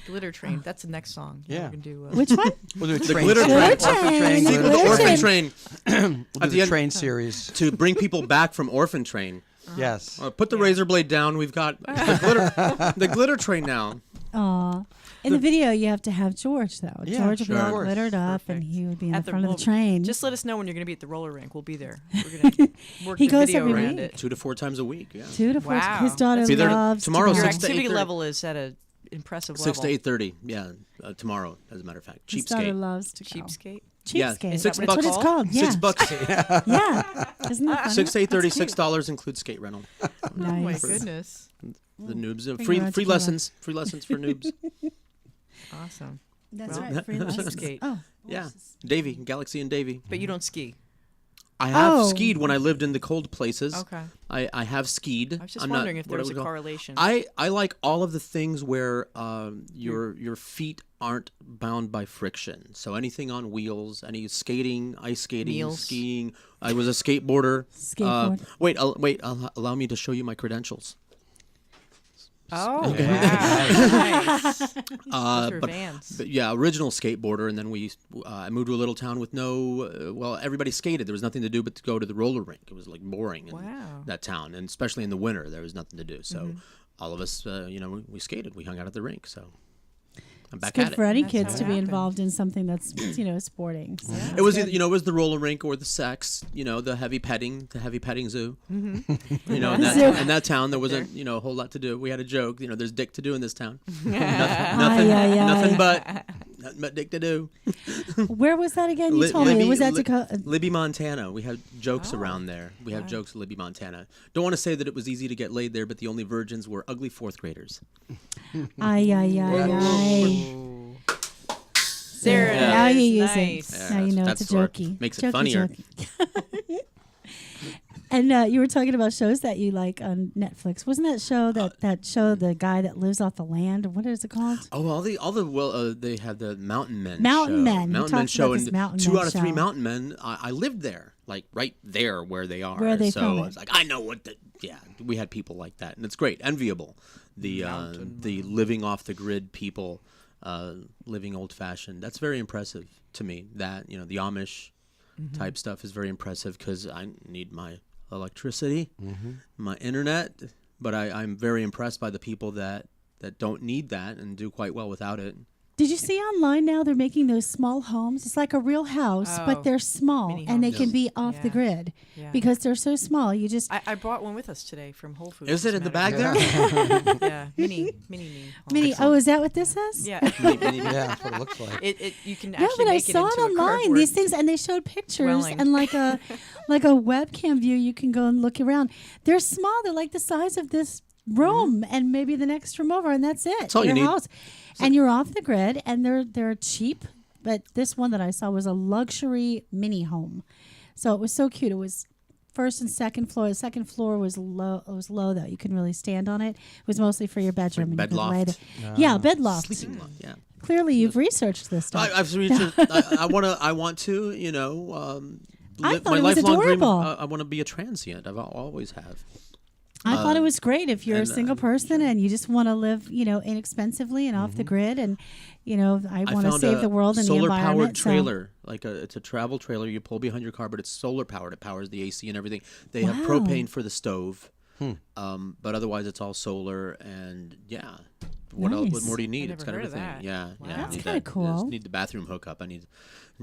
Glitter Train. That's the next song. Yeah. We're gonna do, Which one? We'll do a The train glitter series. train. Glitter train. The orphan train. We'll do At the the end- train series. To bring people back from orphan train. Yes. Put the razor blade down. We've got the glitter train now. Aw. In the video, you have to have George, though. Yeah, George would be sure. all Of course. glittered up, and Perfect. he would be in At the front of well, the train. Just let us know when you're going to be at the roller rink. We'll be there. We're going to work He the goes video every around week. it. 2 to 4 times a week. Yeah. 2 to 4. Wow. His daughter Be there loves tomorrow, to Your go. 6 to activity 8:30. level is at an impressive 6 to level. 8:30. Yeah. Tomorrow, as a matter of fact. His daughter Cheapskate. loves to go. Cheapskate. Yeah. Cheapskate. Is that That's what what it's it's called. Yeah. $6. Yeah. Isn't that funny? 6 to 8:30. That's cute. $6 includes skate rental. Oh my Nice. goodness. The noobs. Bring Free your own free tequila. lessons. Free lessons for noobs. Awesome. That's Well, right. Free lessons. skate. Oh. Yeah. Davy, Galaxy and Davy. But you don't ski. I have Oh. skied when I lived in the cold places. Okay. I have skied. I was just I'm wondering not, if there what was I a would call- correlation. I like all of the things where your feet aren't bound by friction. So anything on wheels, any skating, ice skating, Meals. skiing. I was a skateboarder. Skateboard. Wait. Allow me to show you my credentials. Oh, Okay. wow. Nice. Those are But Vans. yeah, original skateboarder, and then I moved to a little town with no. Well, everybody skated. There was nothing to do but to go to the roller rink. It was like boring in Wow. that town, and especially in the winter, there was nothing to do. So all of us, we skated. We hung out at the rink. So I'm It's back good at for it. any That's kids how to it be happened. involved in something that's, sporting. So It was either, it was the roller rink or the sex, the heavy petting zoo. Mm-hmm. In that town there wasn't, a whole lot to do. We had a joke, there's dick to do in this town. Nothing but dick to do. Where was that again? You told me. Was that Dakota? Libby, Montana. We had jokes around there. We have jokes at Libby, Montana. Don't want to say that it was easy to get laid there, but the only virgins were ugly 4th graders. Ay. There it Now is. you use Nice. it. Now you know it's a That's where it jokey. makes it Jokey, funnier. jokey. And you were talking about shows that you like on Netflix. Wasn't that show that show the guy that lives off the land? What is it called? Oh, they had the Mountain Men. Mountain show. Men. You Mountain Men talked show, about this and Mountain 2 Men out of 3 show. Mountain Men. I lived there, like right there where they are. Where they so film it. it's like I know what we had people like that, and it's great, enviable. The living off the grid people, living old fashioned. That's very impressive to me. That the Amish type stuff is very impressive because I need my electricity, my internet, but I'm very impressed by the people that don't need that and do quite well without it. Did you see online now they're making those small homes? It's like a real house, Oh, but they're small mini and they homes. can be off the Yeah. grid Yeah. because they're so small. You just I brought one with us today from Whole Foods. Is it in the bag there? there? Yeah, mini. mini. Oh, is that what this is? Yeah. Yeah, that's what it looks like. You can No, actually but I make it saw into it a online. cardboard These things, and they showed pictures dwelling. and like a webcam view. You can go and look around. They're small. They're like the size of this room and maybe the next room over, and that's it. That's all Your you need. house. And you're off the grid, and they're cheap. But this one that I saw was a luxury mini home, so it was so cute. It was first and second floor. The second floor was low. It was low though. You couldn't really stand on it. It was mostly for your bedroom. Like and you could bed lay loft. Yeah, bed loft. Sleeping lot, yeah. Clearly, you've researched this stuff. I've researched. I want to. I live thought my it was lifelong dream. adorable. I want to be a transient. I've always have. I thought it was great if you're a and, single person and you just want to live, inexpensively and off the grid, and I want to found save a the world and the environment. solar-powered so- trailer. It's a travel trailer you pull behind your car, but it's solar-powered. It powers the AC and everything. They have Wow. propane for the stove, but otherwise it's all solar. And yeah, what else? What Nice. more do you need? I It's never got heard of everything. that. Yeah, Wow. yeah. That's need kinda that. cool. Just need the bathroom hookup. I need a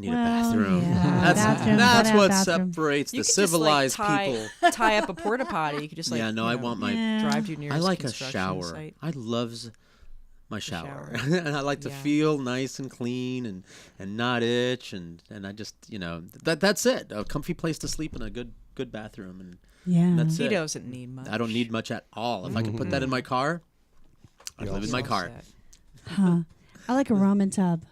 Well, bathroom. yeah, bathroom, That's gotta what have bathroom. separates You the could just, civilized like, people. tie up a porta potty. You could just Yeah, no, I want my- drive to your nearest I like a construction shower. site. I loves my shower, shower. and I like to Yeah. feel nice and clean and not itch, and I just that's it. A comfy place to sleep and a good bathroom, and Yeah. that's He it. doesn't need much. I don't need much at all. If I could put that in my car, I'd live in my car. Huh. I like a ramen tub.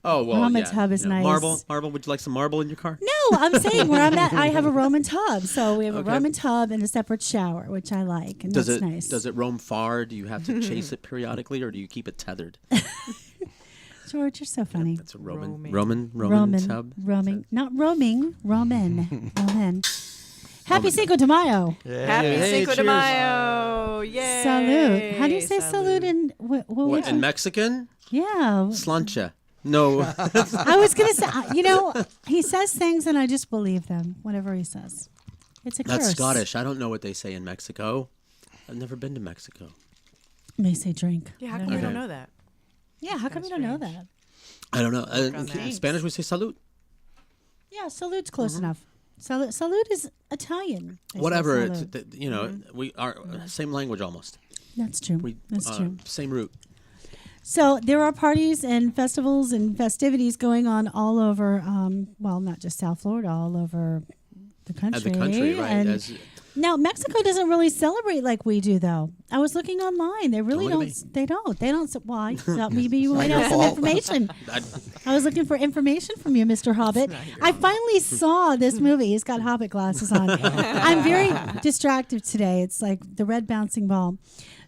Oh well, Ramen yeah. tub is nice. Marble. Would you like some marble in your car? No, I'm saying where I'm at, I have a Roman tub. So we have Okay. a Roman tub and a separate shower, which I like, and Does that's it nice. does it roam far? Do you have to chase it periodically, or do you keep it tethered? George George, you're so funny. That's a Roman Roman sub. Roaming. Not roaming. Roman. Roman. Happy Cinco de Mayo. Happy Cinco de Mayo. Yay. Salute. How do you say salute in What, in Mexican? Yeah. Slancha. No. I was going to say, he says things and I just believe them, whatever he says. It's a curse. That's Scottish. I don't know what they say in Mexico. I've never been to Mexico. They say drink. Yeah, how come we don't know that? Yeah, how come you don't know that? I don't know. In Spanish, we say salud. Yeah, salute's close enough. Salute is Italian. Whatever. It's, salute. we are same language almost. That's true. That's true. Same root. So there are parties and festivals and festivities going on all over, not just South Florida, all over the country. Right. And now, Mexico doesn't really celebrate like we do, though. I was looking online. They really don't. They don't. They don't. Why? Maybe you might have some information. I was looking for information from you, Mr. Hobbit. I finally saw this movie. He's got Hobbit glasses on. I'm very distracted today. It's like the red bouncing ball.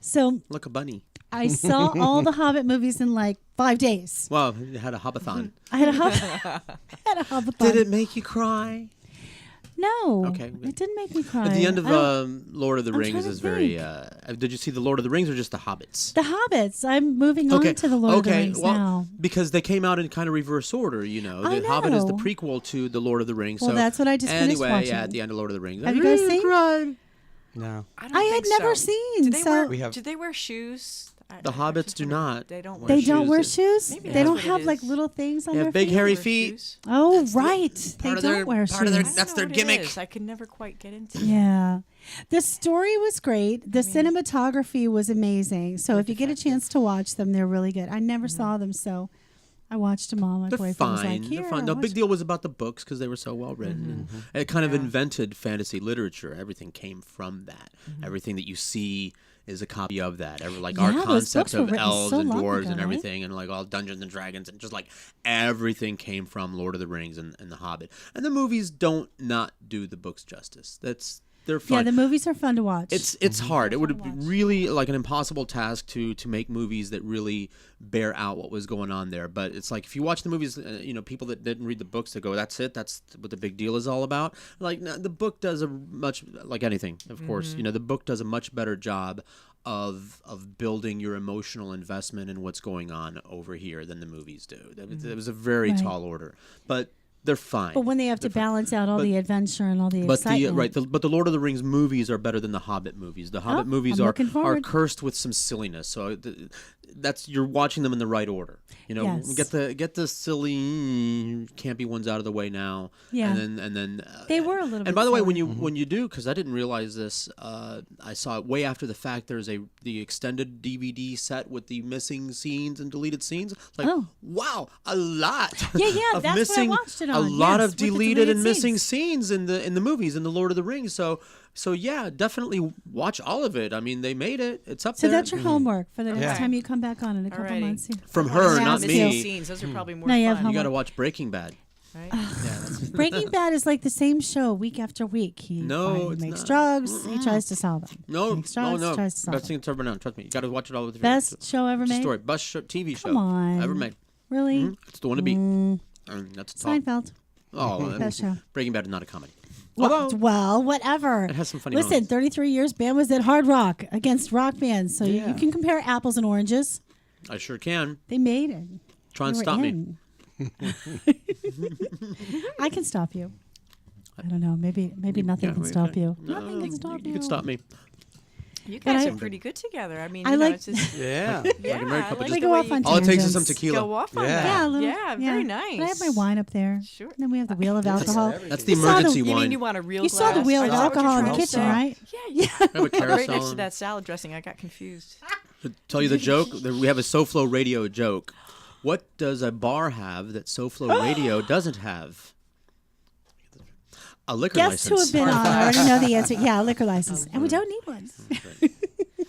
So look, a bunny. I saw all the Hobbit movies in like 5 days. Well, you had a Hobbathon. I had a Hobbathon. Did it make you cry? No. Okay. It didn't make me cry. At the end of Lord of the Rings is very... did you see the Lord of the Rings or just the Hobbits? The Hobbits. I'm moving on to the Lord of the Rings now. Because they came out in kind of reverse order, The Hobbit is the prequel to the Lord of the Rings. Well, that's what I just finished watching. Anyway, at the end of Lord of the Rings. Have you guys seen? Cried. No. I had never seen. Did they wear shoes? The hobbits do not. They don't wear They shoes. don't wear shoes? Maybe they don't have like little things on they their have big feet? hairy feet. Oh, right. They don't wear shoes. That's their gimmick. I could never quite get into it. Yeah. The story was great. The cinematography was amazing. So if you get a chance to watch them, they're really good. I never saw them, so I watched them all. My boyfriend was like, here. They're fine. The big deal was about the books because they were so well written. And it kind of invented fantasy literature. Everything came from that. Everything that you see is a copy of that. Our concept of elves and dwarves and everything, and like all Dungeons and Dragons, and just like everything came from Lord of the Rings and The Hobbit. And the movies don't not do the books justice. They're fun. Yeah, the movies are fun to watch. It's hard. It would be really like an impossible task to make movies that really bear out what was going on there. But it's like if you watch the movies, people that didn't read the books, they go, "That's it. That's what the big deal is all about." Like the book does a much like anything, of course. The book does a much better job of building your emotional investment in what's going on over here than the movies do. It was a very tall order, but. They're fine. But when they have to balance out all the adventure and all the excitement. But the Lord of the Rings movies are better than the Hobbit movies. The Hobbit movies are cursed with some silliness. So you're watching them in the right order. Yes. Get the silly campy ones out of the way now. Yeah. And then they were a little bit. And by the way, silly. when you do, because I didn't realize this, I saw it way after the fact. There's the extended DVD set with the missing scenes and deleted scenes. It's like, wow, a lot. Yeah, of that's missing, what I watched it on. A lot of with the deleted and missing scenes in the movies in the Lord of the Rings. So yeah, definitely watch all of it. I mean, they made it. It's up there. So that's your homework for the next time you come back on in a couple months. From her, not me. Scenes. Those are probably more fun. You got to watch Breaking Bad. Right? Breaking Bad is like the same show week after week. He makes drugs. He tries to solve them. No. Tries to solve Best thing ever known. Trust me. You got to watch it all with your Best show ever made. Story. Best TV show. Come on. Ever made. Really? It's the one to beat. That's Seinfeld. Oh, best show. Breaking Bad is not a comedy. Well, whatever. It has some funny Listen, moments. 33 years, band was at Hard Rock against rock bands. So you can compare apples and oranges. I sure can. They made it. Try and stop me. I can stop you. I don't know. Maybe nothing can stop you. Nothing can stop you. You can stop me. You guys are pretty good together. I mean, it's just, yeah. We go off on all it takes is tangents. some tequila. Go off on that. Yeah, very nice. But I have my wine up there. Sure. And then we have the wheel of alcohol. That's the emergency You wine. mean you want a real You saw the wheel of alcohol in the kitchen, right? Yeah. I have a Right carousel. next to that salad dressing. I got confused. To tell you the joke, we have a SoFloRadio joke. What does a bar have that SoFloRadio doesn't have? A liquor Guests license. who have been on already know the answer. Yeah, a liquor license. And we don't need one.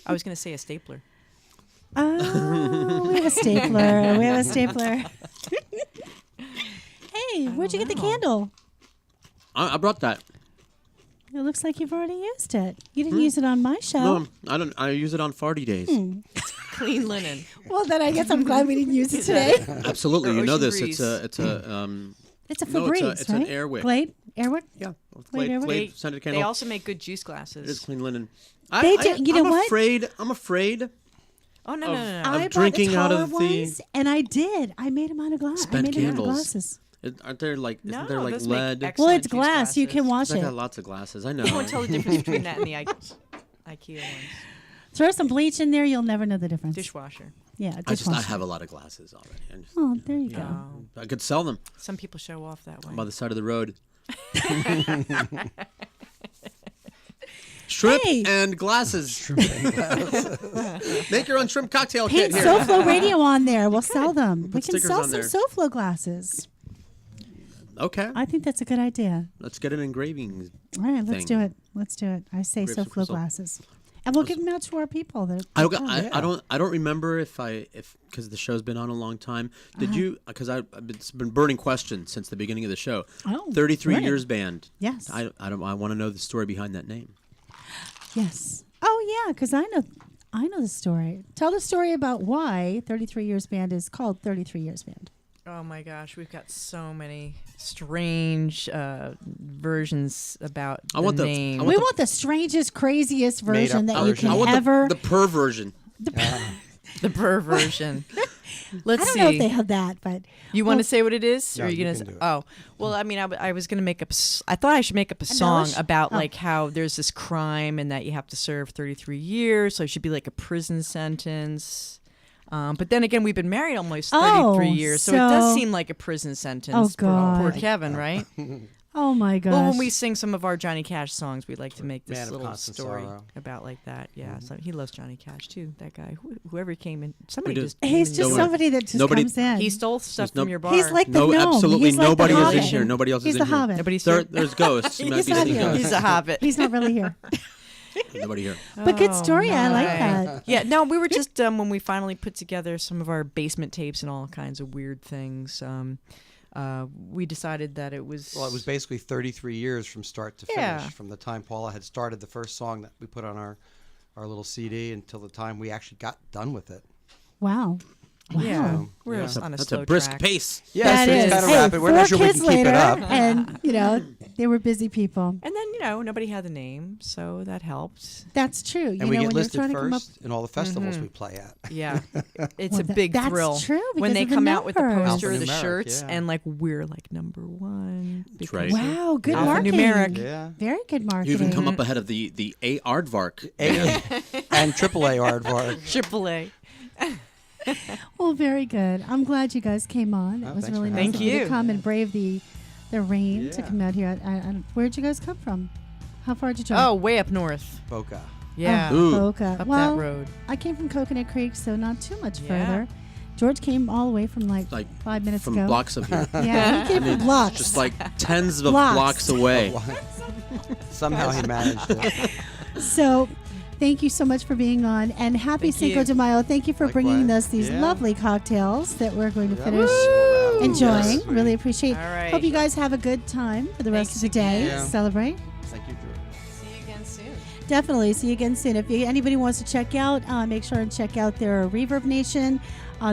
I was going to say a stapler. Oh, we have a stapler. Hey, where'd you get the candle? I brought that. It looks like you've already used it. You didn't use it on my show. No, I don't. I use it on farty days. clean linen. Well, then I guess I'm glad we didn't use it today. Absolutely, Or you know Ocean this. Breeze. It's a It's a no, Febreze, it's right? an Airwick. Glade? Airwick? Yeah, Glade Airwick? Glade scented candle. They also make good juice glasses. It is clean linen. They do- you know I'm what? I'm afraid. Oh no, no, no, no. Of I bought drinking the out taller of the ones, and I did. I made them out of glass. I spent made them out of candles. glasses. Aren't there like? No, Isn't there like those make lead? excellent Well, it's juice glass. You can glasses. wash I it. got lots of glasses. I know. You won't tell the difference between that and the IKEA ones. Throw some bleach in there. You'll never know the difference. Dishwasher. Yeah, I dishwasher. have a lot of glasses already. I just- Oh, there you go. Oh. I could sell them Some people show off that way. by the side of the road. Shrimp Hey. and glasses. Make your own shrimp cocktail Paint kit here. SoFlo Radio on there. We'll sell them. We can stickers sell on some there. SoFlo glasses. Okay, I think that's a good idea. let's get an engraving. All right, let's Thing. do it. Let's do it. I say Grapes of SoFlo crystal. glasses, and we'll give them out to our people. That I don't remember if because the show's been on a long time. Did you? Because it's been burning question since the beginning of the show. Oh, 33 good. Years Band. Yes. I want to know the story behind that name. Yes. Oh yeah, because I know the story. Tell the story about why 33 Years Band is called 33 Years Band. Oh my gosh, we've got so many strange versions about I want the- name. I We want the strangest, craziest version that you version. can I want ever. the perversion. the perversion. I Let's don't see. know if they have that, but You want to say what it is, No, or are you you gonna? can do it. Oh, well, I mean, I was gonna make up. I thought I should make up a song embellish? about Oh. like how there's this crime and that you have to serve 33 years, so it should be like a prison sentence. But then again, we've been married almost 33 Oh, years, so it does so- seem like a prison sentence. Oh, for poor God. Kevin, right? oh my gosh. Well, when we sing some of our Johnny Cash songs, we like to make this Man of little Constant story Sorrow. about like that. Yeah, so he loves Johnny Cash too. That guy, whoever came in, somebody do. just. came He's in just and- somebody that just Nobody- comes in. He stole stuff no- from your bar. He's like the No, gnome. absolutely He's like nobody the is in Hobbit. here. Nobody else He's is the in here. Hobbit. Nobody's There, here. there's ghosts. You might He's be not seeing here. ghosts. He's a hobbit. He's not really here. Nobody here. But good story. I like my. that. Yeah, no, we were just when we finally put together some of our basement tapes and all kinds of weird things. We decided that it was. Well, it was basically 33 years from start to finish, Yeah. from the time Paula had started the first song that we put on our little CD until the time we actually got done with it. Wow. Yeah, we're Yeah. on a That's slow a brisk track. pace. Yes, That it's is. kind of Hey, rapid. We're 4 not sure we kids can keep later, it up. and they were busy people. And then nobody had the name, so that helped. That's true. And you we know, get when listed you're trying to come up. first in all the festivals we play at. Yeah, it's Well, a big that's thrill. true when because they of the come out with the numbers. poster, the Alphanumeric, shirts, yeah. and like we're like #1. That's right. Wow, good Alphanumeric. marketing. Yeah. Very good You marketing. even come up ahead of the A Aardvark. And AAA Aardvark. AAA. Well, very good. I'm glad you guys came on. That Oh, was thanks really for nice having of me. you to Thank you. come and brave the rain to Yeah. come out here. Where'd you guys come from? How far did you drive? Oh, way up north. Boca. Yeah, Ooh. Boca. up Well, that road. I came from Coconut Creek, so not too much Yeah. further. George came all the way from like Like 5 minutes from ago. blocks of here. Yeah, he came from blocks. Just like tens of Blocks. blocks away. Somehow he managed it. So, thank you so much for being on, and happy Thank Cinco you. de Mayo. Thank you for bringing Likewise. us these Yeah. lovely cocktails that we're going to Yeah. finish Woo! enjoying. Yes. Really appreciate. All right. Hope you guys have a good time for the rest of Thanks the day. again. Yeah. Celebrate. Thank you, George. See you again soon. Definitely. See you again soon. If anybody wants to check out, make sure and check out their Reverb Nation,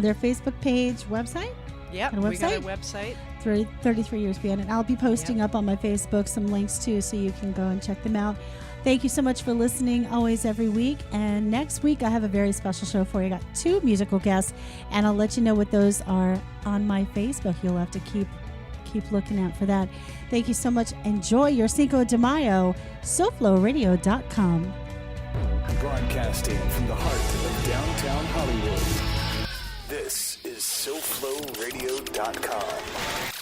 their Facebook page, website. Yep, Got a we got a website? website. 33 Years Band, and I'll be posting up on my Facebook some links too, so you can go and check them out. Thank you so much for listening always every week. And next week I have a very special show for you. I got 2 musical guests, and I'll let you know what those are on my Facebook. You'll have to keep looking out for that. Thank you so much. Enjoy your Cinco de Mayo. SoFloRadio.com. Broadcasting from the heart of downtown Hollywood. This is SoFloRadio.com.